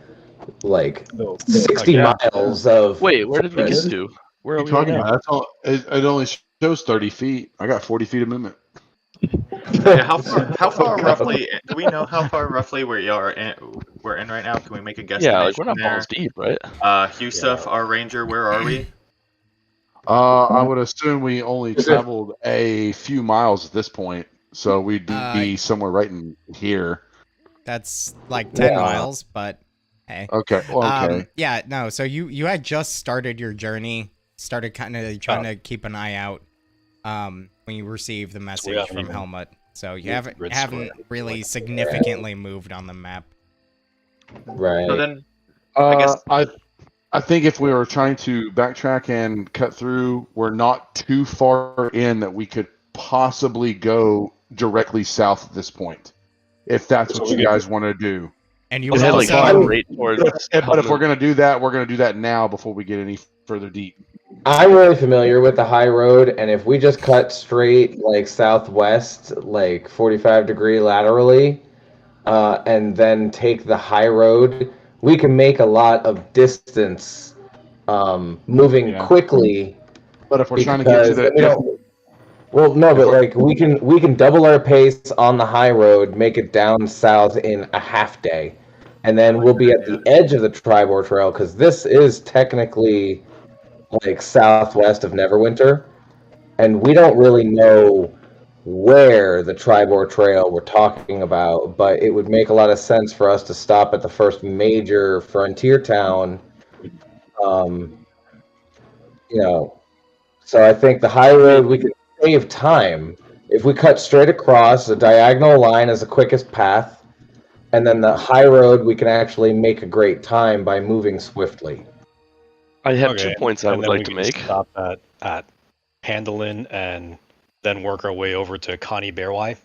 60 miles of... Wait, where did we get to? Where are we talking now? about? That's all. It only shows 30 feet. I got 40 feet of movement. Yeah, how far roughly? Do we know how far roughly we're in right now? Can we make a guess? Yeah, like we're not balls deep, right? Yusuf, our ranger, where are we? I would assume we only traveled a few miles at this point, so we'd be somewhere right in here. That's like 10 miles, but hey. Okay. Well, okay. Yeah. No. So you had just started your journey. Started kind of trying to keep an eye out. When you received the message from Helmut. So you haven't really significantly moved on the map. Right. So then, I guess I think if we were trying to backtrack and cut through, we're not too far in that we could possibly go directly south at this point, if that's what you guys want to do. And you would also right towards. But if we're going to do that, we're going to do that now before we get any further deep. I'm really familiar with the high road, and if we just cut straight, southwest, 45-degree laterally, and then take the high road, we can make a lot of distance moving quickly. But if we're trying to get to the... Well, no, but we can double our pace on the high road, make it down south in a half day, and then we'll be at the edge of the Tribor Trail, because this is technically southwest of Neverwinter, and we don't really know where the Tribor Trail we're talking about, but it would make a lot of sense for us to stop at the first major frontier town. So I think the high road, we could save time if we cut straight across. A diagonal line is the quickest path, and then the high road we can actually make a great time by moving swiftly. I have 2 points I would like to make. Stop at Handlin and then work our way over to Coneyberry.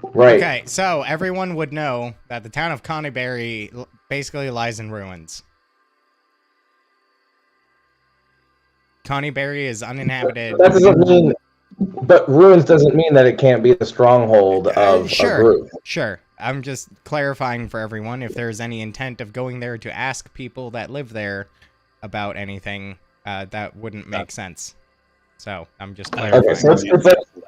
Right. Okay, so everyone would know that the town of Coneyberry basically lies in ruins. Coneyberry is uninhabited. That doesn't mean, but ruins doesn't mean that it can't be the stronghold of a group. Sure. I'm just clarifying for everyone if there's any intent of going there to ask people that live there about anything, that wouldn't make sense. So I'm just clarifying. Okay, so it's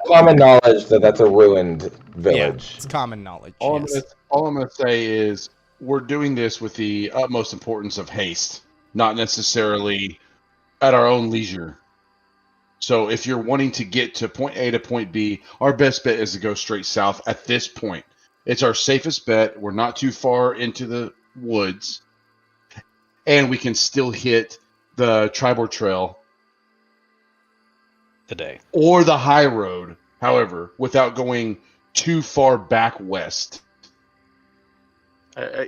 common knowledge that that's a ruined village. Yeah, it's common knowledge. All I'm going to say is we're doing this with the utmost importance of haste, not necessarily at our own leisure. So if you're wanting to get to point A to point B, our best bet is to go straight south at this point. It's our safest bet. We're not too far into the woods, and we can still hit the Tribor Trail today or the high road, however, without going too far back west.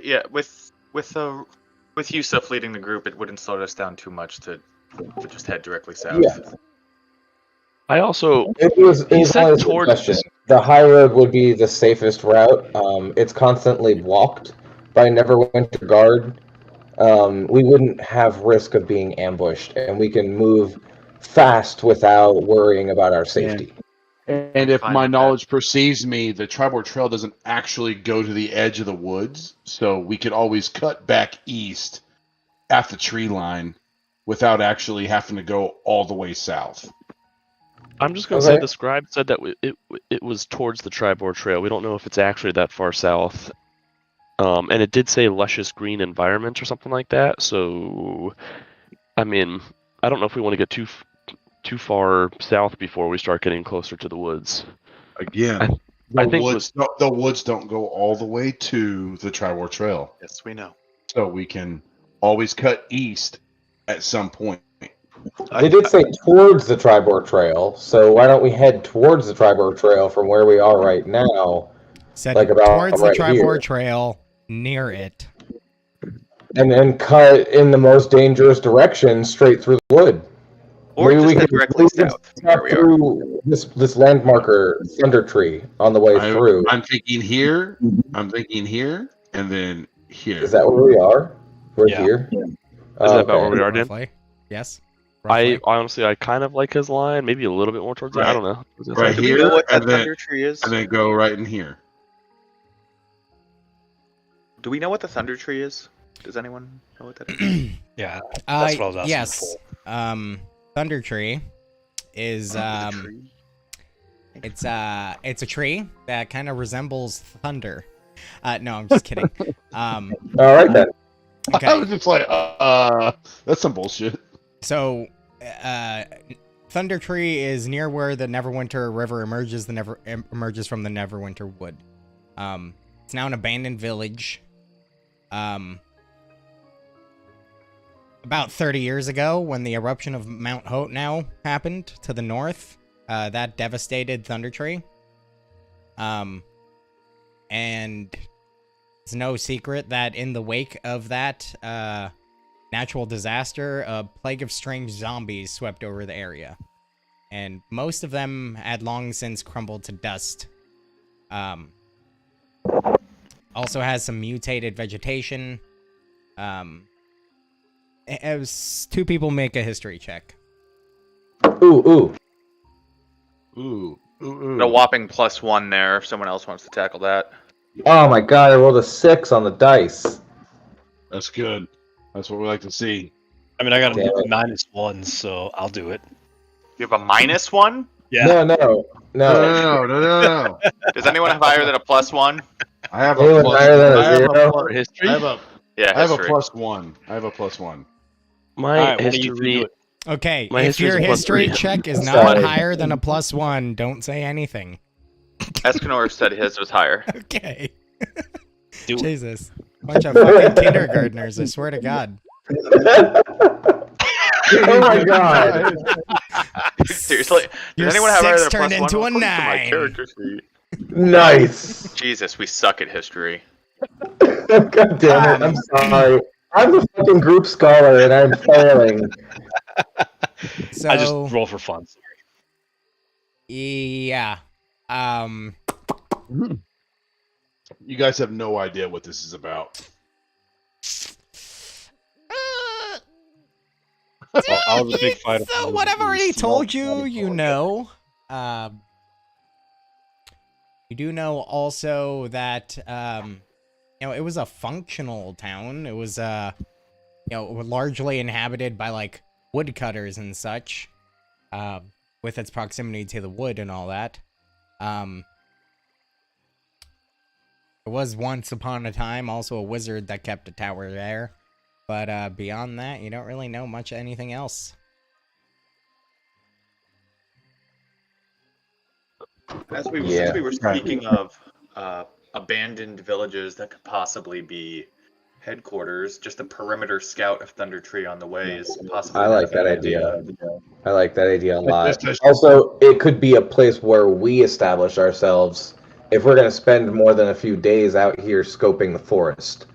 Yeah, with Yusuf leading the group, it wouldn't slow us down too much to just head directly south. Yeah. I also It was he only said a towards suggestion. The high road would be the safest route. It's constantly blocked by Neverwinter Guard. We wouldn't have risk of being ambushed, and we can move fast without worrying about our safety. And if fine my with that. knowledge perceives me, the Tribord Trail doesn't actually go to the edge of the woods, so we could always cut back east at the tree line without actually having to go all the way south. I'm just gonna say Okay. the scribe said that it was towards the Tribord Trail. We don't know if it's actually that far south. And it did say luscious green environment or something like that. So, I mean, I don't know if we want to get too far south before we start getting closer to the woods. Again, I the think woods don't go all the way to the Tribord Trail, Yes, we know. so we can always cut east at some point. They did say towards the Tribord Trail, so why don't we head towards the Tribord Trail from where we are right now, Said like about towards the right Tribord here, Trail, near it. and then cut in the most dangerous direction straight through the wood. Or Maybe just we head can directly south from where stop we are. through this landmarker Thunder Tree on the way through. I'm thinking here. I'm thinking here, and then here. Is that where we are? We're Yeah. here. Is that about where we are, Dan? Roughly. Yes. Roughly. I honestly kind of like his line, maybe a little bit more towards it. I don't know. Right Do we here, know what that and then thunder tree is? and then go right in here. Do we know what the thunder tree is? Does anyone know what that is? Yeah, that's what I was asking Yes. before. Thunder Tree is Tree? it's a tree that kind of resembles thunder. No, I'm just kidding. All right then. I Okay. was just like, that's some bullshit. So, Thunder Tree is near where the Neverwinter River emerges from the Neverwinter Wood. It's now an abandoned village. About 30 years ago, when the eruption of Mount Hotenow happened to the north, that devastated Thunder Tree. And it's no secret that in the wake of that natural disaster, a plague of strange zombies swept over the area. And most of them had long since crumbled to dust. Also has some mutated vegetation. It was two people make a history check. Ooh. A whopping +1 there if someone else wants to tackle that. Oh my god, I rolled a 6 on the dice. That's good. That's what we like to see. I mean, I got Damn a it. -1, so I'll do it. You have a -1? Yeah. No. Does anyone have higher than a +1? I have Anyone a plus. higher than a I have zero? a plus. History? I have a. Yeah, I have a history. +1. I have a +1. My Alright, why don't you history. do it? Okay, My if history's your a plus history 3. check is I'm not sorry. higher than a +1, don't say anything. Escanor said his was higher. Okay. Do it. Jesus. Bunch of fucking kindergartners, I swear to God. Oh my god. Seriously? Your Does anyone have higher 6 than a turned +1? into a According to my 9. character sheet. Nice. Jesus, we suck at history. God damn it. I'm sorry. I'm a fucking group scholar and I'm failing. So, I just roll for fun. Sorry. yeah. You guys have no idea what this is about. Well, I was a big fighter. So what I've already told you, you know. You do know also that, it was a functional town. It was, largely inhabited by, like, woodcutters and such, with its proximity to the wood and all that. There was once upon a time also a wizard that kept a tower there. But beyond that, you don't really know much anything else. Since we were speaking of abandoned villages that could possibly be headquarters, just a perimeter scout of Thunder Tree on the way is possibly. I not like a bad that idea. I like that idea a lot. Also, it could be a place where we establish ourselves if we're going to spend more than a few days out here scoping the forest.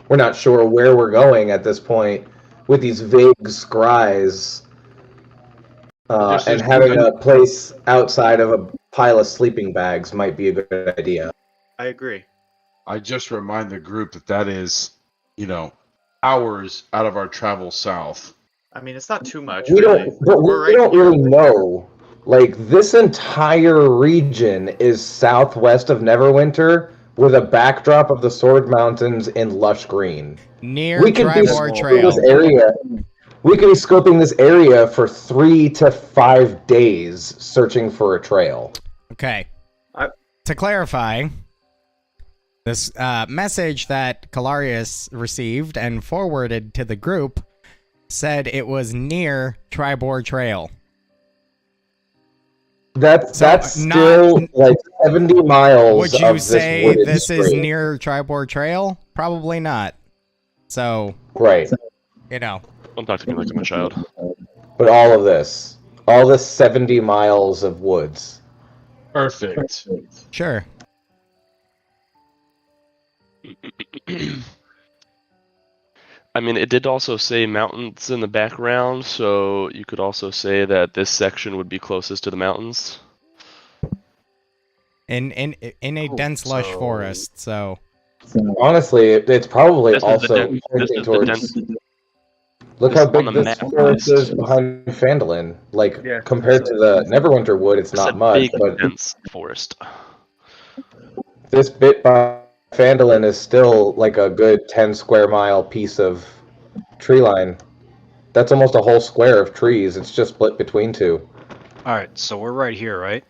We're not sure where we're going at this point with these vague scries Just and as having good- a place outside of a pile of sleeping bags might be a good idea. I agree. I just remind the group that is, hours out of our travel south. I mean, it's not too much, We really. don't, but we We're right don't here. really know. Like, this entire region is southwest of Neverwinter, with a backdrop of the Sword Mountains in lush green. Near We could be Tribor scoping Trail. this area. We could be scoping this area for 3 to 5 days, searching for a trail. Okay. I- To clarify, this message that Calarius received and forwarded to the group said it was near Tribor Trail. That's So, still like 70 miles. Would you of this say wooded this is stream. near Tribor Trail? Probably not. So, Right? Don't talk to me like I'm a child. But all this 70 miles of woods. Perfect. sure. I mean, it did also say mountains in the background, so you could also say that this section would be closest to the mountains. In a dense lush so- forest, so Honestly, it's probably This is the also den- this pointing is the towards. den- Look this how on big the this map forest is- is behind Phandalin. Like, Yeah, compared to the Neverwinter wood, it's It's a not much, big, but dense forest. this bit by Phandalin is still like a good 10 square mile piece of tree line. That's almost a whole square of trees. It's just split between two. All right, so we're right here, right?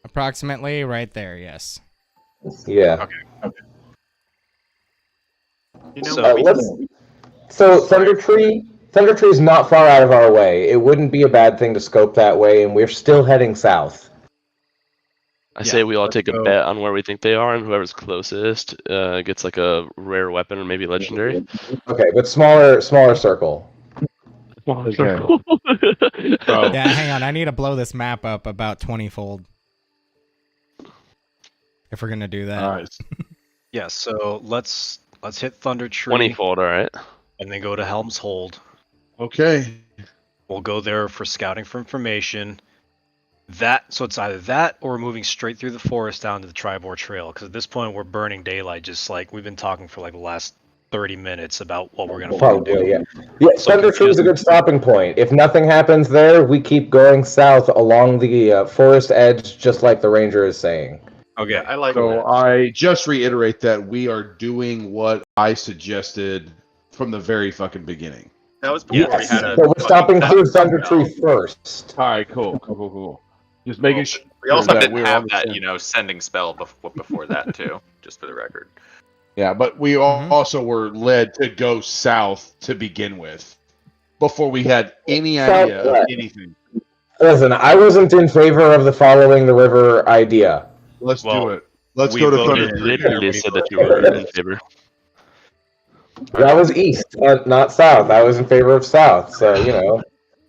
approximately right there, yes. Yeah. You know, So- Thunder Tree is not far out of our way. It wouldn't be a bad thing to scope that way, and we're still heading south. I Yeah, say we all let's take a go. bet on where we think they are, and whoever's closest gets like a rare weapon or maybe legendary. Okay, but smaller circle. Okay. Oh. Yeah, hang on. I need to blow this map up about 20-fold. If we're gonna do that. All right. Yeah, so let's hit Thunder Tree 20-fold, all right. and then go to Helm's Hold. Okay. We'll go there for scouting for information. So it's either that or we're moving straight through the forest down to the Tribor Trail. Because at this point we're burning daylight, just like we've been talking for like the last 30 minutes about what we're gonna fucking do. Probably, yeah. Yeah, So Thunder Tree is a confusing. good stopping point. If nothing happens there, we keep going south along the forest edge, just like the ranger is saying. Okay. I like So that. I just reiterate that we are doing what I suggested from the very fucking beginning. That was before we Yes. had a. So we're stopping fucking through Thunder spell. Tree first. All right, cool. Just making sure We also that didn't we're have on the that, same- sending spell before that too. Just for the record. Yeah, but we Mhm. also were led to go south to begin with, before we had any South idea of what? anything. Listen, I wasn't in favor of the following the river idea. Let's Well, do it. Let's we go to voted Thunder You Tree. literally said that you were in favor. That was east, not south. I was in favor of south, so,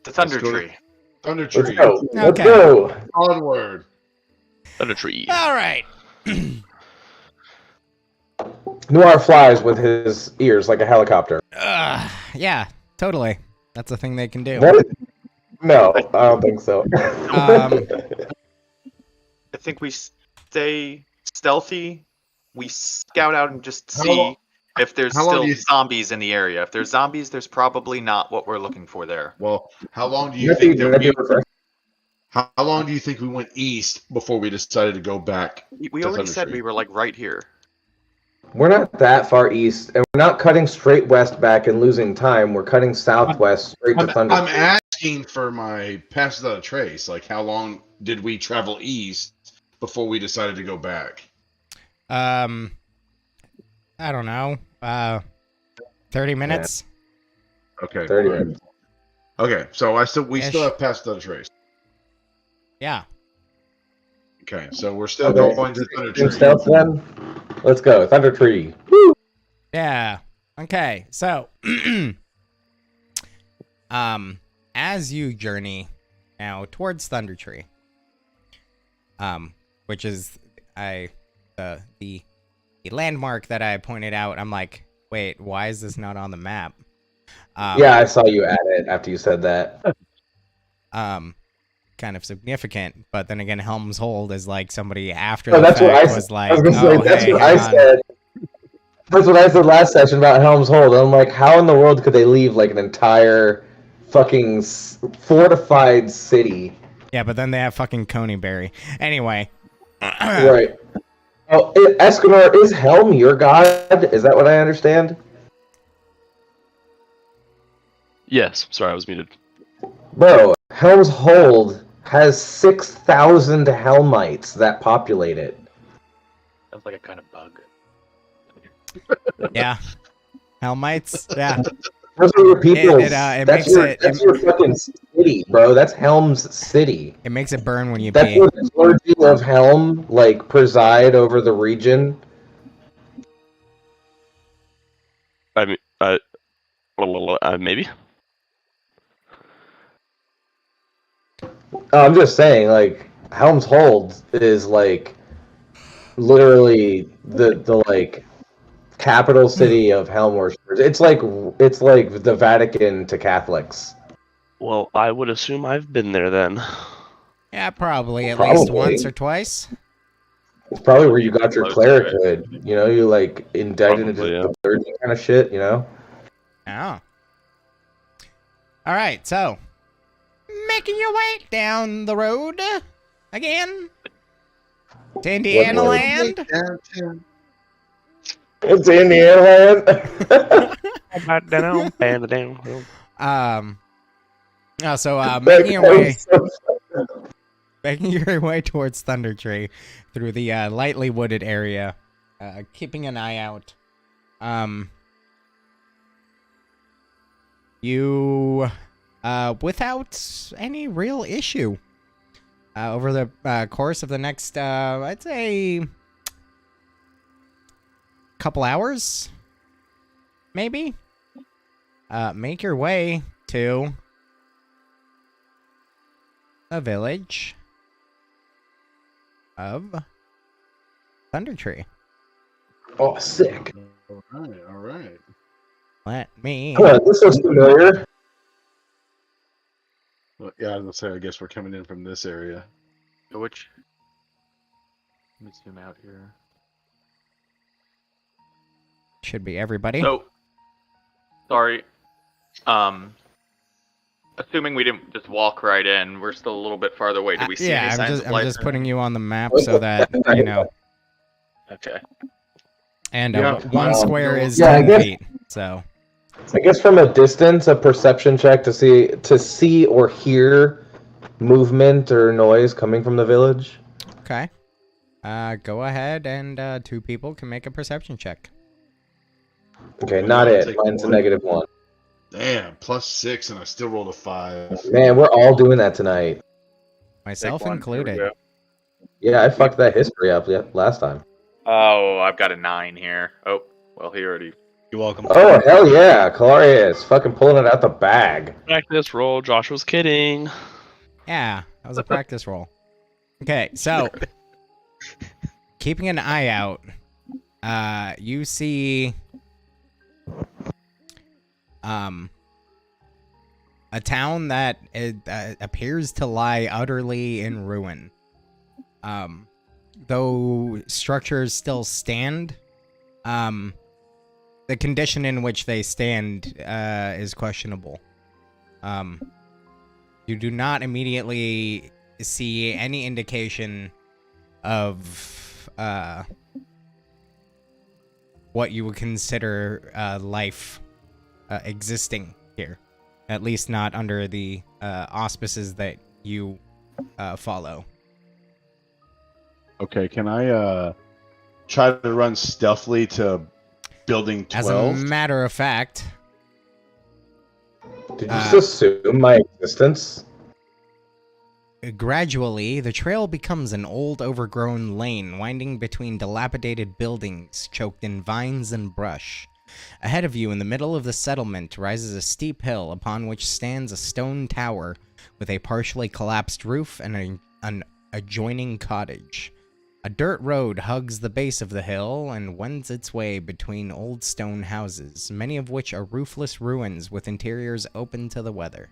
The Thunder go to- Tree. Thunder let's Tree. go. Let's Okay. go. Onward. Thunder Tree. All right. Noir flies with his ears like a helicopter. Yeah, totally. That's a thing they can do. What? No, I don't think so. Um, I think we stay stealthy. We scout out and just How see long- if there's how long still do you- zombies in the area. If there's zombies, there's probably not what we're looking for there. Well, how long do you That'd think be- that that'd be we? refreshing. How long do you think we went east before we decided to go back? We to already Thunder said Tree? we were like right here. We're not that far east, and we're not cutting straight west back and losing time. We're cutting southwest straight to Thunder I'm Tree. asking for my passes out of trace. Like, how long did we travel east before we decided to go back? I don't know. 30 minutes. Okay. 30 minutes. Okay, so we Ish. still have passes out of trace. Yeah. Okay, so we're still Okay. going to Thunder Team Tree. stealth then? Let's go. Thunder Tree. Yeah. Okay. So, as you journey now towards Thunder Tree, which is the landmark that I pointed out, I'm like, wait, why is this not on the map? Yeah, I saw you at it after you said that. kind of significant. But then again, Helm's Hold is like somebody after Oh, the that's what fact I was said. like, I was gonna say, oh, that's hey, what hang I on. said. That's what I said last session about Helm's Hold. I'm like, how in the world could they leave like an entire fucking fortified city? Yeah, but then they have fucking Coneyberry. Anyway. Right. Oh, Escanor, is Helm your god? Is that what I understand? Yes. Sorry, I was muted. Bro, Helm's Hold has 6,000 Helmites that populate it. Sounds like a kind of bug. Yeah. Helmites. Yeah. Those are your people. It that's makes your, it- that's your fucking city, bro. That's Helm's city. It makes it burn when you That's pee. where the clergy of Helm like preside over the region. I mean, maybe. I'm just saying, like Helm's Hold is like literally the like capital city of Helm worshippers. It's like the Vatican to Catholics. Well, I would assume I've been there then. Yeah, probably at least Probably. once or twice. It's probably where you got your Close to it. clerichood. You know, you like indicted into Probably, yeah. the clergy kind of shit. You know. Oh. All right, so making your way down the road again to Indiana road? Land. It's Indiana Making your way So making your way towards Thunder Tree through the lightly wooded area, keeping an eye out. You without any real issue over the course of the next I'd say couple hours, maybe, make your way to a village of Thunder Tree. Oh, sick. All right. Let me. Oh, this looks familiar. Well, yeah, I was gonna say, I guess we're coming in from this area. Which? Let me zoom out here. Should be everybody. So, sorry. Assuming we didn't just walk right in, we're still a little bit farther away. Do we see any yeah, signs of I'm life? just putting you on the map so that you know. Okay. And Yeah, one square is yeah, I 10 guess- feet. So I guess from a distance, a perception check to see or hear movement or noise coming from the village. okay. Go ahead and 2 people can make a perception check. Okay, Yeah, not I'll it. take Mine's a one. -1. Damn, +6, and I still rolled a 5. Man, we're all doing that tonight. Myself Take one. Here we included. go. Yeah, I fucked that history up last time. Oh, I've got a 9 here. Oh, well, he already. You're welcome. Oh, hell yeah. Calarius, fucking pulling it out the bag. Practice roll. Josh was kidding. Yeah, that was a practice roll. Okay, so keeping an eye out, you see a town that appears to lie utterly in ruin. Though structures still stand, the condition in which they stand is questionable. You do not immediately see any indication of what you would consider life existing here. At least not under the auspices that you follow. Okay, can I try to run stealthily to building 12? As a matter of fact, Did you just assume my existence? gradually, the trail becomes an old, overgrown lane winding between dilapidated buildings choked in vines and brush. Ahead of you, in the middle of the settlement, rises a steep hill upon which stands a stone tower with a partially collapsed roof and an adjoining cottage. A dirt road hugs the base of the hill and wends its way between old stone houses, many of which are roofless ruins with interiors open to the weather.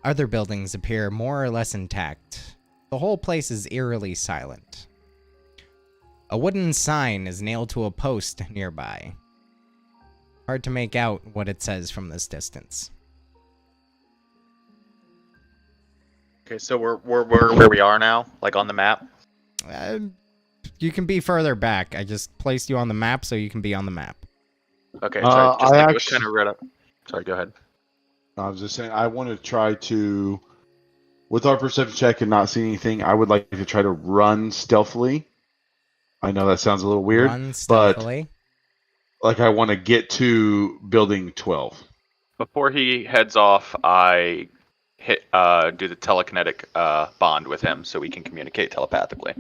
Other buildings appear more or less intact. The whole place is eerily silent. A wooden sign is nailed to a post nearby. Hard to make out what it says from this distance. Okay, so we're where we are now, like on the map. You can be further back. I just placed you on the map so you can be on the map. Okay, sorry. Just I like, was kind of read up. Sorry, go ahead. I was just saying, I want to try to, with our perception check and not seeing anything, I would like to try to run stealthily. I know that sounds a little weird, Run stealthily. but like I want to get to building 12. Before he heads off, I do the telekinetic bond with him so we can communicate telepathically.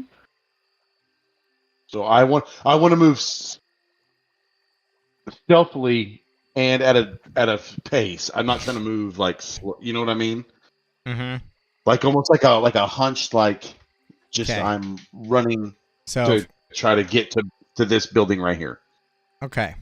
So I want to move stealthily and at a pace. I'm not trying to move like you know what I mean? Mm-hmm. Like almost like a hunched just Okay. I'm running So to try to get to this building right here. okay.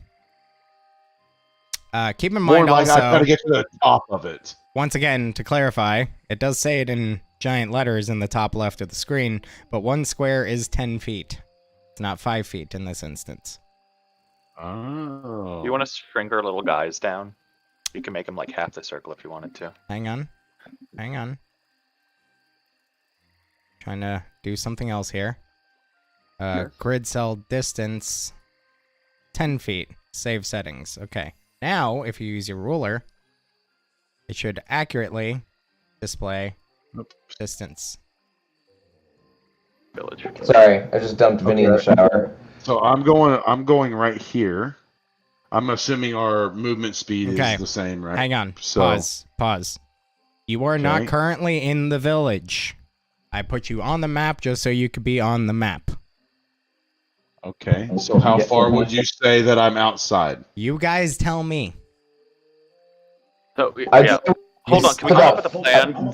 Keep in More mind like also, I've got to get to the top of it. once again, to clarify, it does say it in giant letters in the top left of the screen, but 1 square is 10 feet. It's not 5 feet in this instance. Oh. You want to shrink our little guys down? You can make them like half the circle if you wanted to. Hang on. Trying to do something else here. Sure. Grid cell distance, 10 feet. Save settings. Okay. Now, if you use your ruler, it should accurately display distance. Village. Sorry, I just dumped Vinny in the shower. So I'm going right here. I'm assuming our movement speed Okay. is the same, right? Hang on. So- Pause. You are not Okay. currently in the village. I put you on the map just so you could be on the map. Okay. So how far would you say that I'm outside? You guys tell me. So I yeah, just- hold on. Can we come up with a plan?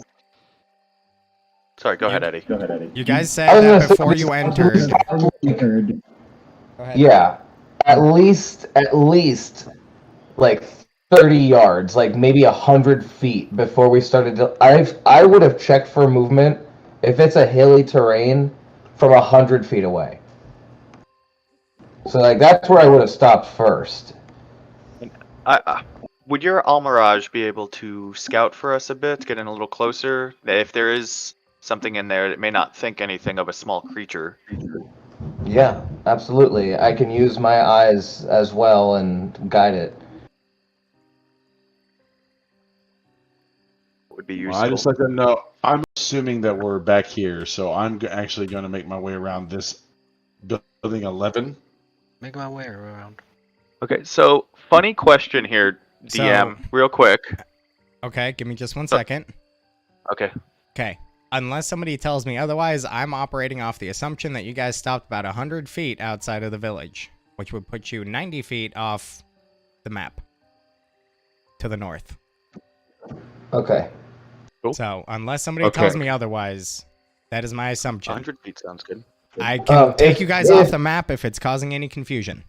Sorry, go ahead, Eddie. You guys said I was that gonna say, before you entered. Go ahead. Yeah, at least like 30 yards, like maybe 100 feet before we started. I would have checked for movement if it's a hilly terrain from 100 feet away. So like that's where I would have stopped first. Would your Almirage be able to scout for us a bit, get in a little closer? If there is something in there that may not think anything of a small creature. Yeah, absolutely. I can use my eyes as well and guide it. Would be Well, useful. I just like to know. I'm assuming that we're back here, so I'm actually going to make my way around this building 11. Make my way around. Okay, so funny question here, DM, real quick. Okay, give me just 1 second. Okay. Okay. Unless somebody tells me otherwise, I'm operating off the assumption that you guys stopped about 100 feet outside of the village, which would put you 90 feet off the map to the north. Okay. Cool. So, unless somebody tells me otherwise, that is my assumption. 100 feet sounds good. I can take if- you guys off the map if it's causing any confusion.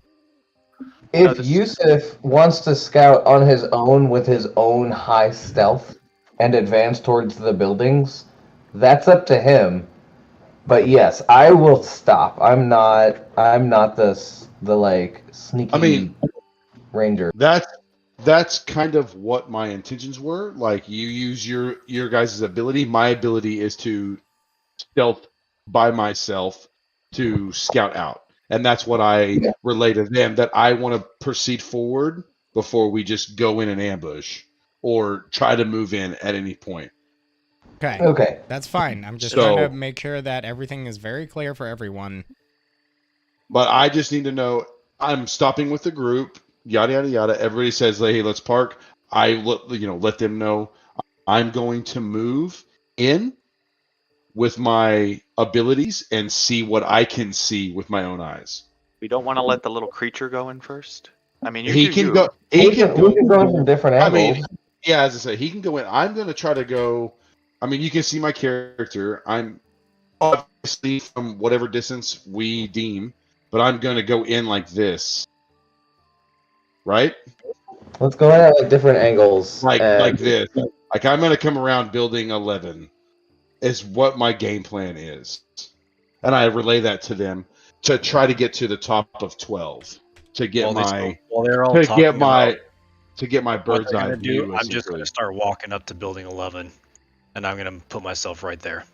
If this- Yusuf wants to scout on his own with his own high stealth and advance towards the buildings, that's up to him. But yes, I will stop. I'm not the like sneaky ranger. That's kind of what my intentions were. Like you use your guys' ability. My ability is to stealth by myself to scout out. And that's what I relay to them, that I want to proceed forward before we just go in and ambush or try to move in at any point. Okay. That's fine. I'm just So- trying to make sure that everything is very clear for everyone. But I just need to know I'm stopping with the group, yada yada yada. Everybody says, "Hey, let's park." I let them know I'm going to move in with my abilities and see what I can see with my own eyes. We don't want to let the little creature go in first. I mean, He you can you. go. We can go from different I angles. mean, yeah, as I say, he can go in. I'm going to try to go. I mean, you can see my character. I'm obviously from whatever distance we deem, but I'm going to go in like this, right? Let's go in at like different angles. Like and- this. Like, I'm going to come around building 11 is what my game plan is. And I relay that to them to try to get to the top of 12 to get they're all talking about to get my what bird's they're eye gonna do, view. I'm just essentially. gonna start walking up to building 11, and I'm gonna put myself right there.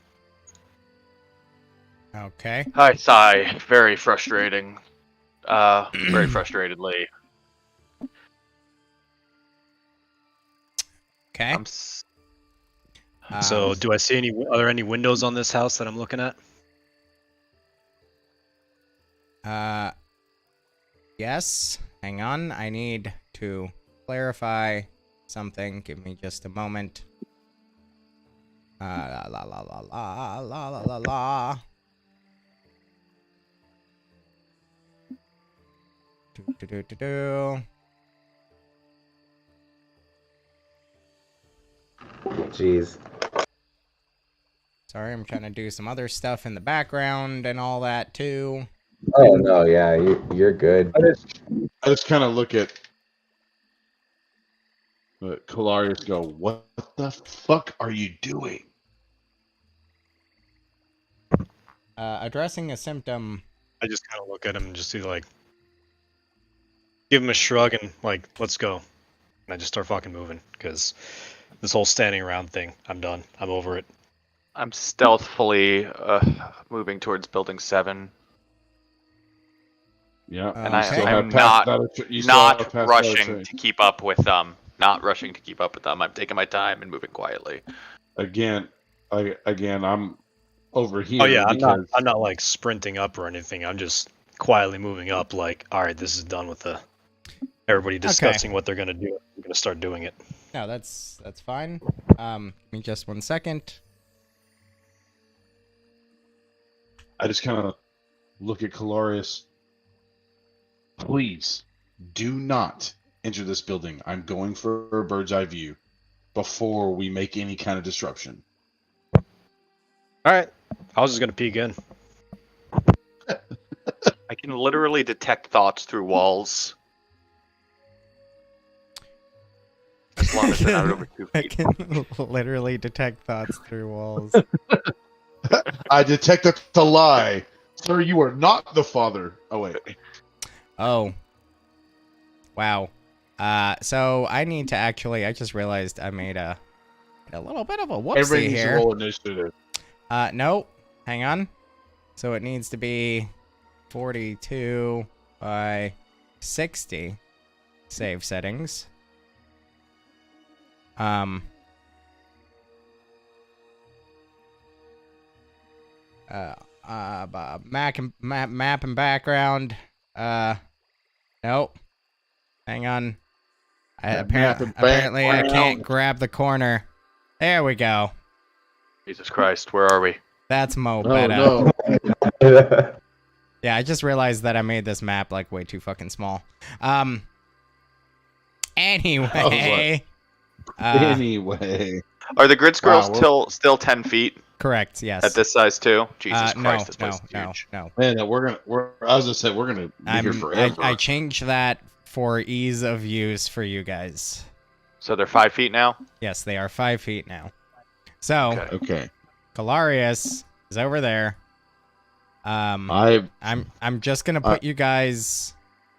Okay. I sigh. Very frustrating. Very frustratedly. Okay. So, do I see any? Are there any windows on this house that I'm looking at? Yes. Hang on. I need to clarify something. Give me just a moment. La la la la la la la la la. Do do do do do. Jeez. Sorry, I'm trying to do some other stuff in the background and all that too. Oh no, yeah, you're good. I just kind of look at Kalarius, go, what the fuck are you doing? Addressing a symptom. I just kind of look at him and just do like, give him a shrug and like, let's go. And I just start fucking moving because this whole standing around thing, I'm done. I'm over it. I'm stealthily moving towards building 7. Yeah, And Okay. I'm not rushing to keep up with them. Not rushing to keep up with them. I'm taking my time and moving quietly. Again, I'm over here. Oh yeah, because I'm not like sprinting up or anything. I'm just quietly moving up. Like, all right, this is done with everybody discussing what they're gonna do. I'm gonna start doing it. No, that's fine. Give me just 1 second. I just kind of look at Kalarius. Please do not enter this building. I'm going for a bird's eye view before we make any kind of disruption. All right, I was just gonna pee again. I can literally detect thoughts through walls. As long as they're not over 2 I feet. can literally detect thoughts through walls. I detected the lie. Sir, you are not the father. Oh, wait. Oh. Wow. So I need to actually, I just realized I made a little bit of a whoopsie Everybody needs to here. roll initiative. No. Hang on. So it needs to be 42 by 60 save settings. Map and background. Nope. Hang on. Apparently I can't grab the corner. There we go. Jesus Christ, where are we? That's Mo Oh, better. no. Yeah, I just realized that I made this map like way too fucking small. Anyway. Anyway. Are the grid scrolls Wow, still 10 feet Correct, yes. at this size too? Jesus Christ, this place is no, huge. no. Man, as I said, we're gonna be here forever. I changed that for ease of use for you guys. So they're 5 feet now? Yes, they are 5 feet now. So, Okay. Kalarius is over there. I'm just gonna put you guys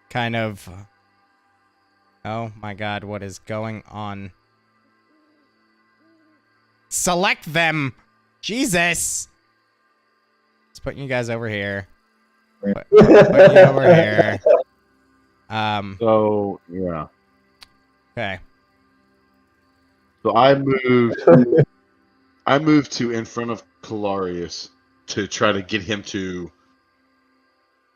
kind of. Oh my God, what is going on? Select them, Jesus! Just putting you guys over here. Put you over here. So yeah. Okay. So I moved to in front of Kalarius to try to get him to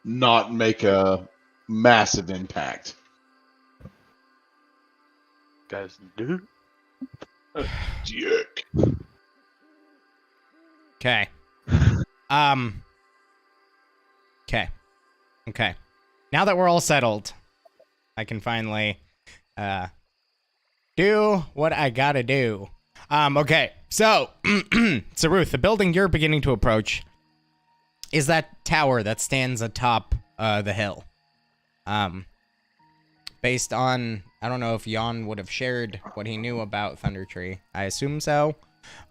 not make a massive impact. Guys, dude. Dick. Okay. Okay. Now that we're all settled, I can finally do what I gotta do. Okay. So, so Ruth, the building you're beginning to approach is that tower that stands atop the hill. Based on I don't know if Jan would have shared what he knew about Thunder Tree. I assume so,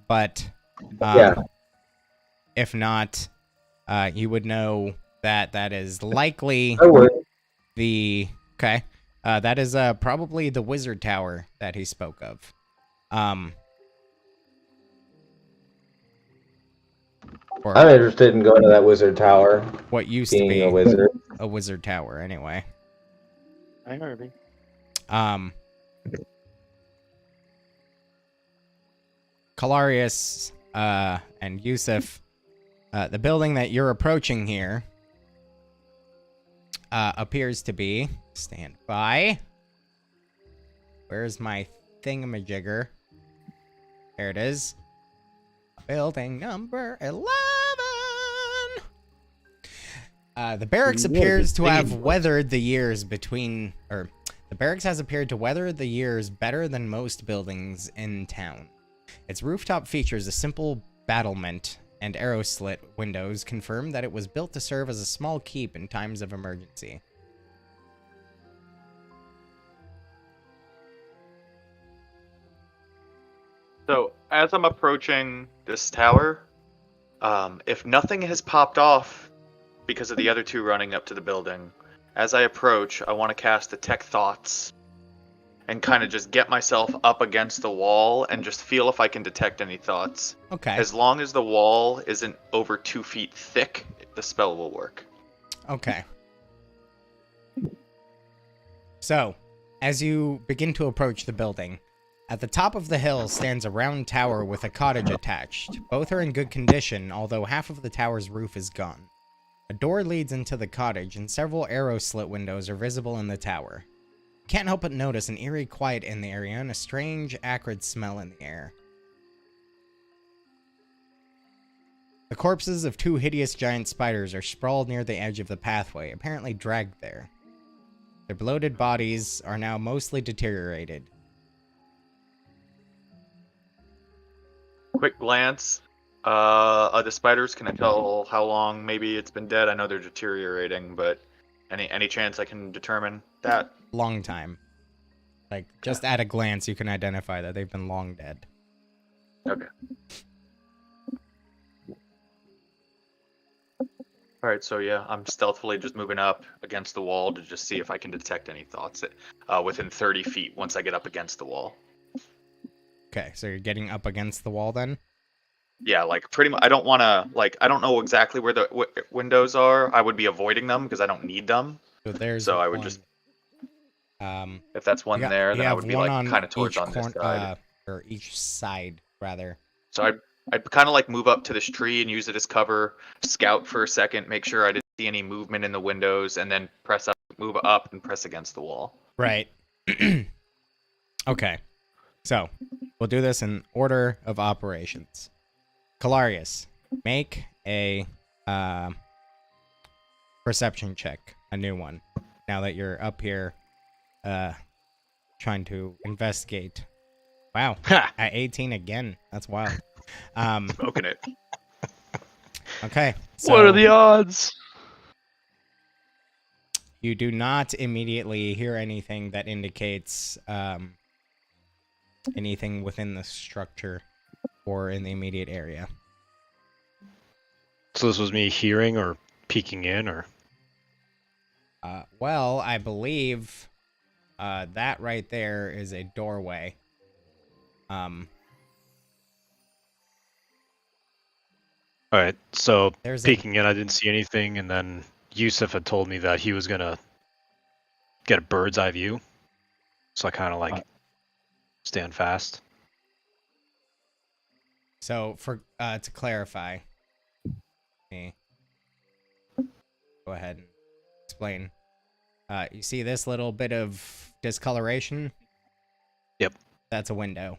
but Yeah. if not, you would know that that is likely I would. the okay. That is probably the wizard tower that he spoke of. Or I'm interested in going to that wizard tower, what used to being be a wizard. a wizard tower, anyway. I heard me. Kalarius and Yusuf, the building that you're approaching here appears to be. Stand by. Where's my thingamajigger? There it is. Building number 11. The barracks appears to have weathered the years between, or the barracks has appeared to weather the years better than most buildings in town. Its rooftop features a simple battlement, and arrow slit windows confirm that it was built to serve as a small keep in times of emergency. So, as I'm approaching this tower, if nothing has popped off because of the other two running up to the building, as I approach, I want to cast Detect Thoughts and kind of just get myself up against the wall and just feel if I can detect any thoughts. Okay. As long as the wall isn't over 2 feet thick, the spell will work. Okay. So, as you begin to approach the building, at the top of the hill stands a round tower with a cottage attached. Both are in good condition, although half of the tower's roof is gone. A door leads into the cottage, and several arrow slit windows are visible in the tower. You can't help but notice an eerie quiet in the area and a strange, acrid smell in the air. The corpses of 2 hideous giant spiders are sprawled near the edge of the pathway, apparently dragged there. Their bloated bodies are now mostly deteriorated. Quick glance. The spiders, can I tell how long maybe it's been dead? I know they're deteriorating, but any chance I can determine that? Long time. Like, just at a glance, you can identify that they've been long dead. Okay. Alright, so yeah, I'm stealthily just moving up against the wall to just see if I can detect any thoughts within 30 feet once I get up against the wall. Okay, so you're getting up against the wall then? Yeah, like pretty much. I don't want to I don't know exactly where the windows are. I would be avoiding them because I don't need them. So there's So I would one. just if that's one you there, then I have would be one like kind of towards each on this side. or each side, rather. So I'd kind of like move up to this tree and use it as cover, scout for a second, make sure I didn't see any movement in the windows, and then move up and press against the wall. Right. Okay. So, we'll do this in order of operations. Kalarius, make a perception check, a new one. Now that you're up here trying to investigate. Wow. At 18 again. That's wild. Smoking it. Okay. So What are the odds? you do not immediately hear anything that indicates anything within the structure or in the immediate area. So this was me hearing or peeking in, or? Well, I believe that right there is a doorway. Alright, so There's peeking in, I didn't see anything, and then Yusuf had told me that he was gonna get a bird's eye view. So I kind of like stand fast. So for to clarify, me go ahead and explain. You see this little bit of discoloration? Yep. That's a window.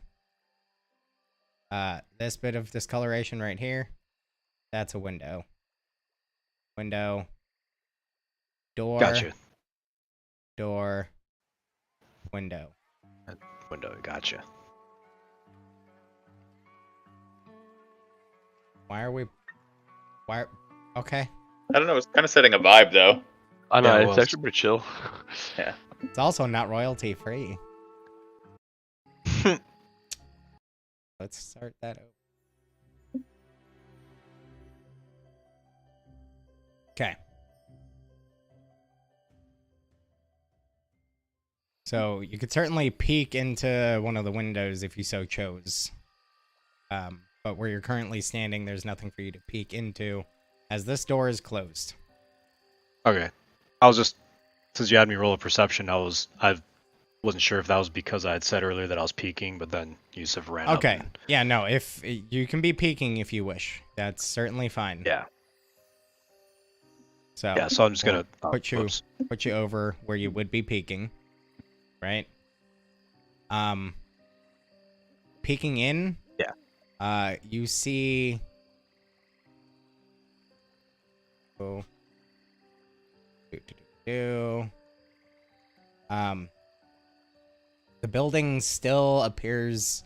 This bit of discoloration right here, that's a window. Window. Door. Gotcha. Door. Window. Window, gotcha. Okay. I don't know. It's kind of setting a vibe, though. I know, Yeah, it it's was. actually pretty chill. Yeah. It's also not royalty free. Let's start that over. Okay. So you could certainly peek into one of the windows if you so chose. But where you're currently standing, there's nothing for you to peek into, as this door is closed. Okay. I was just, since you had me roll a perception, I wasn't sure if that was because I had said earlier that I was peeking, but then Yusuf ran up. Okay. and- Yeah, no, if you can be peeking if you wish. That's certainly fine. Yeah. So Yeah, so I'm just gonna put you whoops. put you over where you would be peeking. Right? Peeking in. Yeah. You see. Oh. The building still appears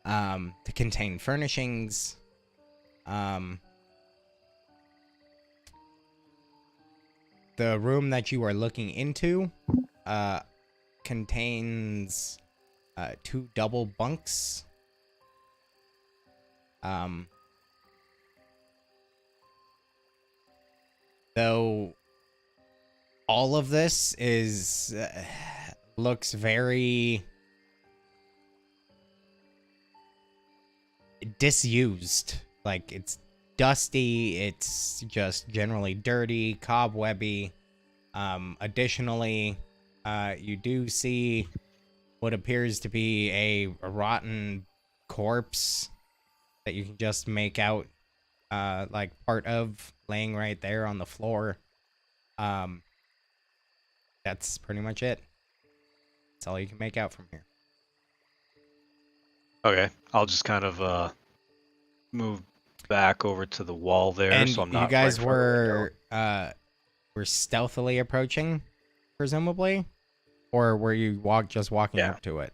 to contain furnishings. The room that you are looking into contains 2 double bunks. Though all of this is looks very disused. Like, it's dusty, it's just generally dirty, cobwebby. Additionally, you do see what appears to be a rotten corpse that you can just make out like part of laying right there on the floor. That's pretty much it. That's all you can make out from here. Okay. I'll just kind of move back over to the wall there, And so I'm not you guys right in front of the window. were stealthily approaching, presumably, or were you just walking Yeah. up to it?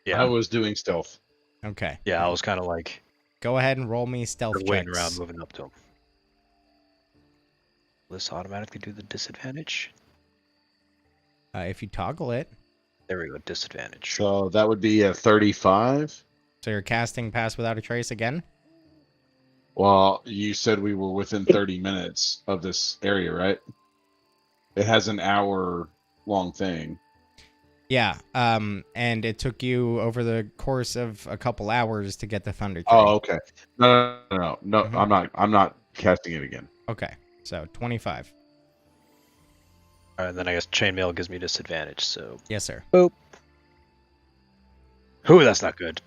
Yeah. I was doing stealth. Okay. Yeah, I was kind of like Go ahead and roll me stealth waiting checks. around, moving up to him. Will this automatically do the disadvantage? If you toggle it. There we go, disadvantage. So that would be a 35. So you're casting Pass Without a Trace again? Well, you said we were within 30 minutes of this area, right? It has an hour long thing. Yeah, and it took you over the course of a couple hours to get the Thunder Tree. Oh, okay. No. Mhm. I'm not casting it again. Okay, so 25. Alright, then I guess chainmail gives me disadvantage, so... Yes, sir. Boop. Ooh, that's not good.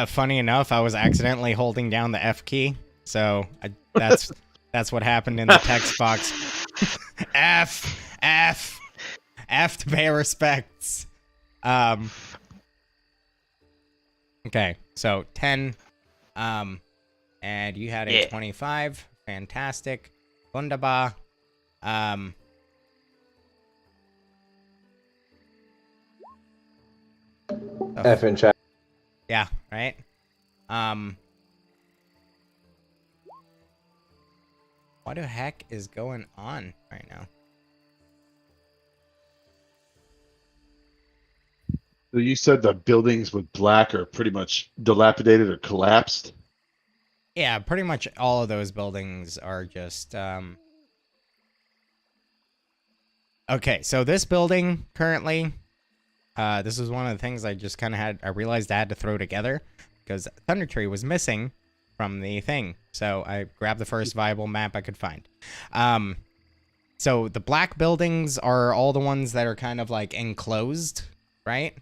Funny enough, I was accidentally holding down the F key, so that's what happened in the text box. F to pay respects. Okay, so 10. And you had a 25. Fantastic. Wunderbar. F in chat. Yeah, right? What the heck is going on right now? So you said the buildings with black are pretty much dilapidated or collapsed? Yeah, pretty much all of those buildings are just, Okay, so this building currently, this is one of the things I just kind of I realized I had to throw together because Thunder Tree was missing from the thing. So I grabbed the first viable map I could find. So the black buildings are all the ones that are kind of like enclosed, right?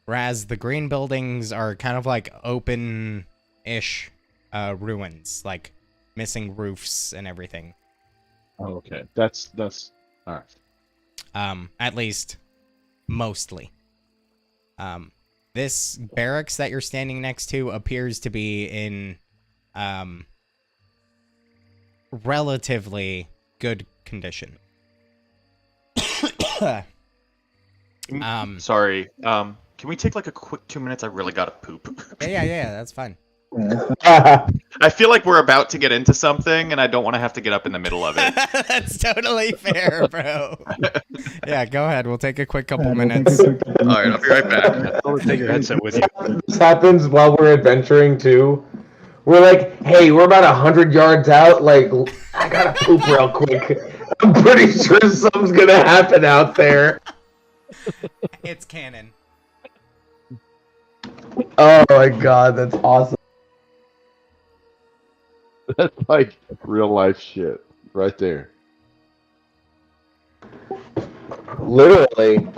Whereas the green buildings are kind of like open-ish ruins, like missing roofs and everything. Oh, okay. That's all right. At least mostly. This barracks that you're standing next to appears to be in relatively good condition. Sorry. Can we take like a quick 2 minutes? I really gotta poop. Yeah, that's fine. I feel like we're about to get into something, and I don't want to have to get up in the middle of it. That's totally fair, bro. Yeah, go ahead. We'll take a quick couple minutes. All right, I'll be right back. Don't take your headset with you. This happens while we're adventuring too. We're like, hey, we're about 100 yards out. Like, I gotta poop real quick. I'm pretty sure something's gonna happen out there. It's canon. Oh my god, that's awesome. That's like real life shit right there. Literally.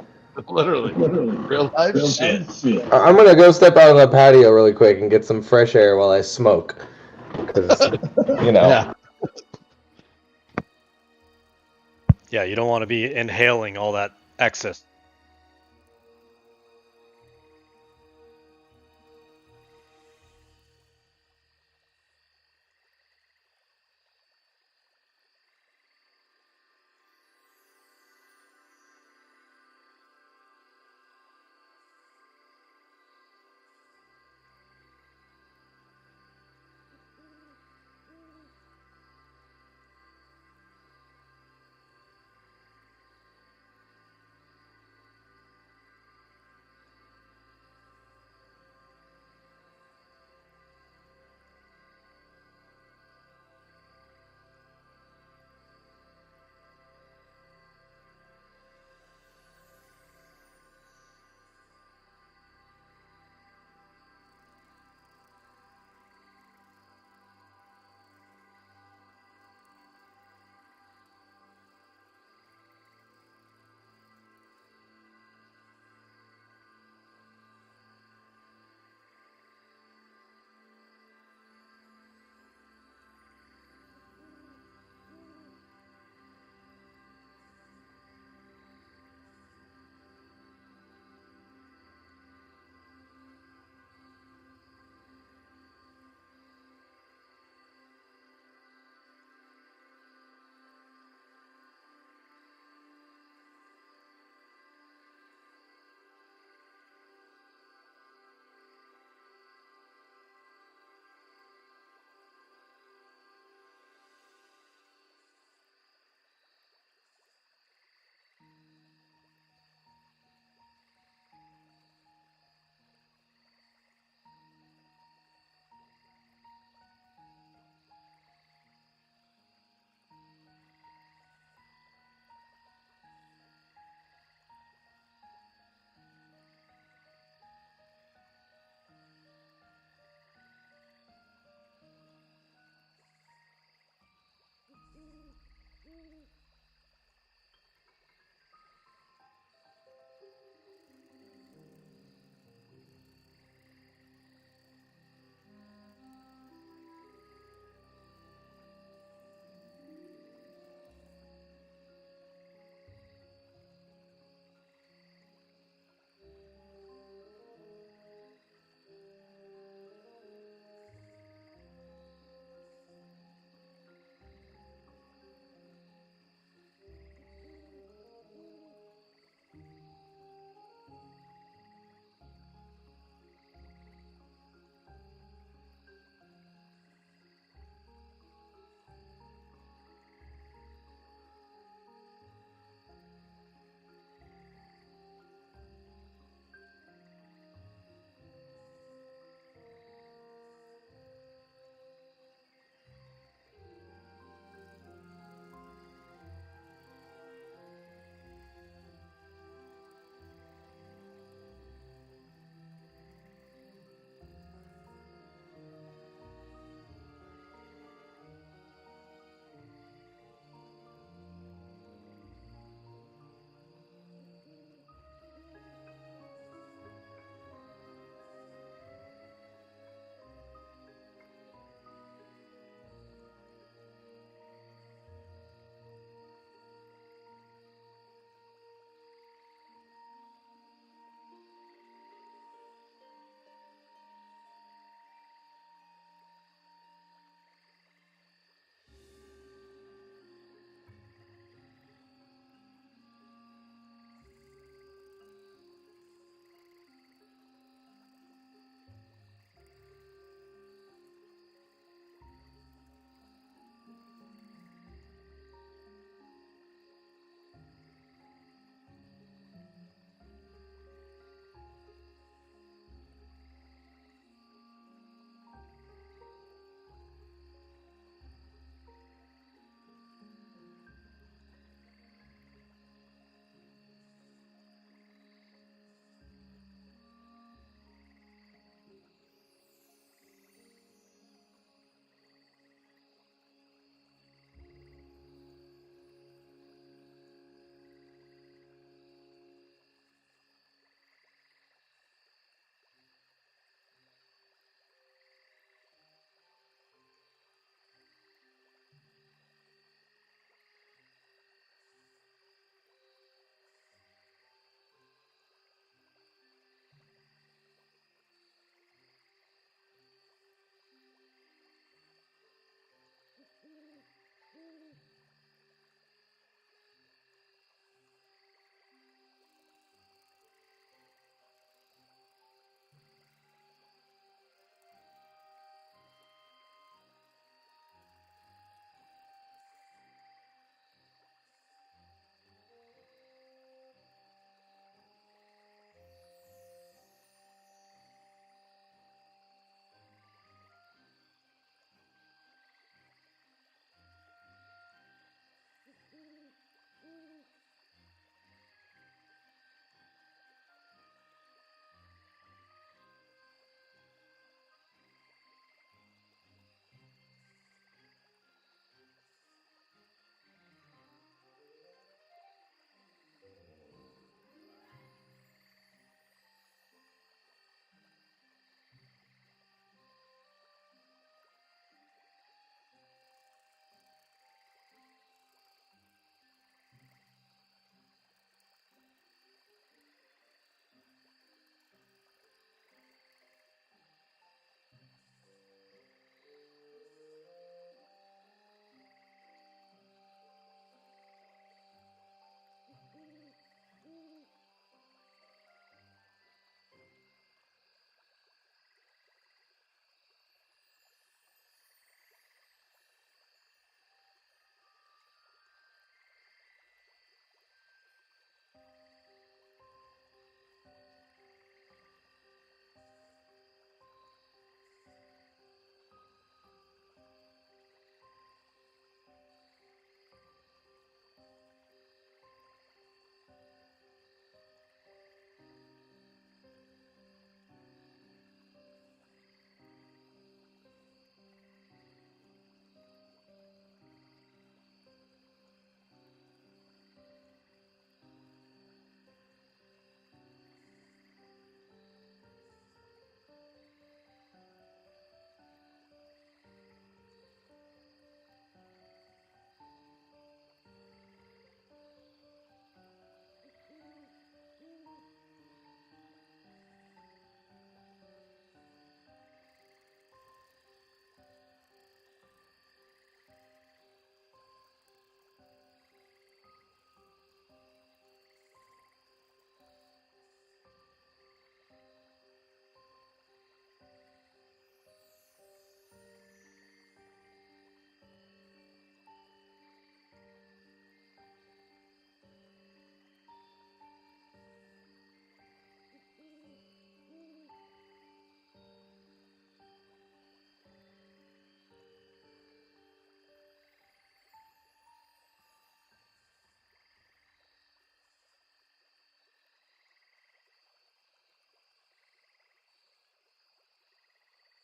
Literally. Real life shit. I'm gonna go step out on the patio really quick and get some fresh air while I smoke. Because, you know. Yeah. Yeah, you don't want to be inhaling all that excess.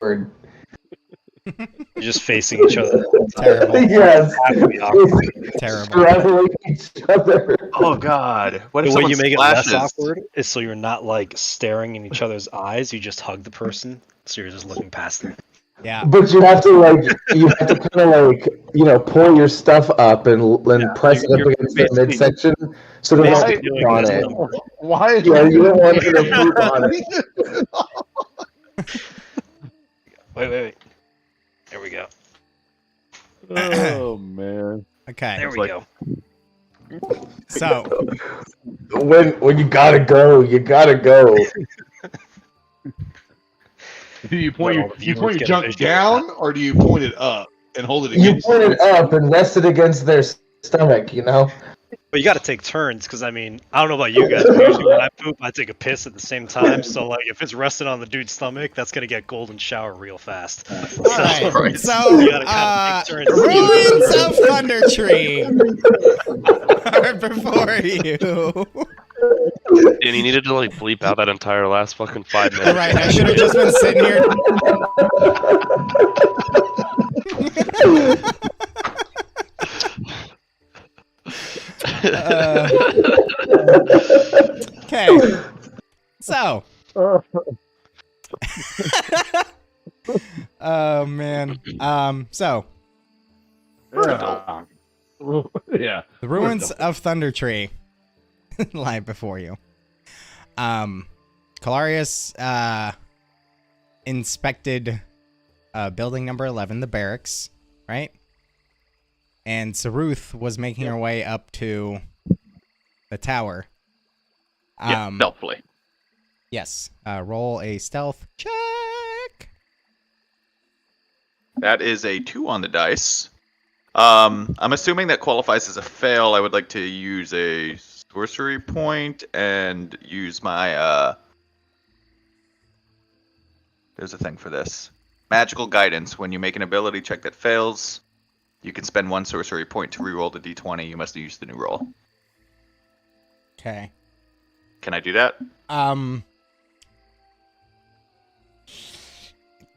awkward. You're just facing each other. Terrible. Yes. Terrible. Straddling each other. Oh God! What if The way someone you make splashes? it less awkward is so you're not like staring in each other's eyes. You just hug the person, so you're just looking past them. Yeah. But you have to kind of pull your stuff up and press it up you're against the basically- midsection so they basically don't doing poop on this it. number. Why? Is Yeah, you don't want them to poop on it. Wait. There we go. Oh man. Okay. There we like- go. So, When you gotta go, you gotta go. Do you point Well, your the you viewers point your get a junk visual down, or do you point it up and hold it You against? point it up and rest it against their stomach, you know? But you got to take turns because I mean I don't know about you guys, but usually when I poop I take a piss at the same time. So like if it's resting on the dude's stomach, that's gonna get golden shower real fast. all right. Right. So, You gotta kinda take turns. ruins of Thunder Tree are before you. And you needed to like bleep out that entire last fucking 5 minutes. Right. I should have just been sitting here. Okay. So. Oh man. So Yeah. Yeah. the ruins of Thunder Tree lie before you. Calarius inspected building number 11, the barracks, right? And Saruth was making her way up to the tower. Yeah, stealthily. Yes. Roll a stealth check. That is a 2 on the dice. I'm assuming that qualifies as a fail. I would like to use a sorcery point and use my there's a thing for this. Magical guidance. When you make an ability check that fails, you can spend 1 sorcery point to reroll the d20. You must use the new roll. Okay. Can I do that?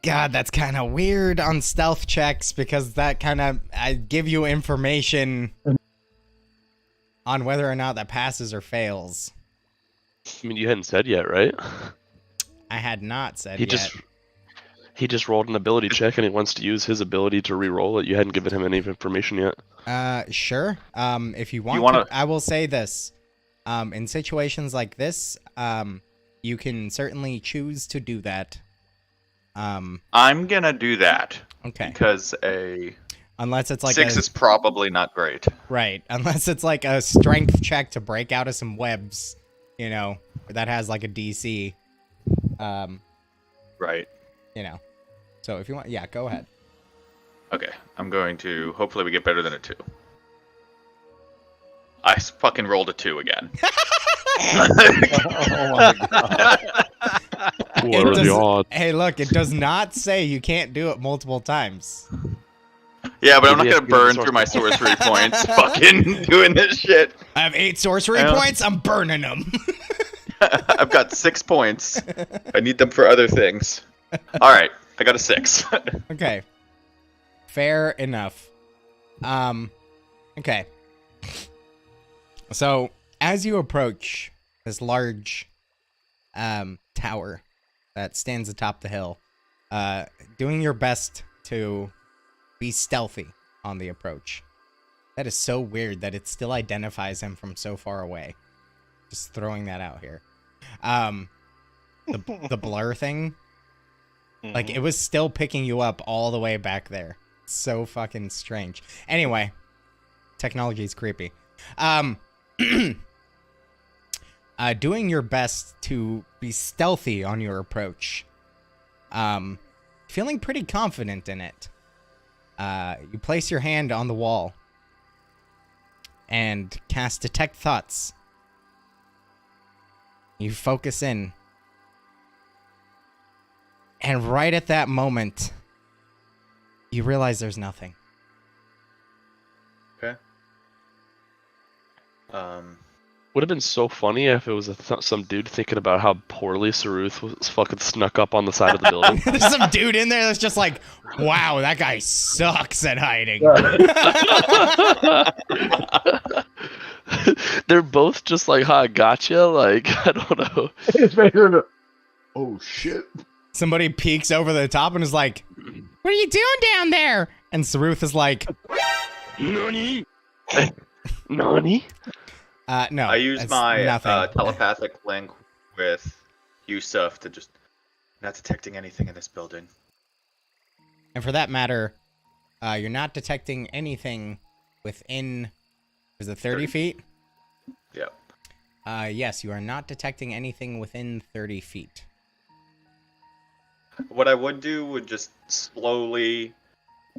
God, that's kind of weird on stealth checks because that kind of I give you information on whether or not that passes or fails. I mean, you hadn't said yet, right? I had not said He yet. just rolled an ability check and he wants to use his ability to re-roll it. You hadn't given him any information yet. Sure. If you want, wanna- I will say this. In situations like this, you can certainly choose to do that. I'm gonna do that Okay. because a Unless it's like 6 is probably not great. right. Unless it's like a strength check to break out of some webs, you know, that has like a DC. Right. You know. So if you want, yeah, go ahead. Okay, I'm going to. Hopefully, we get better than a 2. I fucking rolled a 2 again. Oh my god. What are the odds? Hey, look, it does not say you can't do it multiple times. Yeah, but I'm not Maybe gonna I burn can through my sorcery points fucking doing this shit. I have 8 sorcery Yeah. points. I'm burning them. I've got 6 points. I need them for other things. All right, I got a 6. Okay. Fair enough. Okay. So, as you approach this large tower that stands atop the hill, doing your best to be stealthy on the approach. That is so weird that it still identifies him from so far away. Just throwing that out here. The blur thing, like it was still picking you up all the way back there. It's so fucking strange. Anyway, technology is creepy. Doing your best to be stealthy on your approach. Feeling pretty confident in it. You place your hand on the wall and cast Detect Thoughts. You focus in. And right at that moment, you realize there's nothing. Okay. Would have been so funny if it was some dude thinking about how poorly Saruth was fucking snuck up on the side of the building. There's some dude in there that's just like, wow, that guy sucks at hiding. They're both just like, "Ha, gotcha." Like, I don't know. Oh shit! Somebody peeks over the top and is like, "What are you doing down there?" And Saruth is like, Nani? Nani? No. I use it's my nothing. telepathic link with Yusuf to just not detecting anything in this building. And for that matter, you're not detecting anything within, is it 30 feet? Yep. Yes, you are not detecting anything within 30 feet. What I would do would just slowly...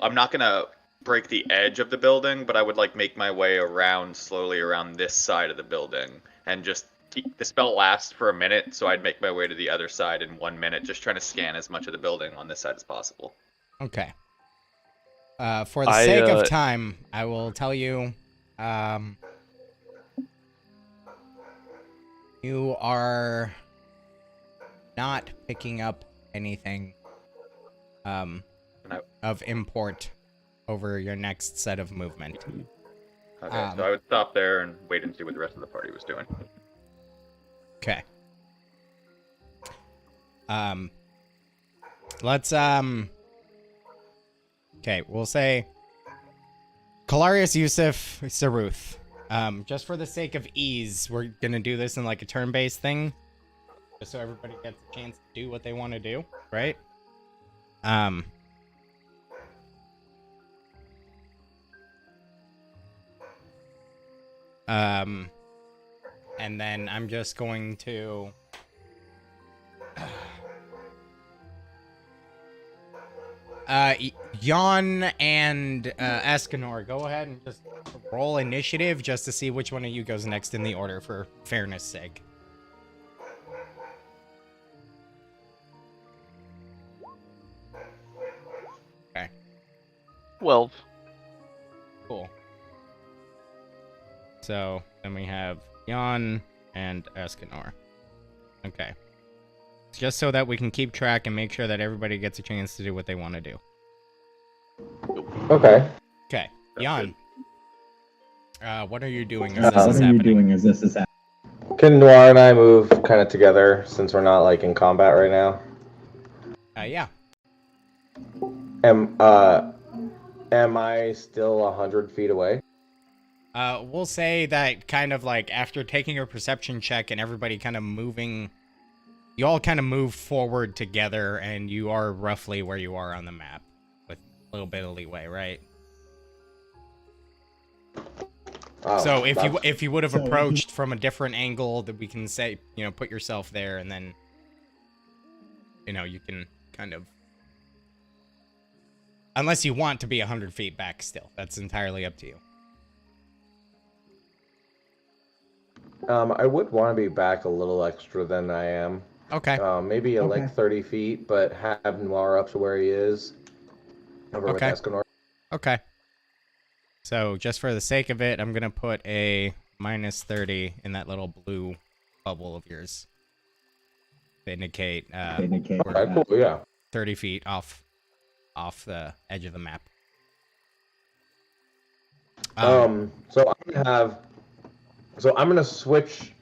I'm not going to break the edge of the building, but I would like make my way slowly around this side of the building. And just... The spell lasts for a minute, so I'd make my way to the other side in 1 minute, just trying to scan as much of the building on this side as possible. Okay. For the sake of time, I will tell you, you are not picking up anything of import over your next set of movement. Okay, so I would stop there and wait and see what the rest of the party was doing. Okay. Let's okay, we'll say Kalarius, Yusuf, Saruth. Just for the sake of ease, we're gonna do this in like a turn-based thing. Just so everybody gets a chance to do what they want to do, right? And then I'm just going to Jan and Escanor, go ahead and just roll initiative just to see which one of you goes next in the order for fairness sake. Okay. 12. Cool. So then we have Jan and Escanor. Okay. Just so that we can keep track and make sure that everybody gets a chance to do what they want to do. Okay. Okay, Jan. What are you doing as this is happening? Can Noir and I move kind of together since we're not like in combat right now? Yeah. Am I still 100 feet away? We'll say that kind of like after taking a perception check and everybody kind of moving, you all kind of move forward together and you are roughly where you are on the map with a little bit of leeway, right? Oh, so if you would have approached from a different angle, that we can say, you know, put yourself there and then, you know, you can kind of, unless you want to be 100 feet back still, that's entirely up to you. I would want to be back a little extra than I am. Okay. Maybe like 30 feet, but have Noir up to where he is. Over with Escanor. Okay. So just for the sake of it, I'm gonna put a minus 30 in that little blue bubble of yours to indicate. Alright, cool. Yeah. 30 feet off the edge of the map. So I'm gonna switch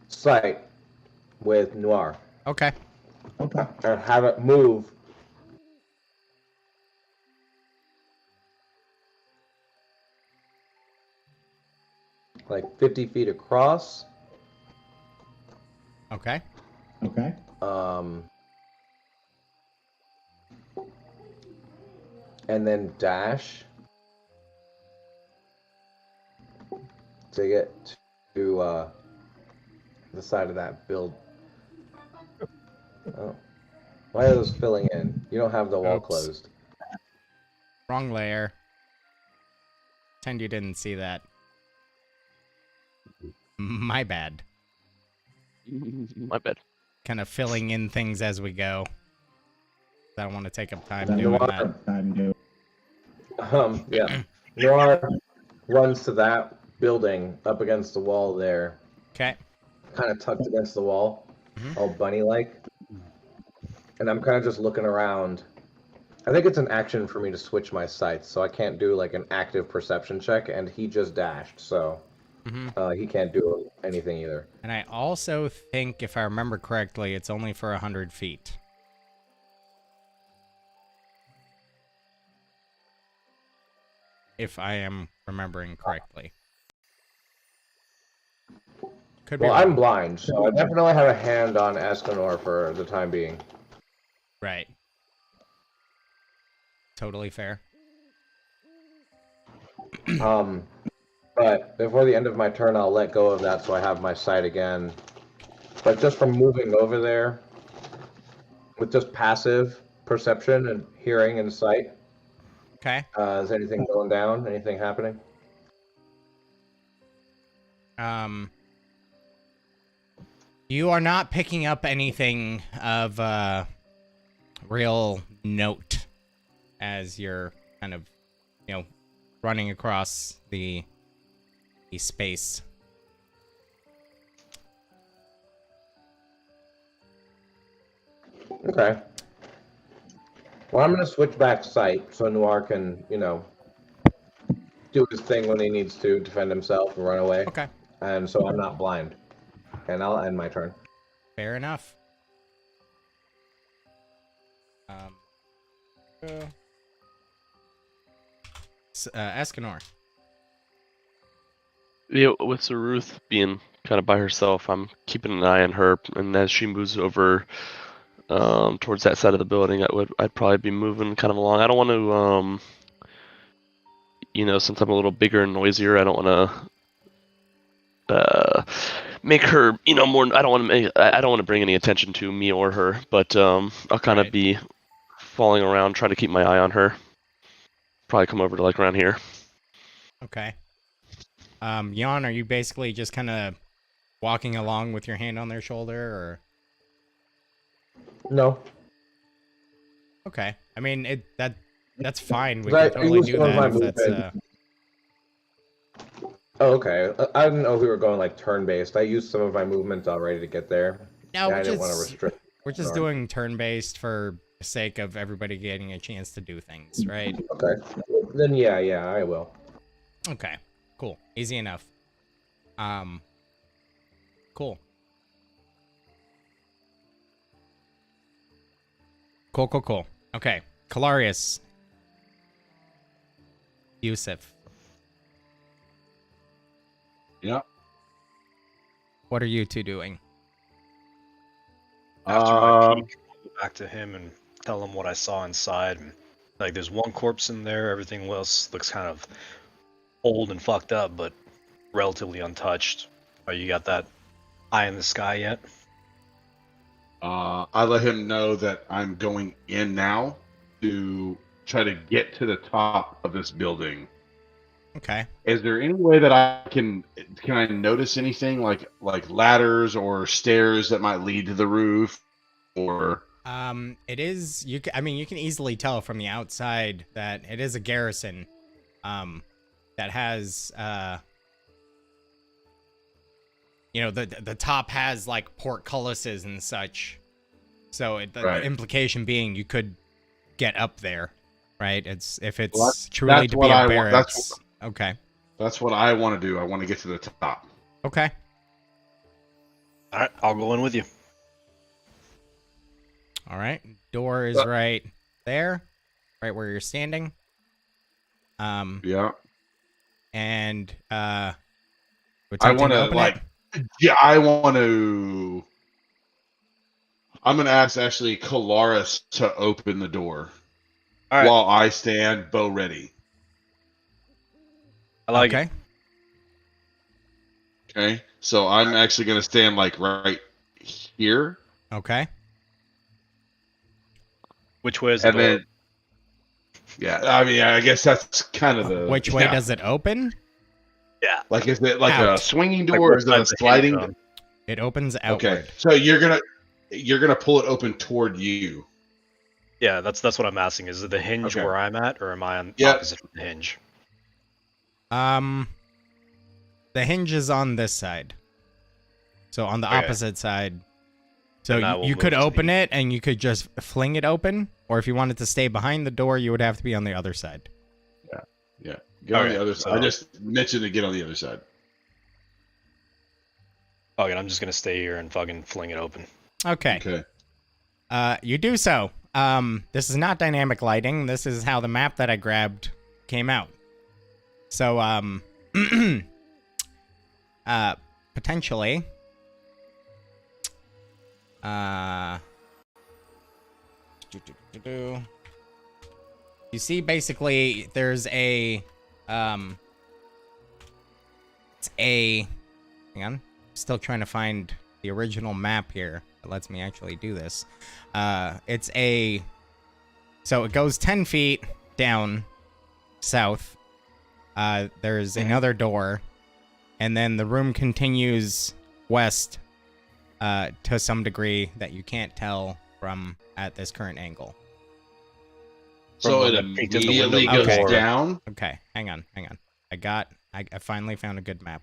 site with Noir. Okay. And have it move. Like 50 feet across. Okay. And then dash to get to the side of that build. Oh. Why are those filling in? You don't have the wall closed. Wrong layer. Pretend you didn't see that. My bad. My bad. Kind of filling in things as we go. I don't want to take up time doing that. Yeah. Noir runs to that building up against the wall there. Okay. kind of tucked against the wall, Mhm. all bunny-like. And I'm kind of just looking around. I think it's an action for me to switch my sights, so I can't do like an active perception check, and he just dashed, so Mm-hmm. he can't do anything either. And I also think, if I remember correctly, it's only for 100 feet. If I am remembering correctly. Could be Well, wrong. I'm blind, so I definitely have a hand on Escanor for the time being. Right. Totally fair. But before the end of my turn, I'll let go of that so I have my sight again. But just from moving over there, with just passive perception and hearing and sight, Okay. is anything going down? Anything happening? You are not picking up anything of real note as you're kind of, running across the space. Okay. Well, I'm going to switch back sight so Noir can, do his thing when he needs to defend himself and run away. Okay. And so I'm not blind. And I'll end my turn. Fair enough. Escanor. Yeah, with Zeruth being kind of by herself, I'm keeping an eye on her, and as she moves over towards that side of the building, I'd probably be moving kind of along. I don't want to, since I'm a little bigger and noisier, I don't want to make her, more. I don't want to bring any attention to me or her, but I'll kind of be falling around, try to keep my eye on her. Probably come over to like around here. Okay. Jan, are you basically just kind of walking along with your hand on their shoulder, or? No. Okay. I mean, that's fine. We I can totally used do some of my that if that's movement. Oh, okay. I didn't know if we were going like turn-based. I used some of my movement already to get there. No, I didn't want to restrict. we're just doing turn-based for the sake of everybody getting a chance to do things, right? Okay. Then yeah, I will. Okay. Cool. Easy enough. Cool. Cool. Okay. Kalarius. Yusuf. Yeah. What are you two doing? After my peek, I'll go back to him and tell him what I saw inside. And, like, there's one corpse in there. Everything else looks kind of old and fucked up, but relatively untouched. Oh, you got that eye in the sky yet? I let him know that I'm going in now to try to get to the top of this building. Okay. Is there any way that can I notice anything like ladders or stairs that might lead to the roof, or? It is you can easily tell from the outside that it is a garrison, that has the top has like portcullises and such. So the implication being you could get up there, right? Truly to be a barracks. Okay. That's what I want to do. I want to get to the top. Okay. All right, I'll go in with you. All right. Door is right there, right where you're standing. Yeah. And I want to I'm gonna ask actually Kalaris to open the door while I stand bow ready. I like it. Okay. So I'm actually gonna stand like right here. Okay. Which way is the door? Then, yeah, I mean, I guess that's kind of the. Which way does it open? Yeah. Like, is it like Out. a swinging door, or is it a sliding? It opens outward. Okay, so you're gonna pull it open toward you. Yeah, that's what I'm asking. Is it the hinge where I'm at, or am I on opposite of the hinge? The hinge is on this side. So on the Okay. opposite side. So Then I will you could move to open the- it and you could just fling it open, or if you wanted to stay behind the door, you would have to be on the other side. Yeah. Get on Okay, the other side. I so- just mentioned to get on the other side. Fuck it, I'm just gonna stay here and fucking fling it open. Okay. Okay. You do so. This is not dynamic lighting. This is how the map that I grabbed came out. So, potentially, you see basically there's a, hang on, still trying to find the original map here that lets me actually do this. So it goes 10 feet down south. There's another door, and then the room continues west to some degree that you can't tell from at this current angle. So it From when I peeked in the window immediately goes before. down. Okay, hang on. I finally found a good map.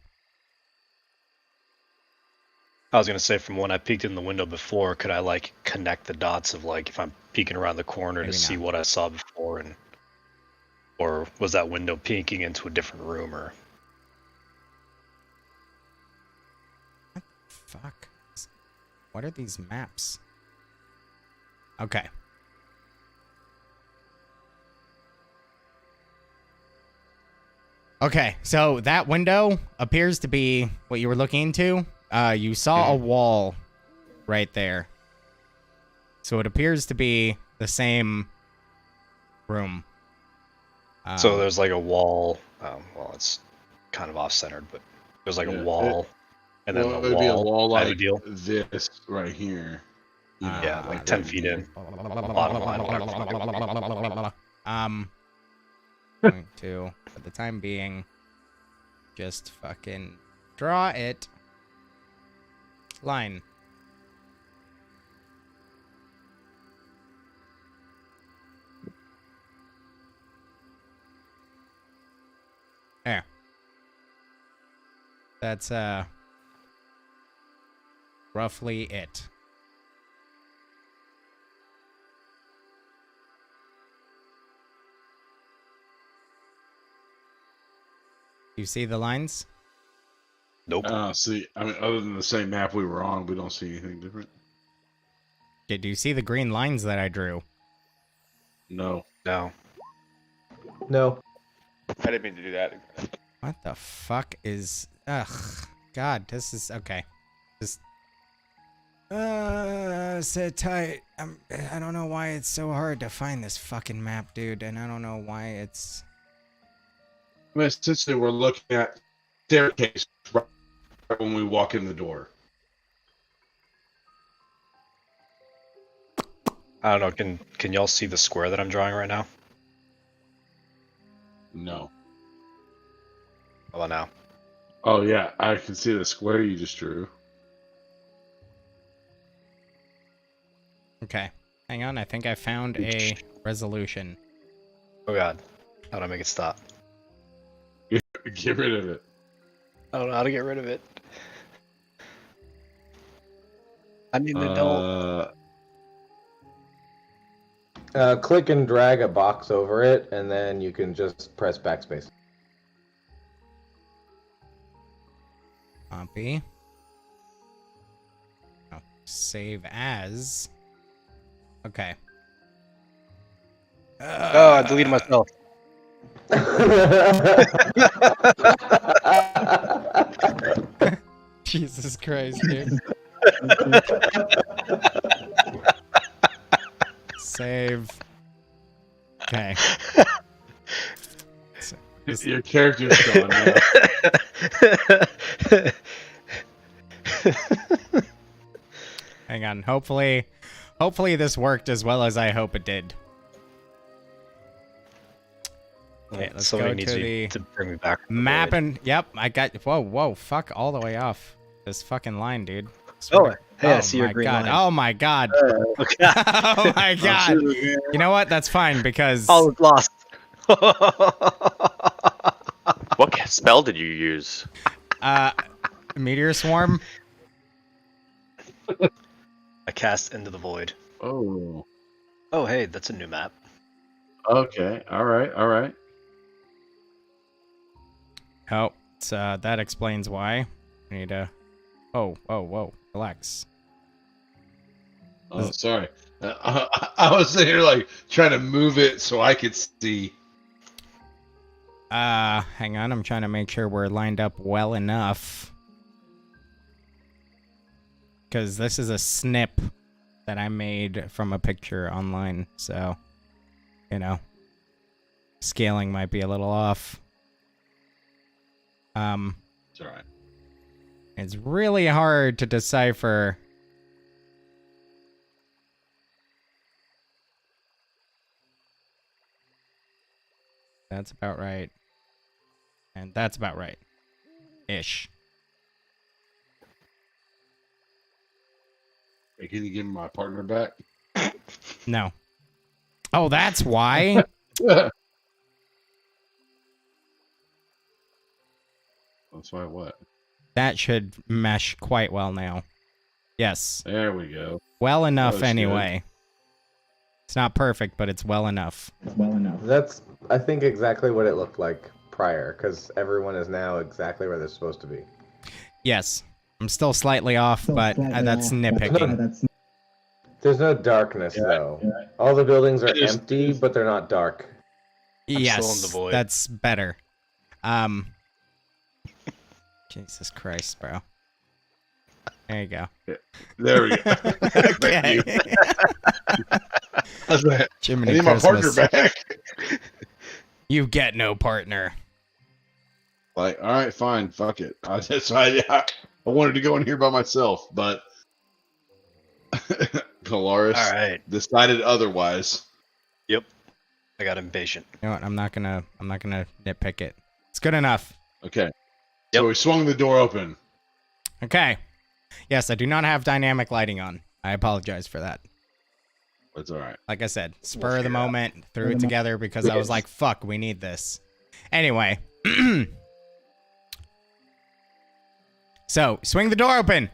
I was gonna say from when I peeked in the window before, could I like connect the dots of like if I'm peeking around the corner Maybe to see not. what I saw before, and or was that window peeking into a different room or? Fuck. What are these maps? Okay. Okay, so that window appears to be what you were looking into. You saw a wall right there. So it appears to be the same room. So there's like a wall. Well, it's kind of off-centered, but there's like Yeah, a wall, and then Well, the it would be a wall wall type like of deal. this right here. You know, Yeah, like 10 feet in. Bottom line. Going to, for the time being, just fucking draw it. Line. There. That's roughly it. You see the lines? Nope. See, I mean, other than the same map we were on, we don't see anything different. Did you see the green lines that I drew? No. No. No. I didn't mean to do that. What the fuck is... Ugh. God, this is... Okay. Just... Sit tight. I don't know why it's so hard to find this fucking map, dude. And I don't know why it's... I mean, essentially, we're looking at staircase right when we walk in the door. I don't know. Can y'all see the square that I'm drawing right now? No. How about now? Oh, yeah, I can see the square you just drew. Okay. Hang on, I think I found a resolution. Oh god. How do I make it stop? Get rid of it. I don't know how to get rid of it. I need an adult. Click and drag a box over it, and then you can just press backspace. Copy. Oh, save as. Okay. Oh, I deleted myself. Jesus Christ, dude. Save. Okay. Your character's gone now. Hang on. Hopefully this worked as well as I hope it did. Okay, let's Somebody go needs to me the to bring me back. map and yep, I got whoa, fuck all the way off this fucking line, dude. Oh, hey, I see your my green god. line. Oh my god. Okay. Oh my god. You know what? That's fine because All is lost. What spell did you use? Meteor Swarm. cast Into the Void. Oh. Oh, hey, that's a new map. Okay. All right. All right. Oh, so that explains why. I need to. Oh, whoa, relax. Oh, sorry. I was sitting here like trying to move it so I could see. Hang on. I'm trying to make sure we're lined up well enough. Because this is a snip that I made from a picture online. So, you know, scaling might be a little off. It's all right. It's really hard to decipher. That's about right. And that's about right. Ish. Hey, can you give me my partner back? No. Oh, that's why? That's why what? That should mesh quite well now. Yes. There we go. Well enough looks anyway. It's not perfect, but it's well enough. That's, I think, exactly what it looked like prior, because everyone is now exactly where they're supposed to be. Yes. I'm still slightly off, but that's nitpicking. There's no darkness, though. All the buildings are empty, but they're not dark. Yes, still in the void. that's better. Jesus Christ, bro. There you go. There we go. Thank you. That's right. I Jiminy need my partner Christmas. back. You get no partner. Like, all right, fine, fuck it. I wanted to go in here by myself, but Polaris All right. decided otherwise. Yep. I got impatient. You know what? I'm not gonna nitpick it. It's good enough. Okay. Yep. So we swung the door open. Okay. Yes, I do not have dynamic lighting on. I apologize for that. That's all right. Like I said, spur of the moment, threw it together because I was like, fuck, we need this. Anyway. So, swing the door open.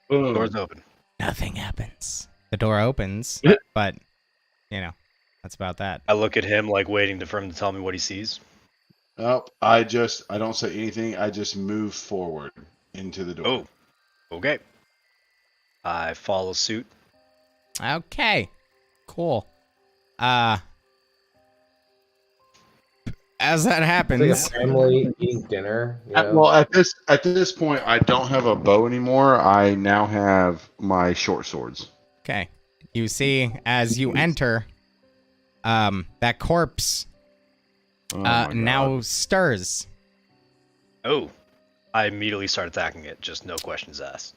Boom. Door's open. Nothing happens. The door opens, but, you know, that's about that. I look at him like waiting for him to tell me what he sees. Oh, I don't say anything. I just move forward into the door. Oh, okay. I follow suit. Okay. Cool. As that It's happens, like a family eating dinner. You know? Well, at this point, I don't have a bow anymore. I now have my short swords. okay. You see, as you enter, that corpse Oh my now God. stirs. Oh, I immediately start attacking it. Just no questions asked.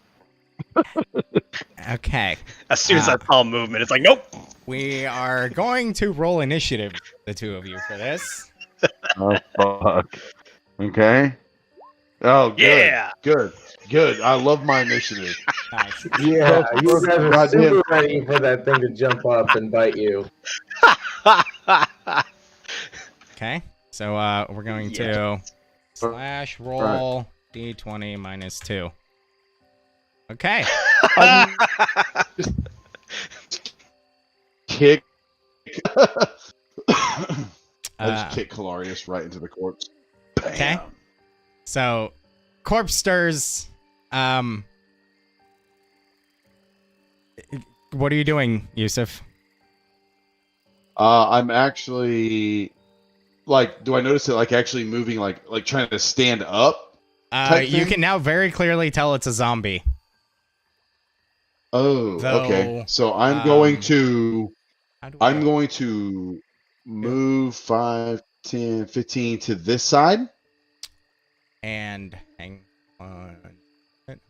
Okay. As soon as I saw movement, it's like, nope. We are going to roll initiative, the two of you, for this. Oh fuck. Okay. Oh, good. Yeah. Good. I love my initiative. Nice. Yeah, you guys are Goddamn. super ready for that thing to jump up and bite you. Okay. So we're going to slash roll d20 minus 2. Okay. Kick. I just Uh, kick Calarius right into the corpse. Okay. Bam. So, corpse stirs. What are you doing, Yusuf? I'm actually like, do I notice it like actually moving, like trying to stand up? type You thing? can now very clearly tell it's a zombie. Oh, Though, okay. So I'm going to How do I- move 5, 10, 15 to this side. And hang on.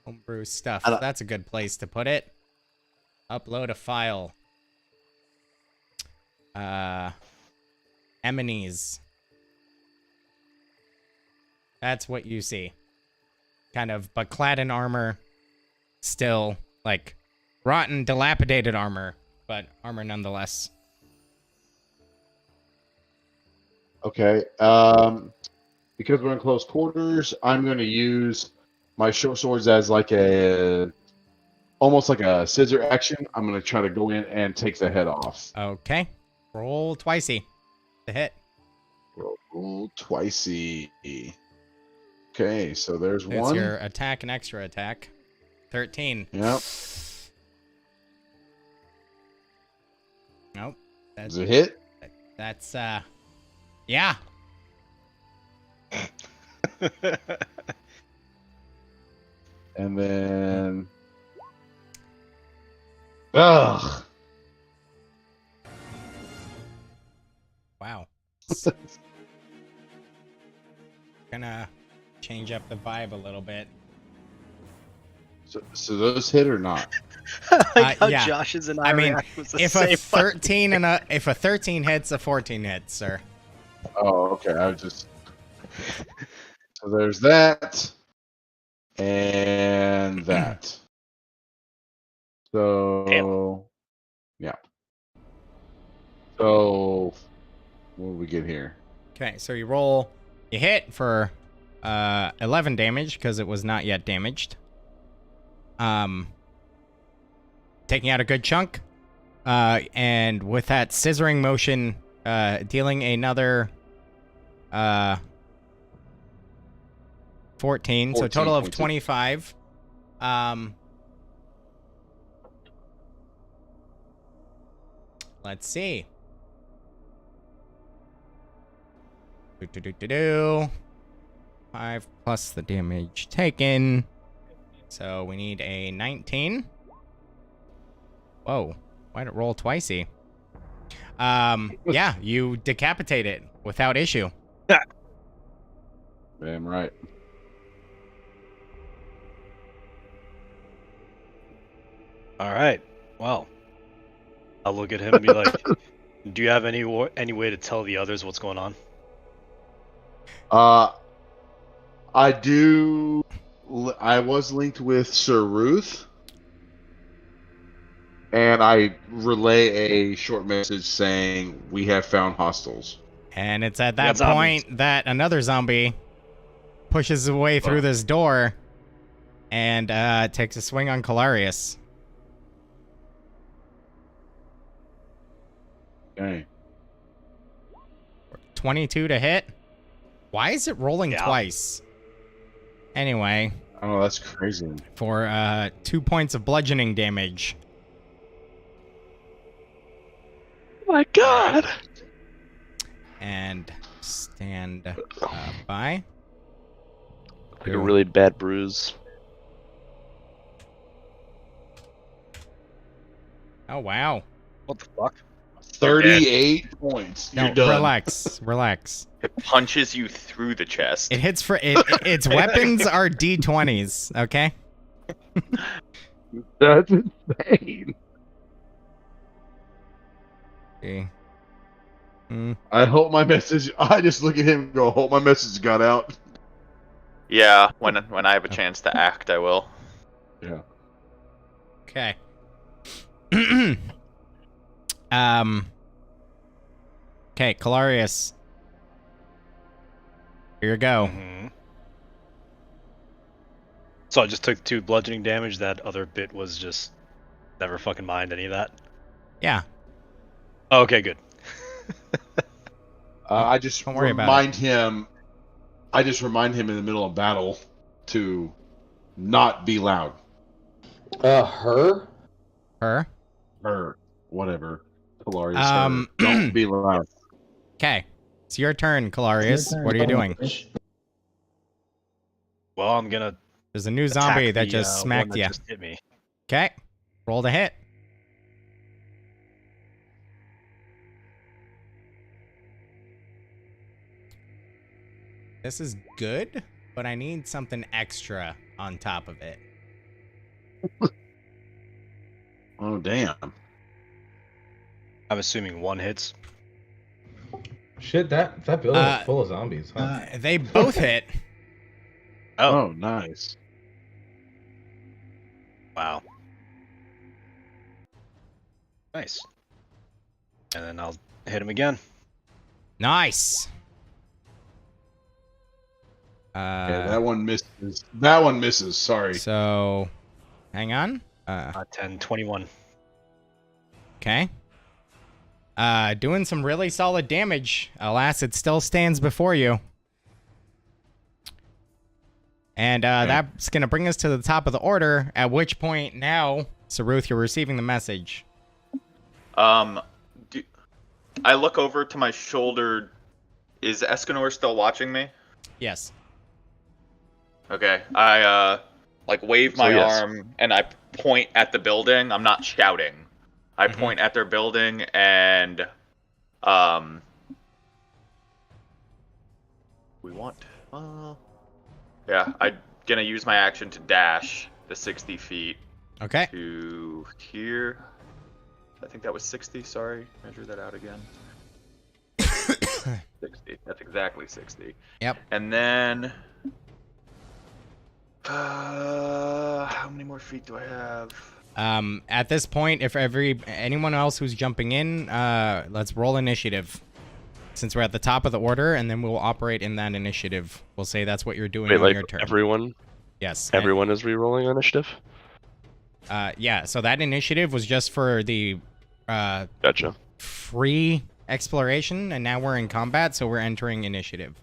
Homebrew stuff. I don't- That's a good place to put it. Upload a file. Enemies. That's what you see. Kind of, but clad in armor. Still, like, rotten, dilapidated armor. But armor nonetheless. Okay. Because we're in close quarters, I'm going to use my short swords as like a almost like a scissor action. I'm gonna try to go in and take the head off. Okay. Roll twicey to hit. Roll twicey. Okay, so there's It's one. your attack and extra attack. 13. Yep. Nope. Does it hit? That's yeah. And then ugh. Wow. Gonna change up the vibe a little bit. So those hit or not? Like how yeah. Josh's and I mean, react was the if same a 13 and if a 13 hits, a 14 hits, sir. Oh, okay. I was just so there's that and that. So yeah. So what do we get here? Okay, so you hit for 11 damage because it was not yet damaged. Taking out a good chunk. And with that scissoring motion, dealing another 14, so a total of 25. Let's see. 5 plus the damage taken. So we need a 19. Whoa. Why'd it roll twicey? Yeah, you decapitate it without issue. Damn right. All right. Well, I'll look at him and be like, "Do you have any way to tell the others what's going on?" I do. I was linked with Sir Ruth, and I relay a short message saying we have found hostiles. And it's at that point that another zombie pushes his way through this door and takes a swing on Calarius. Okay. 22 to hit. Why is it rolling twice? Anyway. Oh, that's crazy. For 2 points of bludgeoning damage. Oh my god! And stand by. Like a really bad bruise. Oh, wow. What the fuck? 38 points. You're No, done. relax. It punches you through the chest. It hits for its weapons are D20s, okay? That's insane. Okay. I hope my message. I just look at him and go, "Hope my message got out." Yeah, when I have a chance to act, I will. Yeah. Okay. Okay, Calarius. Here you go. Mm-hmm. So I just took 2 bludgeoning damage. That other bit was just never fucking mind any of that. Yeah. Oh, okay, good. I just Don't worry about remind him. I just remind him in the middle of battle to not be loud. Her? Her? Or whatever. Calarius. Don't be loud. Okay. It's your turn, Calarius. What are you doing? Well, I'm gonna. There's a new zombie attack that the, just smacked one that you. just hit me. Okay. Roll to hit. This is good, but I need something extra on top of it. Oh damn. I'm assuming 1 hits. Shit, that building is full of zombies, huh? They both hit. Oh, nice. Wow. Nice. And then I'll hit him again. Nice. Yeah, that one misses. That one misses. Sorry. So, hang on. Uh, 10, 21. okay. Doing some really solid damage. Alas, it still stands before you. And that's going to bring us to the top of the order, at which point now, Saruth, you're receiving the message. I look over to my shoulder. Is Escanor still watching me? Yes. Okay. I wave my yes. arm and I point at the building. I'm not shouting. I point at their building and we want yeah, I'm gonna use my action to dash the 60 feet Okay. to here. I think that was 60, sorry. Measure that out again. 60. That's exactly 60. Yep. And then how many more feet do I have? At this point, if anyone else who's jumping in, let's roll initiative. Since we're at the top of the order, and then we'll operate in that initiative. We'll say that's what you're doing on your turn. Everyone? Yes. Everyone is re-rolling initiative? Yeah, so that initiative was just for the Gotcha. free exploration, and now we're in combat, so we're entering initiative.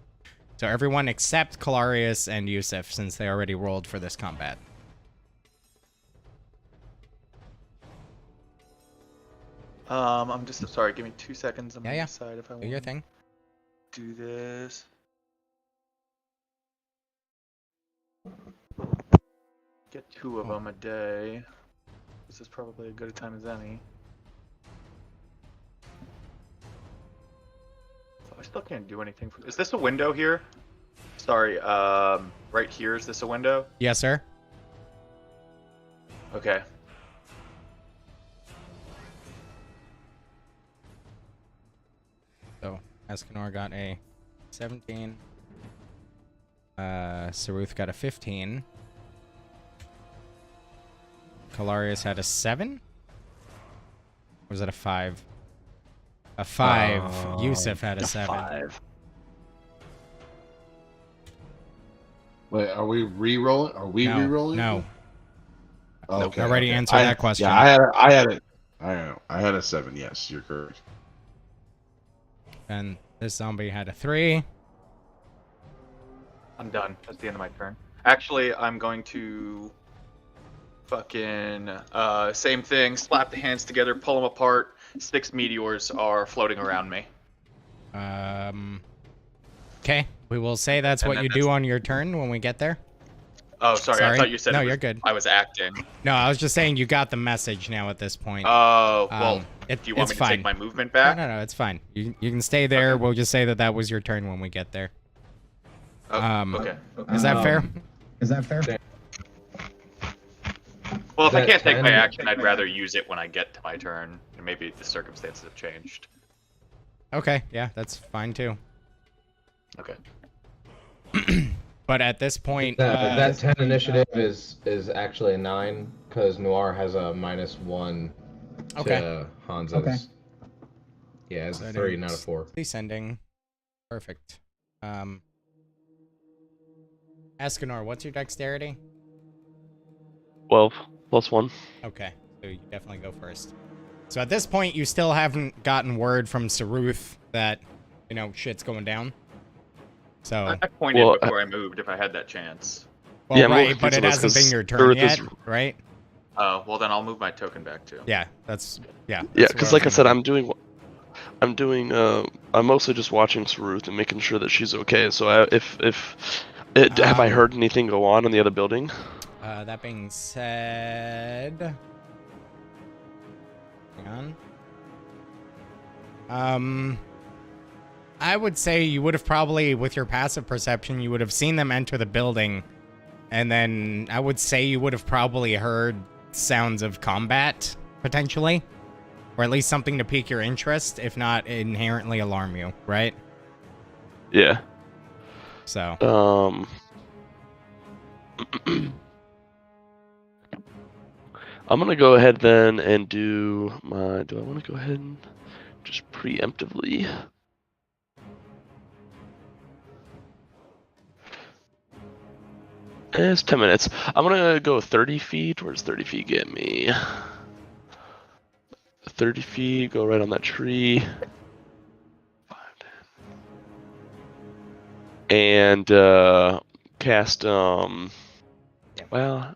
So everyone except Kalarius and Yusuf, since they already rolled for this combat. I'm just sorry. Give me 2 seconds. I'm gonna Yeah. decide if I Do want your thing. to do this. Get 2 of them a day. This is probably as good a time as any. Oh, I still can't do anything. Is this a window here? Sorry. Right here. Is this a window? Yes, sir. Okay. So Escanor got a 17. Saruth got a 15. Kalarius had a 7? Or was that a 5? A 5. Yusuf had a 7. 5. Wait, are we re-rolling? Are we No, re-rolling? no. Okay. Already okay. answered that question. Yeah, I had a 7. Yes, you're correct. And this zombie had a 3. I'm done. That's the end of my turn. Actually, I'm going to fucking same thing. Slap the hands together, pull them apart. 6 meteors are floating around me. Okay. We will say that's what you do on your turn when we get there. Oh, sorry. I thought you said no, it was, you're good. I was acting. No, I was just saying you got the message now at this point. Oh, well, do you want it's me to fine. take my movement back? No, it's fine. You can stay there. Okay. We'll just say that was your turn when we get there. Oh, okay. Is that fair? Is that fair? Well, if I That can't take my 10? action, I'd rather use it when I get to my turn. And maybe the circumstances have changed. Okay, yeah, that's fine too. Okay. But at this point, That 10 initiative is actually a 9 because Noir has a -1 to Okay. Hansa's. Okay. Yeah, it's So a 3, it's not a 4. descending. Perfect. Escanor, what's your dexterity? 12 plus 1. Okay, so you definitely go first. So at this point, you still haven't gotten word from Saruth that, shit's going down. So, I pointed Well, before I moved if I had that chance. well, yeah, right, move but it to this, hasn't been 'cause your turn Saruth yet, is- right? Well, then I'll move my token back too. Yeah, that's Yeah, that's because where like I said, I'm mostly just watching Saruth and making sure that she's okay. So have I heard anything go on in the other building? That being said, hang on. I would say you would have probably, with your passive perception, you would have seen them enter the building, and then I would say you would have probably heard sounds of combat, potentially, or at least something to pique your interest, if not inherently alarm you, right? Yeah. So, I'm gonna go ahead then and do my. Do I want to go ahead and just preemptively? It's 10 minutes. I'm gonna go 30 feet. Where's 30 feet get me? 30 feet, go right on that tree. 5, 10. And cast, well, I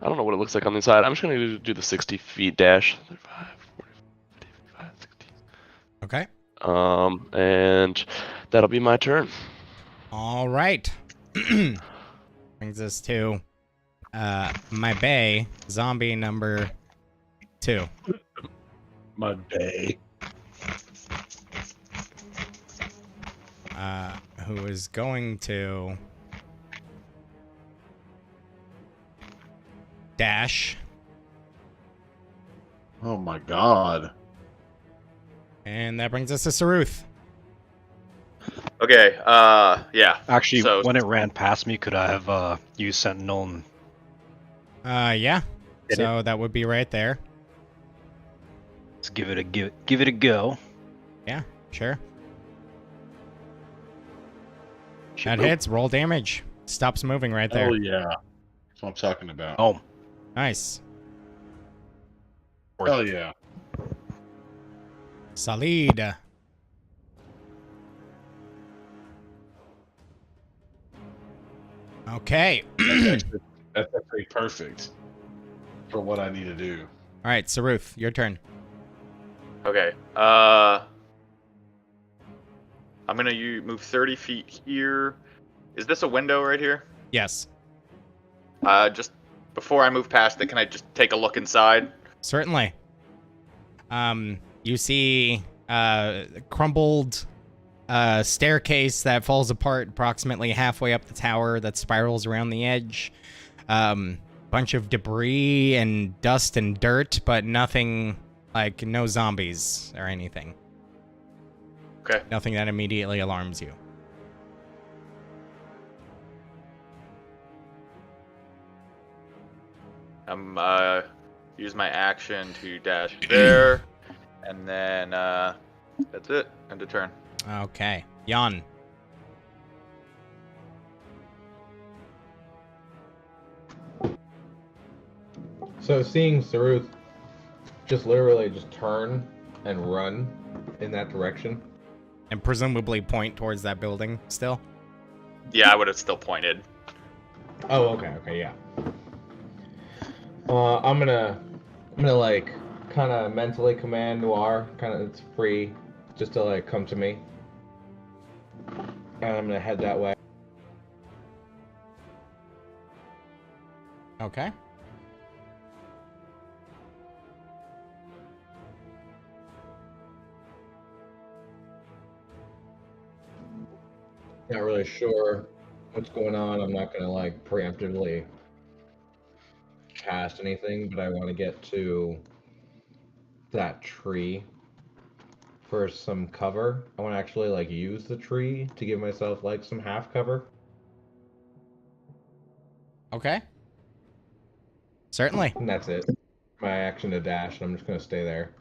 don't know what it looks like on the inside. I'm just gonna do the 60 feet dash. 35, 40, 55, 60. Okay. And that'll be my turn. All right. Brings us to my bay, zombie number 2. My day. Who is going to dash. Oh my god. And that brings us to Saruth. Okay. Yeah. Actually, So- when it ran past me, could I have used Sentinel? And... Yeah. Did So that would be right there. Let's give it a go. Yeah, sure. That hits. Roll damage. Stops moving right there. Oh yeah. That's what I'm talking about. Oh, Nice. Hell yeah. Solid. Okay. That's actually perfect for what I need to do. All right, Saruth, your turn. Okay. I'm gonna move 30 feet here. Is this a window right here? Yes, Just before I move past it, can I just take a look inside? certainly. You see crumbled staircase that falls apart approximately halfway up the tower that spirals around the edge. Bunch of debris and dust and dirt, but nothing like no zombies or anything. Okay. Nothing that immediately alarms you. I'm use my action to dash there, and then that's it. End of turn. Okay. Jan. So seeing Saruth just literally just turn and run in that direction. And presumably point towards that building still. Yeah, I would have still pointed. Oh, okay, yeah. I'm gonna like kind of mentally command Noir, kind of it's free, just to like come to me, and I'm gonna head that way. Okay. Not really sure what's going on. I'm not gonna like preemptively cast anything, but I want to get to that tree for some cover. I want to actually like use the tree to give myself like some half cover. Okay. Certainly. And that's it. My action to dash, and I'm just gonna stay there.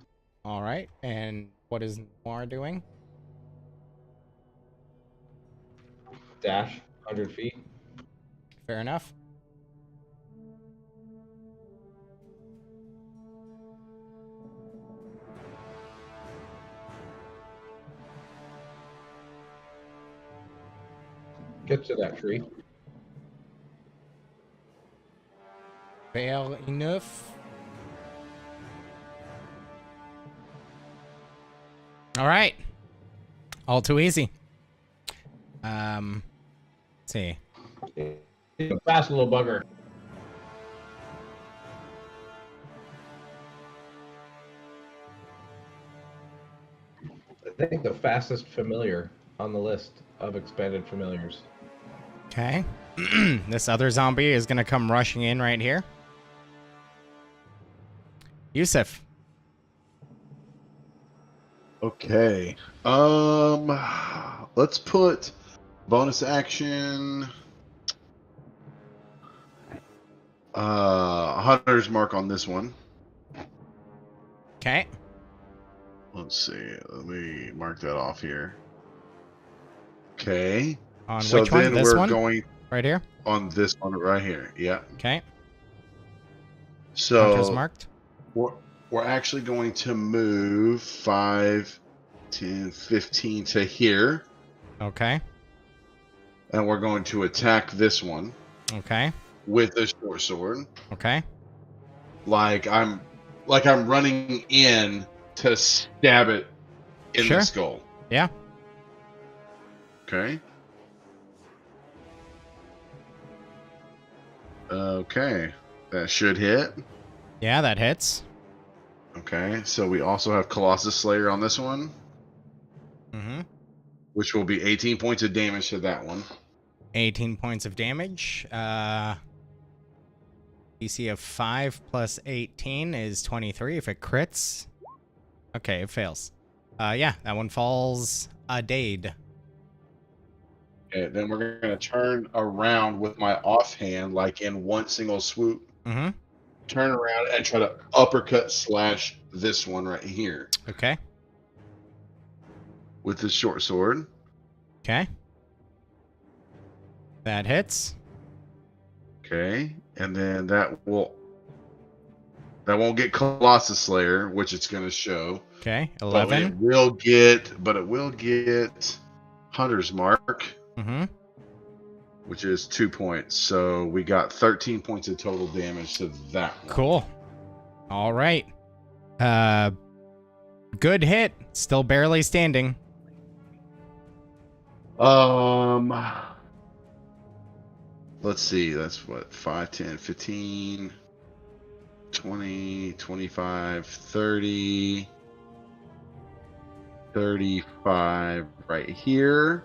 All right. And what is Noir doing? Dash 100 feet. Fair enough. Get to that tree. Fair enough. All right. All too easy. Let's see. He's a fast little bugger. I think the fastest familiar on the list of expanded familiars. Okay. This other zombie is going to come rushing in right here. Yusuf. Okay. Let's put bonus action hunter's mark on this one. Okay. Let's see. Let me mark that off here. Okay. On So which one? then This we're one? going Right here? On this one right here. Yeah. Okay. So Hunter's marked. we're actually going to move 5, 10, 15 to here. Okay. And we're going to attack this one Okay. with a short sword. Okay. Like I'm running in to stab it in Sure. the skull. Yeah. Okay. Okay. That should hit. Yeah, that hits. Okay. So we also have Colossus Slayer on this one, Mm-hmm. which will be 18 points of damage to that one. 18 points of damage. DC of 5 plus 18 is 23 if it crits. Okay, it fails. Yeah, that one falls a dade. Okay, then we're going to turn around with my offhand, like in one single swoop. Mm-hmm. Turn around and try to uppercut slash this one right here Okay. with the short sword. Okay. That hits. Okay, and then that won't get Colossus Slayer, which it's going to show. Okay, But 11. it will get Hunter's Mark, Mm-hmm. which is 2 points. So we got 13 points of total damage to that one. Cool. All right. Good hit. Still barely standing. Let's see. That's what, 5, 10, 15, 20, 25, 30, 35 right here.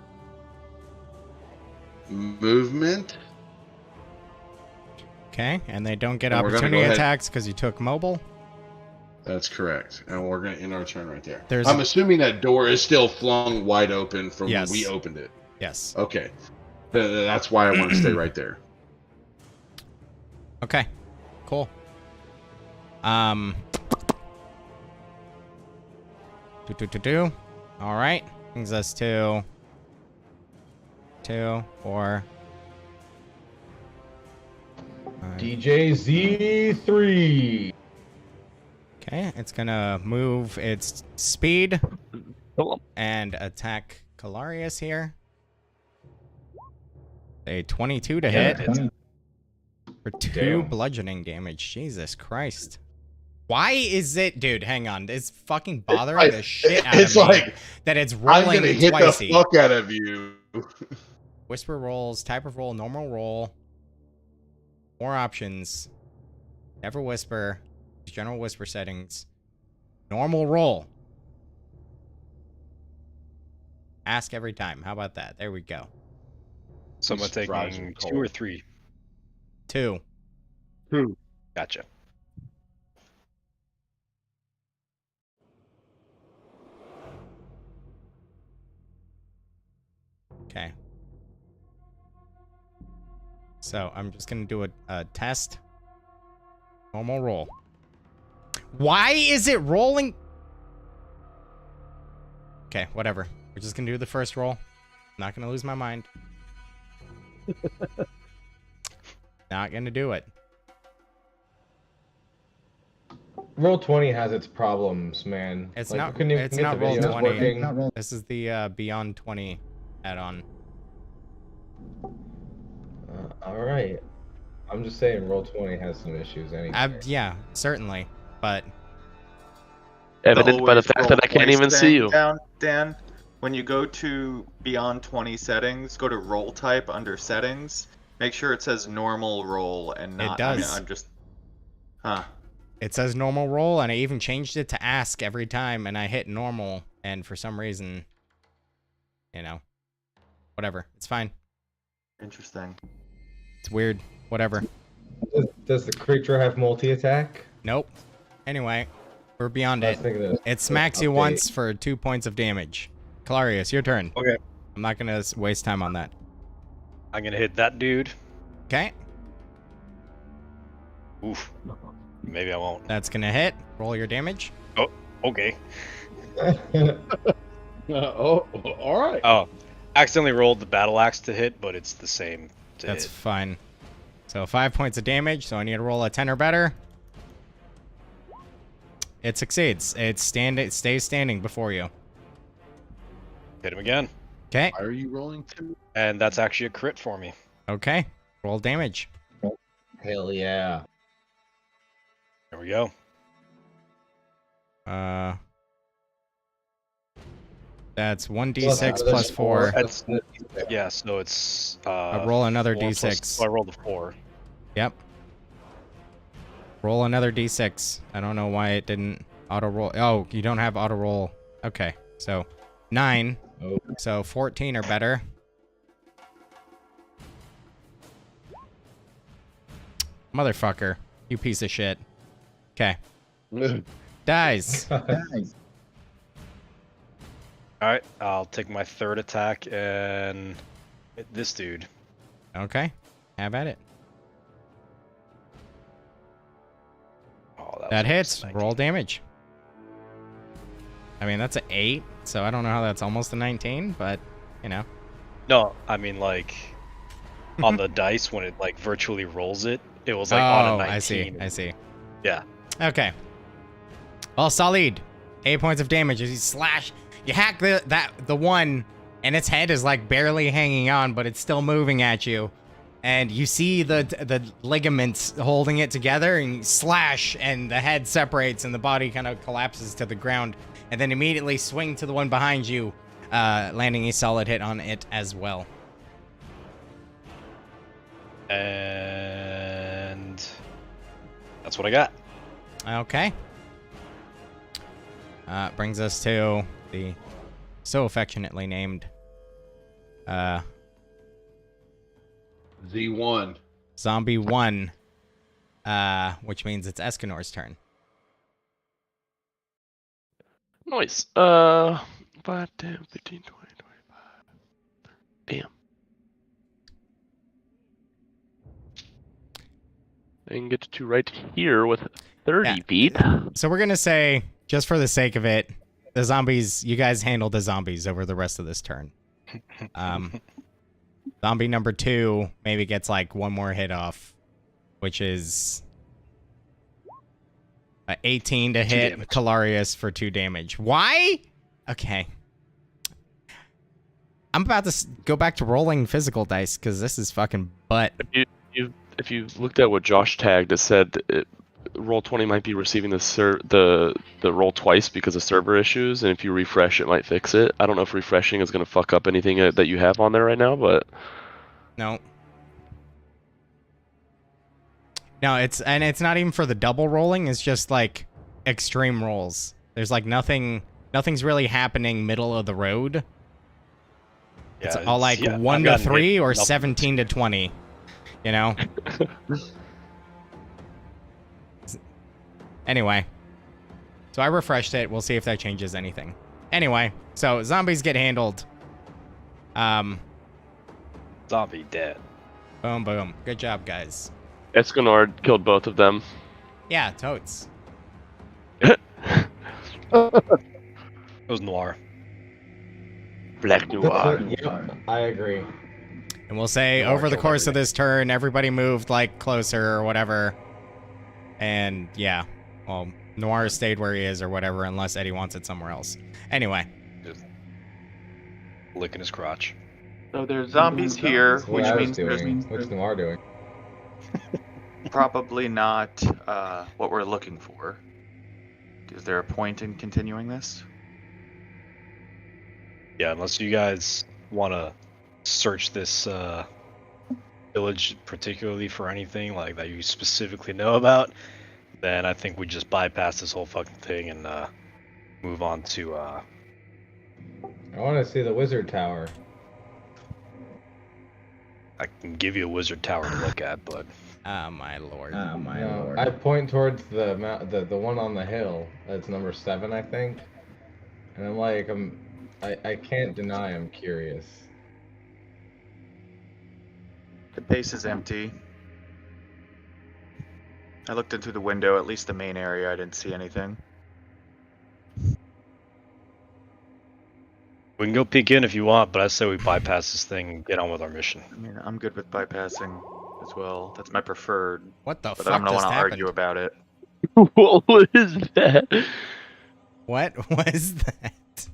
Movement. Okay, and they don't get And we're gonna opportunity go ahead- attacks because you took mobile. That's correct. And we're going to end our turn right there. There's I'm a- assuming that door is still flung wide open from Yes. when we opened it. Yes. Okay. That's why I want to stay right there. Okay. Cool. Do. All right. Brings us to 2, 4. DJ Z3. Okay, it's gonna move its speed Come on. and attack Calarius here. A 22 to hit for 2 Damn. bludgeoning damage. Jesus Christ. Why is it, dude? Hang on, it's fucking bothering the shit out It's of me like, that it's I'm rolling going to hit twicey. the fuck out of you. Whisper rolls, type of roll, normal roll. More options. Never whisper. General whisper settings. Normal roll. Ask every time. How about that? There we go. So am I This drives taking me 2 or cold. 3? 2. Gotcha. Okay. So I'm just gonna do a test. Normal roll. Why is it rolling? Okay, whatever. We're just gonna do the first roll. Not gonna lose my mind. Not gonna do it. Roll 20 has its problems, man. It's Like, not- we couldn't even it's get not the roll videos 20. working. This is the Beyond 20 add-on. All right. I'm just saying, roll 20 has some issues anyway. Yeah, certainly, but Evident by the Always fact roll that I can't 20 even see you. Down, Dan, when you go to Beyond 20 settings, go to roll type under settings. Make sure it says normal roll and not. does. I'm just. Huh. it says normal roll, and I even changed it to ask every time, and I hit normal, and for some reason, you know, whatever. It's fine. Interesting. It's weird. Whatever. Does the creature have multi-attack? Nope. Anyway, we're beyond I was it. thinking of It smacks you update. once for 2 points of damage. Calarius, your turn. Okay. I'm not gonna waste time on that. I'm gonna hit that dude. Okay, Oof. Maybe I won't. that's gonna hit. Roll your damage. Okay. All right. Oh, accidentally rolled the battle axe to hit, but it's the same to That's hit. fine. So 5 points of damage, so I need to roll a 10 or better. It succeeds. It stays standing before you. Hit him again. Okay. Why are you rolling 2? And that's actually a crit for me. Okay. Roll damage. Hell yeah. There we go. That's 1d6 plus 4. That's, yeah, so it's... I roll another 4 d6. plus- so I rolled a 4. Yep. Roll another d6. I don't know why it didn't auto roll. Oh, you don't have auto roll. Okay. So 9. Oh. So 14 or better. Motherfucker. You piece of shit. Okay. Dies. Alright, I'll take my third attack and hit this dude. Okay. Have at it. Oh, That was hits. 19. Roll damage. I mean, that's an 8, so I don't know how that's almost a 19, but, you know. No, I mean, like, on the dice, when it, like, virtually rolls it, it was, like, on a 19. I see. Yeah. Okay. Well, solid. 8 points of damage as you slash. You hack the one, and its head is like barely hanging on, but it's still moving at you. And you see the ligaments holding it together, and you slash, and the head separates, and the body kind of collapses to the ground. And then immediately swing to the one behind you, landing a solid hit on it as well. And that's what I got. Okay. Brings us to the so affectionately named Z1. Zombie 1, which means it's Escanor's turn. Nice. 5, 10, 15, 20, 25. Damn. I can get to right here with 30 Yeah. feet. So we're going to say, just for the sake of it, the zombies, you guys handle the zombies over the rest of this turn. Zombie number 2 maybe gets like one more hit off, which is 18 to hit damage. Calarius for 2 damage. Why? Okay. I'm about to go back to rolling physical dice because this is fucking butt. If you looked at what Josh tagged, it said roll 20 might be receiving the roll twice because of server issues, and if you refresh, it might fix it. I don't know if refreshing is going to fuck up anything that you have on there right now, but No. No, it's not even for the double rolling, it's just like extreme rolls. There's like nothing's really happening middle of the road. It's Yeah, all like 1 I've to gotten 3 hit or multiple 17 to 20. You know? Anyway. So I refreshed it. We'll see if that changes anything. Anyway, so zombies get handled. Zombie dead. Boom, boom. Good job, guys. Escanor killed both of them. Yeah, totes. It was Noir. Black Noir. Yep, I agree. And we'll say Noir over the killed course of everything. this turn, everybody moved like closer or whatever. And yeah, well, Noir stayed where he is or whatever, unless Eddie wants it somewhere else. Anyway, Just licking his crotch. So there's zombies here, That's what which I was means there's doing. What's Noir doing? probably not what we're looking for. Is there a point in continuing this? Yeah, unless you guys want to search this village particularly for anything like that you specifically know about, then I think we just bypass this whole fucking thing and move on to I want to see the wizard tower. I can give you a wizard tower to look at, but oh my lord. No, I point towards the one on the hill. That's number 7, I think. And I'm like, I can't deny I'm curious. The base is empty. I looked into the window, at least the main area, I didn't see anything. We can go peek in if you want, but I say we bypass this thing and get on with our mission. I mean, I'm good with bypassing as well. That's my preferred. What the But fuck I'm gonna just want to happened? argue about it. What is that? What was that?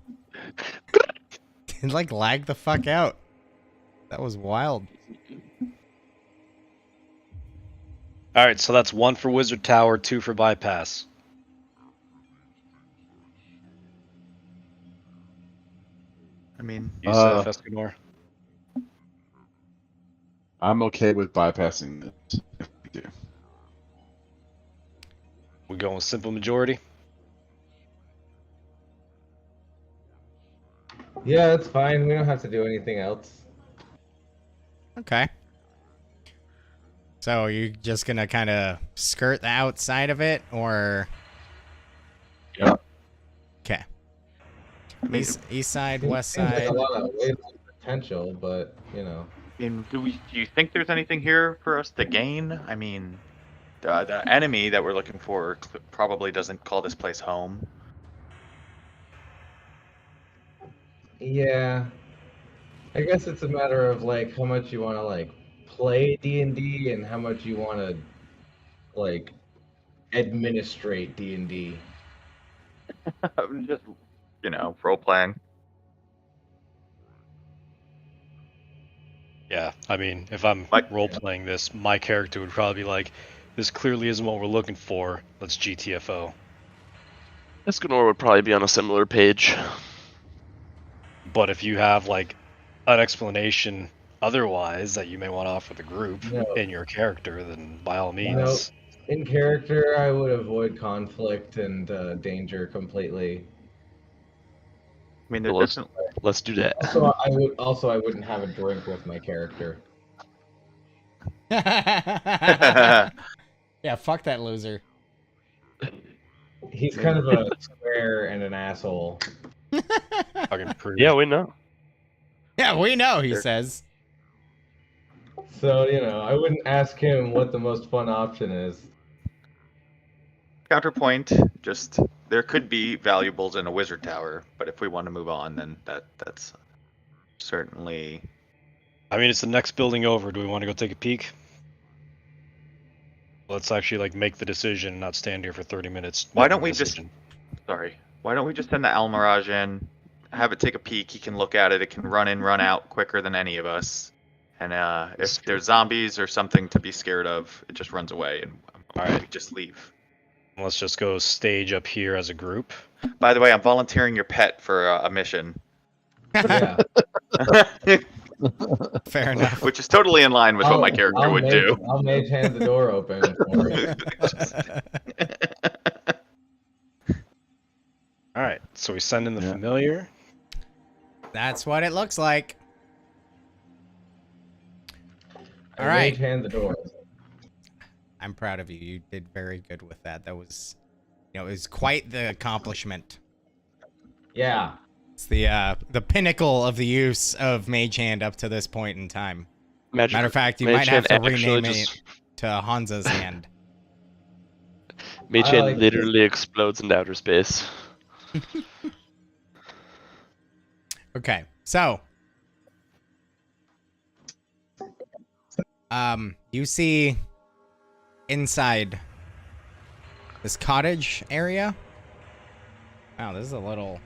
It like lagged the fuck out. That was wild. All right, so that's 1 for Wizard Tower, 2 for bypass. I mean, You said Fescanor. I'm okay with bypassing this. If we do. We going with simple majority? Yeah, that's fine. We don't have to do anything else. Okay. So you're just gonna kind of skirt the outside of it, or? Yeah. Okay. I mean, East side, west Seems like side. a lot of wasted potential, but you know. do you think there's anything here for us to gain? I mean, the enemy that we're looking for probably doesn't call this place home. Yeah. I guess it's a matter of like how much you want to like play D&D and how much you want to like administrate D&D. Just, role playing. Yeah, I mean, if I'm role-playing this, my character would probably be like, this clearly isn't what we're looking for. Let's GTFO. Escanor would probably be on a similar page. But if you have, like, an explanation otherwise that you may want to offer the group in your character, then by all means. In character, I would avoid conflict and danger completely. I mean, let's do that. Also, I wouldn't have a drink with my character. Yeah, fuck that loser. He's kind of a square and an asshole. Yeah, we know. Yeah, we know, he says. So, I wouldn't ask him what the most fun option is. Counterpoint, just there could be valuables in a wizard tower, but if we want to move on, then that's certainly. I mean, it's the next building over. Do we want to go take a peek? Let's actually make the decision and not stand here for 30 minutes. Why don't we just send the Almirage in, have it take a peek, he can look at it, it can run in, run out quicker than any of us. And if there's zombies or something to be scared of, it just runs away and we just leave. Let's just go stage up here as a group. By the way, I'm volunteering your pet for a mission. Yeah. Fair enough. Which is totally in line with what my character would do. I'll mage hand the door open for you. Alright, so we send in the familiar. That's what it looks like. All Mage right. hand the door. I'm proud of you. You did very good with that. That was, it was quite the accomplishment. Yeah. It's the pinnacle of the use of Mage Hand up to this point in time. Matter of fact, you might have to rename it to Hansa's Hand. Mage Hand literally explodes into outer space. Okay, so you see inside this cottage area. Wow, this is a little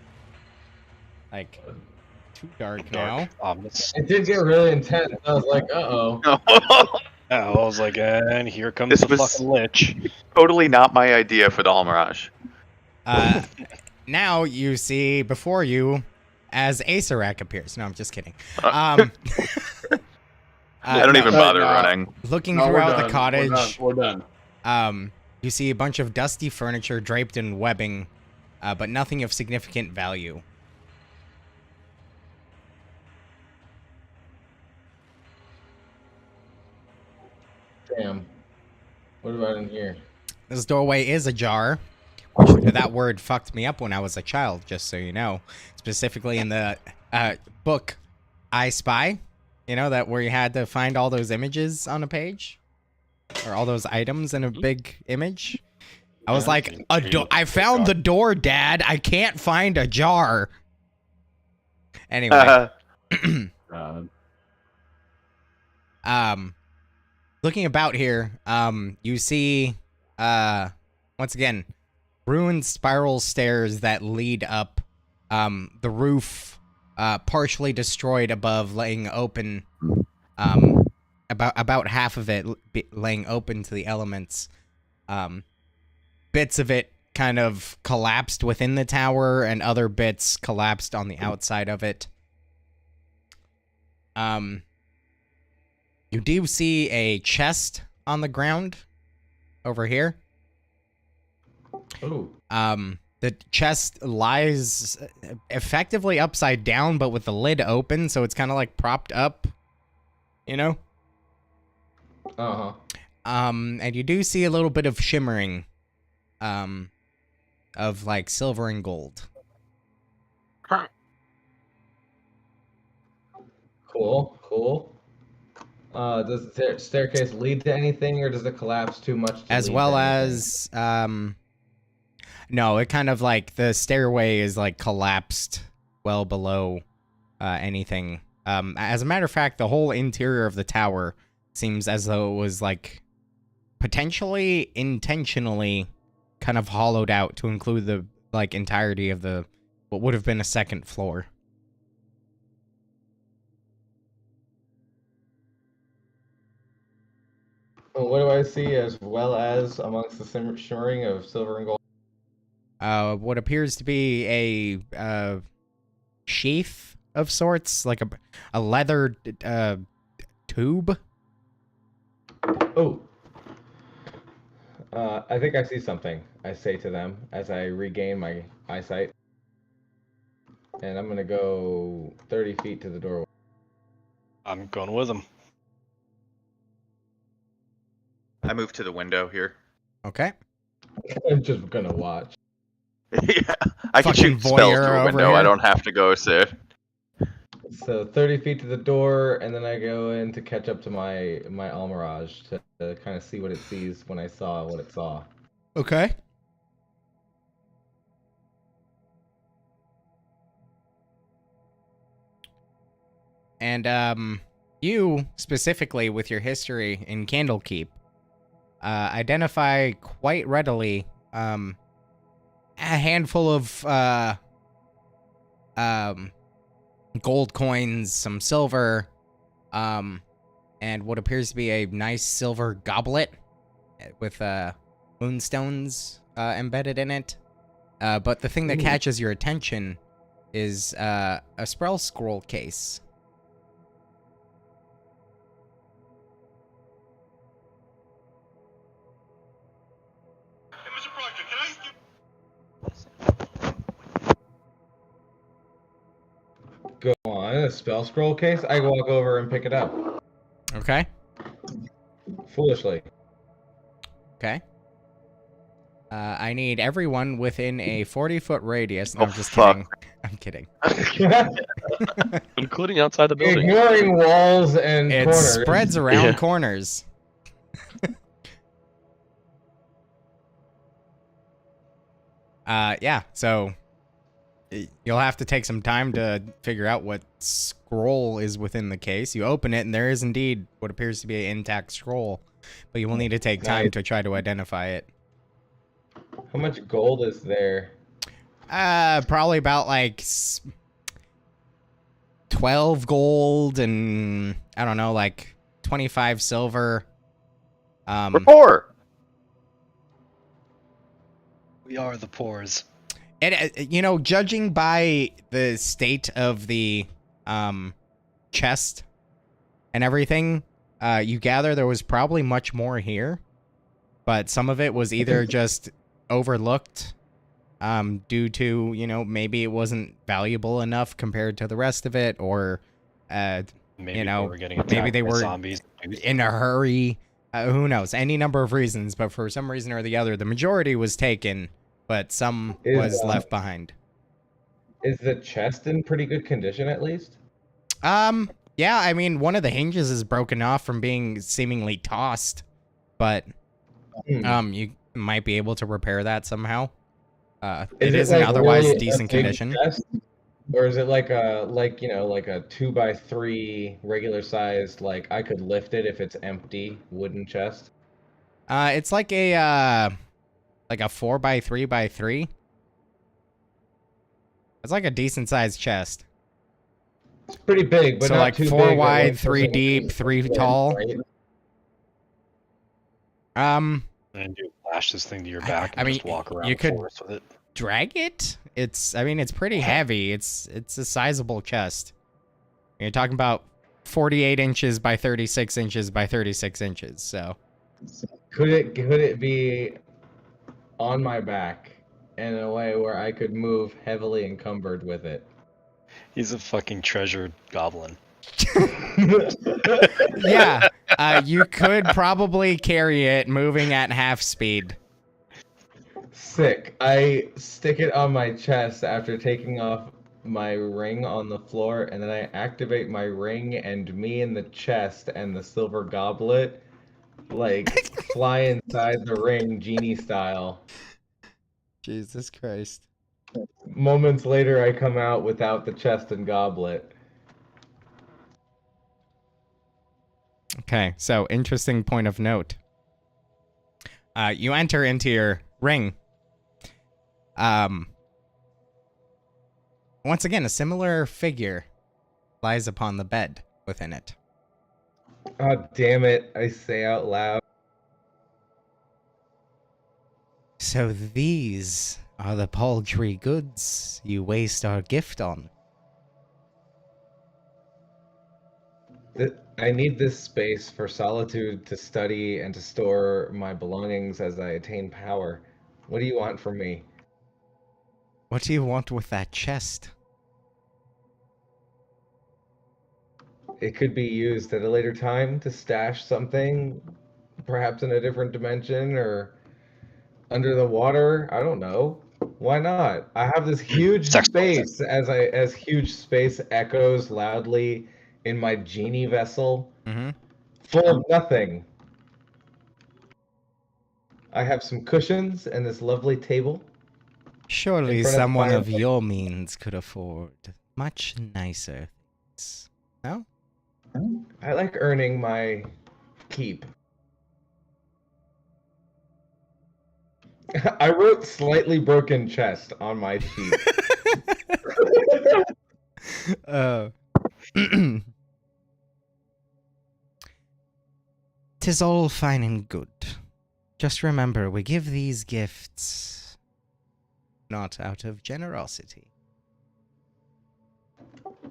too dark now. It did get really intense. I was like, uh-oh. I was like, and here comes the fucking lich. Totally not my idea for the Almirage. Now you see before you as Asarak appears. No, I'm just kidding. I don't even bother running. Looking throughout the cottage, We're done. You see a bunch of dusty furniture draped in webbing, but nothing of significant value. Damn. What about in here? This doorway is ajar, which that word fucked me up when I was a child, just so you know. Specifically in the book I Spy, that where you had to find all those images on a page, or all those items in a big image. I was like, I found the door, Dad. I can't find a jar. Anyway, God. looking about here, you see, once again, ruined spiral stairs that lead up, the roof, partially destroyed above, laying open, about half of it laying open to the elements. Bits of it kind of collapsed within the tower, and other bits collapsed on the outside of it. You do see a chest on the ground over here. Ooh. The chest lies effectively upside down, but with the lid open, so it's kind of like propped up, you know? Uh-huh. And you do see a little bit of shimmering, of like silver and gold. Cool. Does the staircase lead to anything, or does it collapse too much to As lead well to anything? as, no, it kind of like, the stairway is like collapsed well below, anything. As a matter of fact, the whole interior of the tower seems as though it was like potentially intentionally kind of hollowed out to include the like entirety of the what would have been a second floor. What do I see as well as amongst the shimmering of silver and gold? What appears to be a sheath of sorts, like a leather tube. Oh. I think I see something, I say to them as I regain my eyesight. And I'm going to go 30 feet to the doorway. I'm going with him. I move to the window here. Okay. I'm just going to watch. Yeah, I can Fucking shoot spells voyeur through a over window. I here. don't have to go sit. So 30 feet to the door, and then I go in to catch up to my almirage to kind of see what it sees when I saw what it saw. Okay. And you specifically, with your history in Candlekeep, identify quite readily a handful of gold coins, some silver, and what appears to be a nice silver goblet with moonstones embedded in it. But the thing that catches your attention is a spell scroll case. Go on, a spell scroll case? I walk over and pick it up. Okay. Foolishly. Okay. I need everyone within a 40-foot radius. No, Oh, I'm just fuck. kidding. I'm kidding. Including outside the building. Ignoring walls and It corners. spreads around Yeah. corners. Yeah, so you'll have to take some time to figure out what scroll is within the case. You open it, and there is indeed what appears to be an intact scroll, but you will need to take time Nice. to try to identify it. How much gold is there? Probably about like 12 gold and I don't know, like 25 silver. We're poor. We are the pores. It, you know, judging by the state of the chest and everything, you gather there was probably much more here, but some of it was either just overlooked due to, you know, maybe it wasn't valuable enough compared to the rest of it, or Maybe you know, they were getting maybe attacked they by were zombies. in a hurry. Who knows? Any number of reasons, but for some reason or the other, the majority was taken, but some was left behind. Is the chest in pretty good condition at least? Yeah, I mean, one of the hinges is broken off from being seemingly tossed, but you might be able to repair that somehow. It is in like, otherwise really a decent big condition. chest? Or is it like a like a 2x3 regular sized, like I could lift it if it's empty wooden chest? It's like a 4x3x3. It's like a decent sized chest. It's pretty big, but So not like too 4 big. wide, 3 deep, 3 tall. Right? And you lash this thing to your back and I mean, just walk around you the could forest with it. drag it. It's pretty heavy. It's a sizable chest. You're talking about 48 inches by 36 inches by 36 inches. So Could it be on my back in a way where I could move heavily encumbered with it? He's a fucking treasure goblin. yeah, you could probably carry it moving at half speed. Sick. I stick it on my chest after taking off my ring on the floor, and then I activate my ring, and me in the chest and the silver goblet like fly inside the ring genie style. Jesus Christ. Moments later I come out without the chest and goblet. Okay, so interesting point of note. You enter into your ring. Once again, a similar figure lies upon the bed within it. Oh, damn it, I say out loud. So these are the paltry goods you waste our gift on. I need this space for solitude to study and to store my belongings as I attain power. What do you want from me? What do you want with that chest? It could be used at a later time to stash something, perhaps in a different dimension or under the water. I don't know. Why not? I have this huge space as huge space echoes loudly in my genie vessel, full of nothing. I have some cushions and this lovely table. Surely someone of your means could afford much nicer things. No? I like earning my keep. I wrote slightly broken chest on my sheet. Tis all fine and good. Just remember, we give these gifts not out of generosity.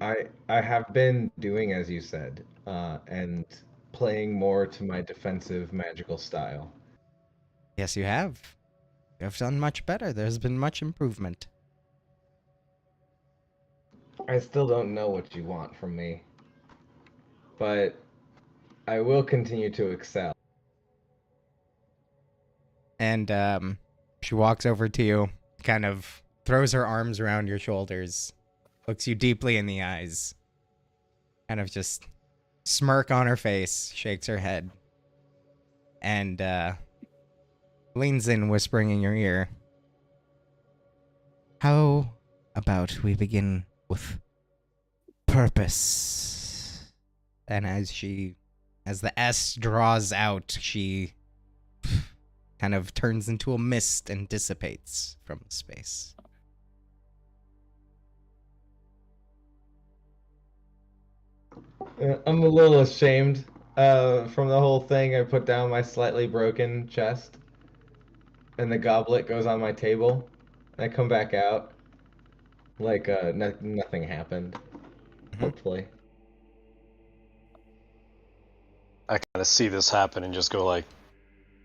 I have been doing as you said, and playing more to my defensive magical style. Yes, you have. You have done much better. There's been much improvement. I still don't know what you want from me, but I will continue to excel. And she walks over to you, kind of throws her arms around your shoulders, looks you deeply in the eyes, kind of just smirk on her face, shakes her head, and leans in, whispering in your ear. How about we begin with purpose? And as the S draws out, she kind of turns into a mist and dissipates from space. I'm a little ashamed from the whole thing. I put down my slightly broken chest, and the goblet goes on my table. I come back out like nothing happened. Hopefully. I kind of see this happen and just go like,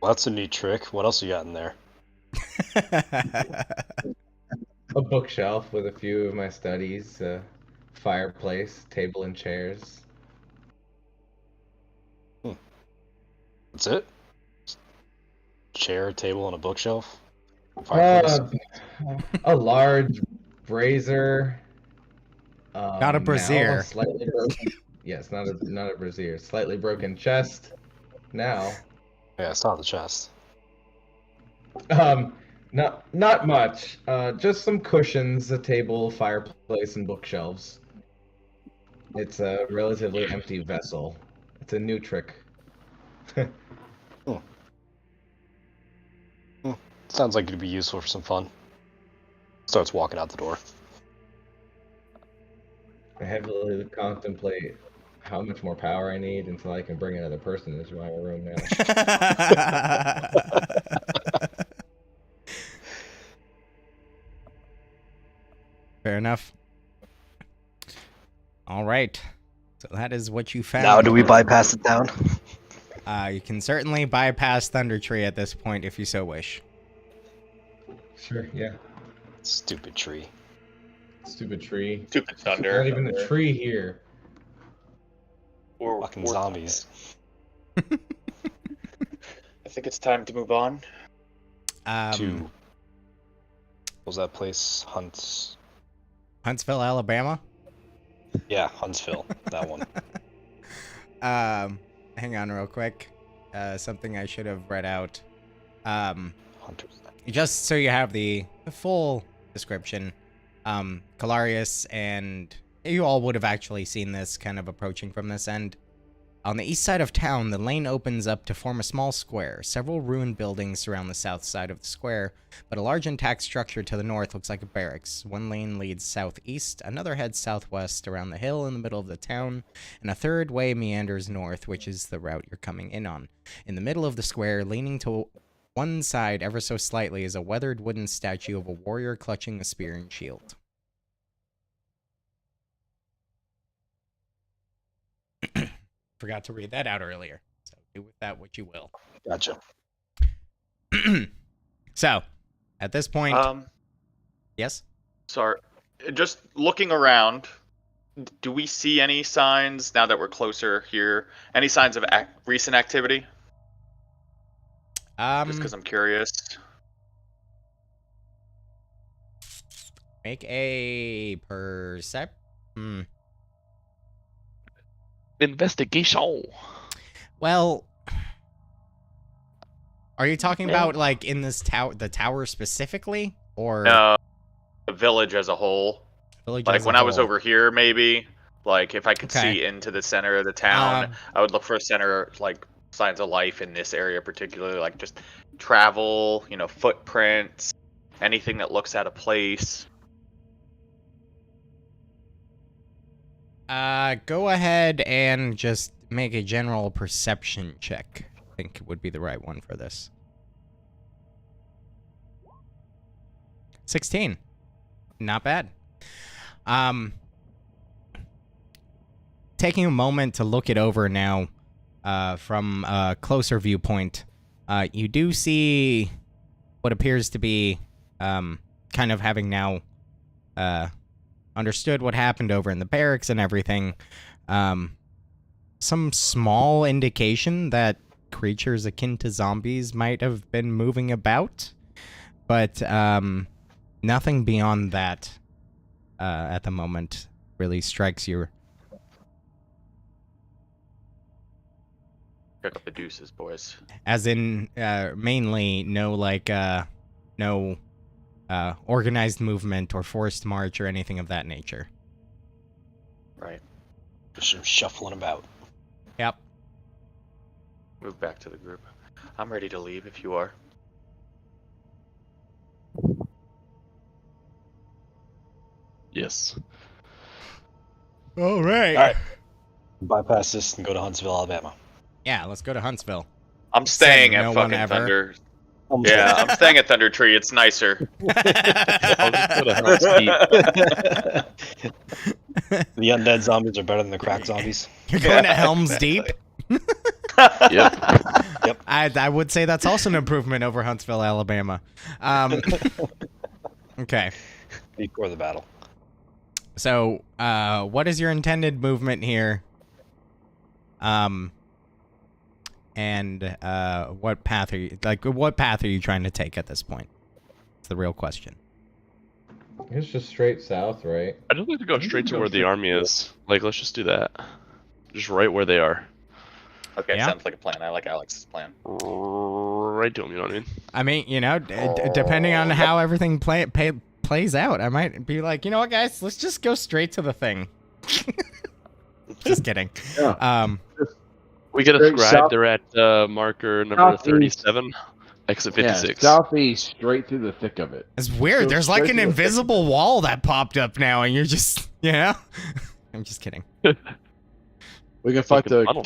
well, that's a neat trick. What else you got in there? A bookshelf with a few of my studies, fireplace, table and chairs. That's it? Chair, table, and a bookshelf? Fireplace? A large brazier. Not a brazier. Slightly broken. Yes, not a brazier. Slightly broken chest. Now. Yeah, it's not the chest. Not much. Just some cushions, a table, fireplace, and bookshelves. It's a relatively empty vessel. It's a new trick. Sounds like it'd be useful for some fun. Starts walking out the door. I heavily contemplate how much more power I need until I can bring another person into my room now. Fair enough. All right. So that is what you found. Now do we bypass the town? You can certainly bypass Thunder Tree at this point if you so wish. Sure, yeah. Stupid tree. Stupid tree. Stupid thunder. Not even a tree here. Or Fucking zombies. I think it's time to move on. To what was that place? Huntsville, Alabama. Yeah, Huntsville. That one. Hang on real quick. Something I should have read out. Hunters. Just so you have the full description. Calarius and you all would have actually seen this kind of approaching from this end. On the east side of town, the lane opens up to form a small square. Several ruined buildings surround the south side of the square, but a large intact structure to the north looks like a barracks. One lane leads southeast, another heads southwest around the hill in the middle of the town, and a third way meanders north, which is the route you're coming in on. In the middle of the square, leaning to one side ever so slightly, is a weathered wooden statue of a warrior clutching a spear and shield. Forgot to read that out earlier, so do with that what you will. Gotcha. So, at this point, yes? Sorry. Just looking around, do we see any signs, now that we're closer here, any signs of recent activity? Just because I'm curious. Make a Investigation. Well, are you talking about like in this tower, the tower specifically, or No, the village as a whole. village? Like as when a I was whole? over here, maybe. Like if I could Okay. see into the center of the town, Um, I would look for a center, like signs of life in this area, particularly like just travel, footprints, anything that looks out of place. Go ahead and just make a general perception check. I think would be the right one for this. 16. Not bad. Taking a moment to look it over now, from a closer viewpoint, you do see what appears to be, kind of having now, understood what happened over in the barracks and everything, some small indication that creatures akin to zombies might have been moving about, but nothing beyond that at the moment really strikes you. Pick up the deuces, boys. As in, mainly no organized movement or forced march or anything of that nature. Right. Just some shuffling about. Yep. Move back to the group. I'm ready to leave if you are. Yes. All right. All right. Bypass this and go to Huntsville, Alabama. Yeah, let's go to Huntsville. I'm staying Said at no one fucking ever. Thunder. Yeah, I'm staying at Thunder Tree. It's nicer. I'll just go to Hell's Deep. The undead zombies are better than the crack zombies. You're going to Helm's Deep? Yep. I would say that's also an improvement over Huntsville, Alabama. Okay. Before the battle. So, what is your intended movement here? And what path are you trying to take at this point? It's the real question. It's just straight south, right? I just like to go straight to where the army is. Like, let's just do that. Just right where they are. Okay, Yeah? sounds like a plan. I like Alex's plan. right to him. You know what I mean? I mean, you know, depending on how everything plays out, I might be like, you know what, guys, let's just go straight to the thing. Just kidding. Yeah. We get a Straight scribe. south- They're at marker number southeast. 37, exit Yeah, 56. southeast, straight through the thick of it. It's weird. Go There's like straight an to the invisible wall that popped up now, and you're just, you know? I'm just kidding. We can fight Fucking funnel.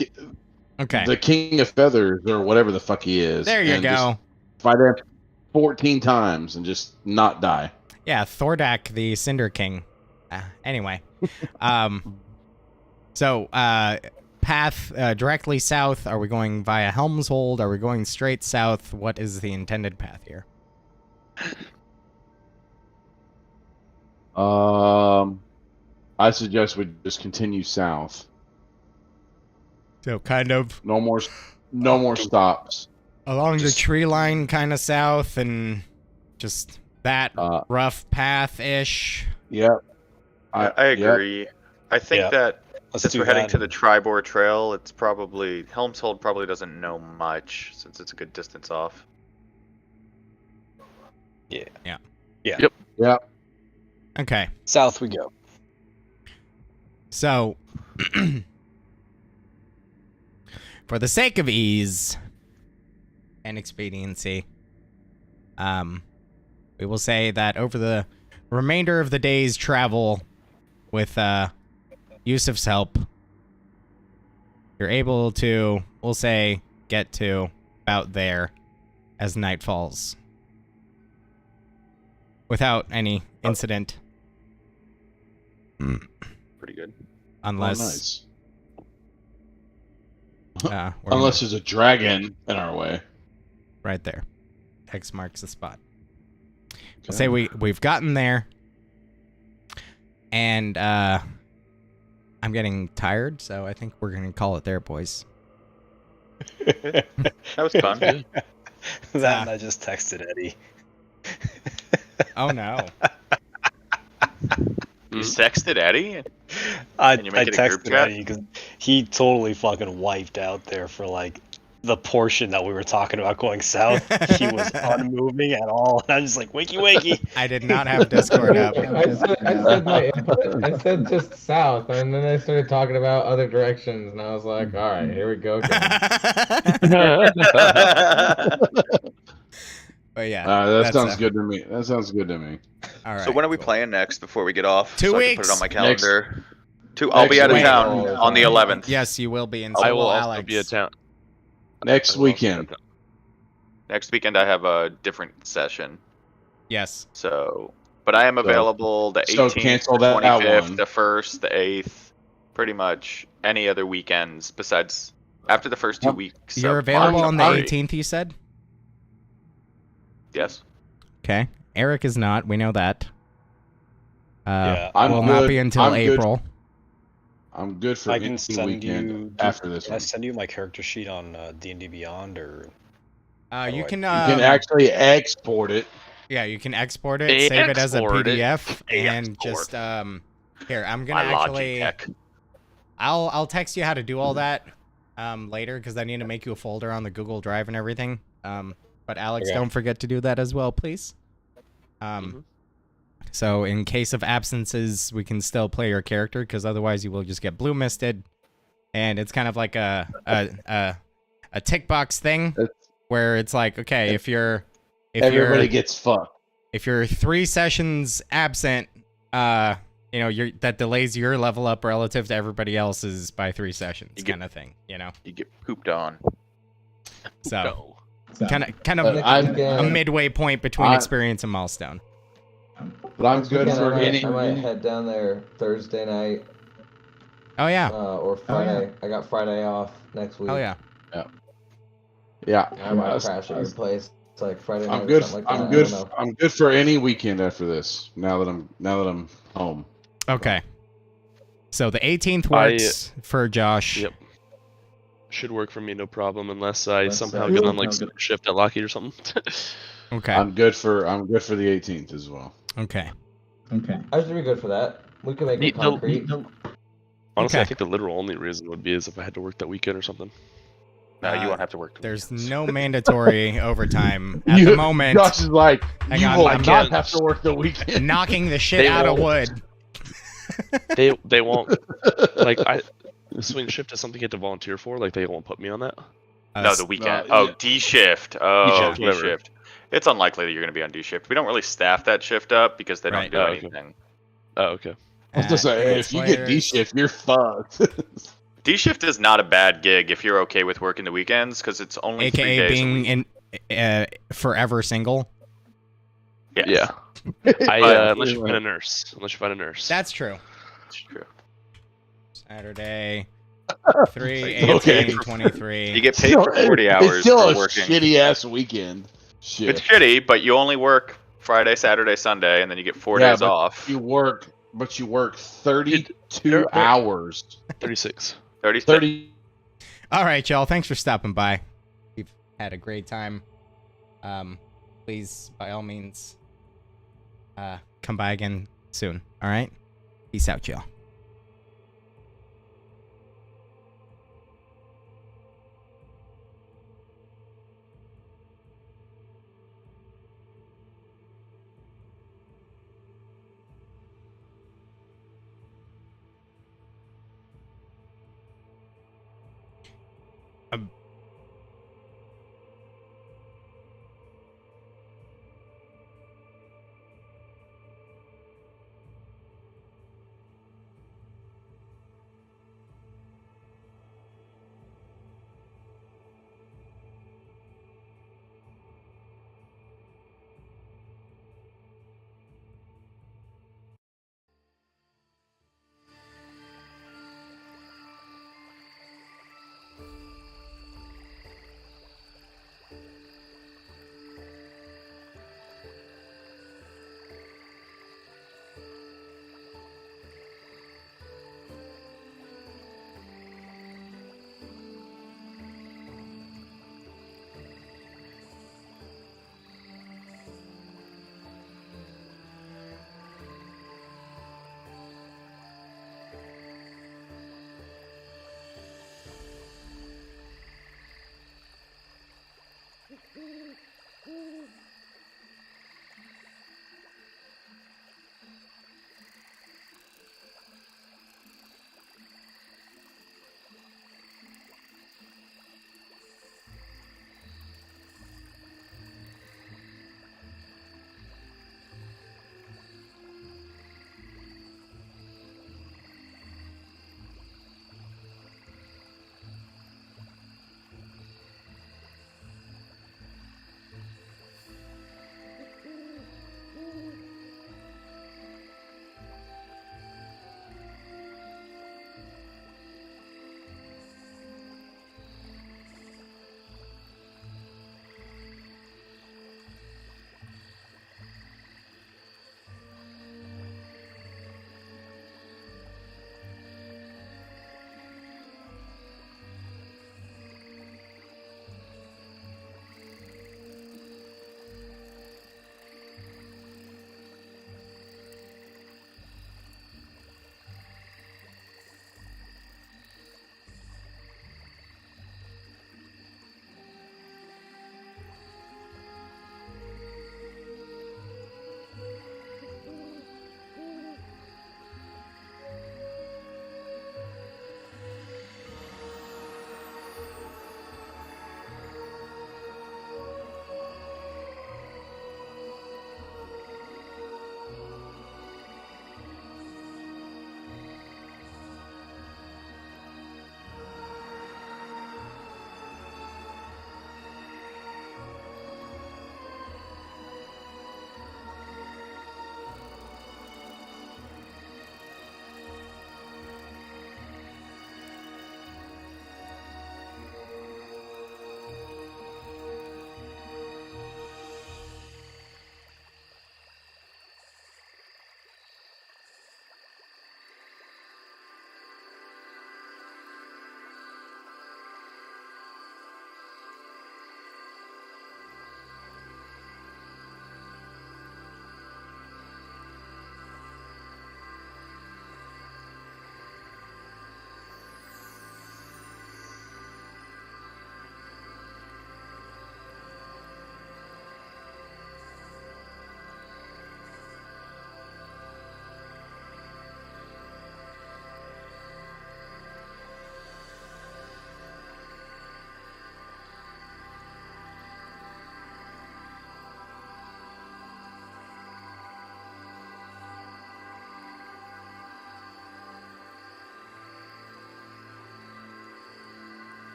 Okay. the King of Feathers or whatever the fuck he is. There you and go. just fight him 14 times and just not die. Yeah, Thordak, the Cinder King. Anyway. So, path directly south. Are we going via Helmshold? Are we going straight south? What is the intended path here? I suggest we just continue south. So, kind of No more stops. along the tree line, kind of south, and just that rough path-ish. Yep. I agree. I think Yeah. that Let's since do we're heading that. to the Tribor Trail, it's probably Helmshold probably doesn't know much since it's a good distance off. Yep. Okay. South we go. So, for the sake of ease and expediency, we will say that over the remainder of the day's travel with Yusuf's help, you're able to, we'll say, get to about there as night falls without any incident. Pretty good. Unless, nice. we're Unless there's a dragon in our way. right there. X marks the spot. I'll say we've gotten there, and I'm getting tired, so I think we're gonna call it there, boys. That was fun. That and I just texted Eddie. Oh no! You texted Eddie? I Can you make it a group texted chat? Eddie because he totally fucking wiped out there for like the portion that we were talking about going south. He was unmoving at all, and I'm just like, wakey wakey. I did not have Discord up. I said my input. I said just south, and then I started talking about other directions, and I was like, all right, here we go again. But yeah, That that's, sounds good to me. That sounds good to me. All right. So when are we cool. playing next before we get off? 2 so I can weeks. put it on my calendar. I'll next be out of week. town on the 11th. Yes, you will be in. I will Solo also Alex. be in town. Next weekend. Next weekend I have a different session. Yes. So, but I am available the 18th, so the cancel that 25th, one. the 1st, the 8th, pretty much any other weekends besides after the first 2 weeks. You're of available March, on the I'm free. 18th. You said. Yes. Okay. Eric is not. We know that. Yeah, I'm will not good. be until I'm good. April. I'm good for I any can send weekend you after this Can I one. send you my character sheet on D&D Beyond or? You can. You can actually export it. Yeah, you can export it, save it as a Export it. PDF, and Export. just here. I'm gonna My actually. Logitech. I'll text you how to do all that later because I need to make you a folder on the Google Drive and everything. But Alex, Okay. don't forget to do that as well, please. So in case of absences, we can still play your character because otherwise you will just get blue misted, and it's kind of like a tick box thing where it's like, okay, if Everybody gets fucked. if you're 3 sessions absent, you know, that delays your level up relative to everybody else's by 3 sessions, kind of thing, you know. You get pooped on. So kind of I'm a midway point between I- experience and milestone. But I'm Next good weekend, for I any. might head down there Thursday night Oh yeah, or Friday. I got Friday off next week. oh yeah. Yeah, I might crash at your place. It's like Friday night I'm or good. something like that. I'm good. I don't know. I'm good for any weekend after this. Now that I'm home. Okay. So the 18th works for Josh. Yep. Should work for me, no problem, unless I Unless, somehow uh, get on like super shift at Lockheed or something. Okay. I'm good for the 18th as well. Okay. I should be good for that. We can make it concrete. Honestly, I Okay. think the literal only reason would be is if I had to work that weekend or something. No, you won't have to work. The There's weekends. no mandatory overtime at the moment. Josh is like, Hang you on, will I'm not getting- have to work the weekend. Knocking the shit They out of won't. wood. They won't like I swing shift is something you have to volunteer for. Like they won't put me on that. No, the weekend. No, Oh, yeah. D shift. Oh, shift, D whatever. shift. It's unlikely that you're going to be on D shift. We don't really staff that shift up because they Right. don't do Oh, okay. anything. Oh, okay. I was just saying, hey, if you get D shift, you're fucked. D shift is not a bad gig if you're okay with working the weekends because it's only 3 AKA days a being week. forever single. Yes. Yeah. But- Unless you find a nurse. Unless you find a nurse. That's true. It's true. Saturday, 3, Okay. 18, 23. You get paid for 40 hours It's still for a working. shitty ass weekend. Shit. It's shitty, but you only work Friday, Saturday, Sunday, and then you get 4 Yeah, days but off. You work 32 They're- hours. 36. 36. 30. All right, y'all. Thanks for stopping by. We've had a great time. Please, by all means, come by again soon. All right? Peace out, y'all.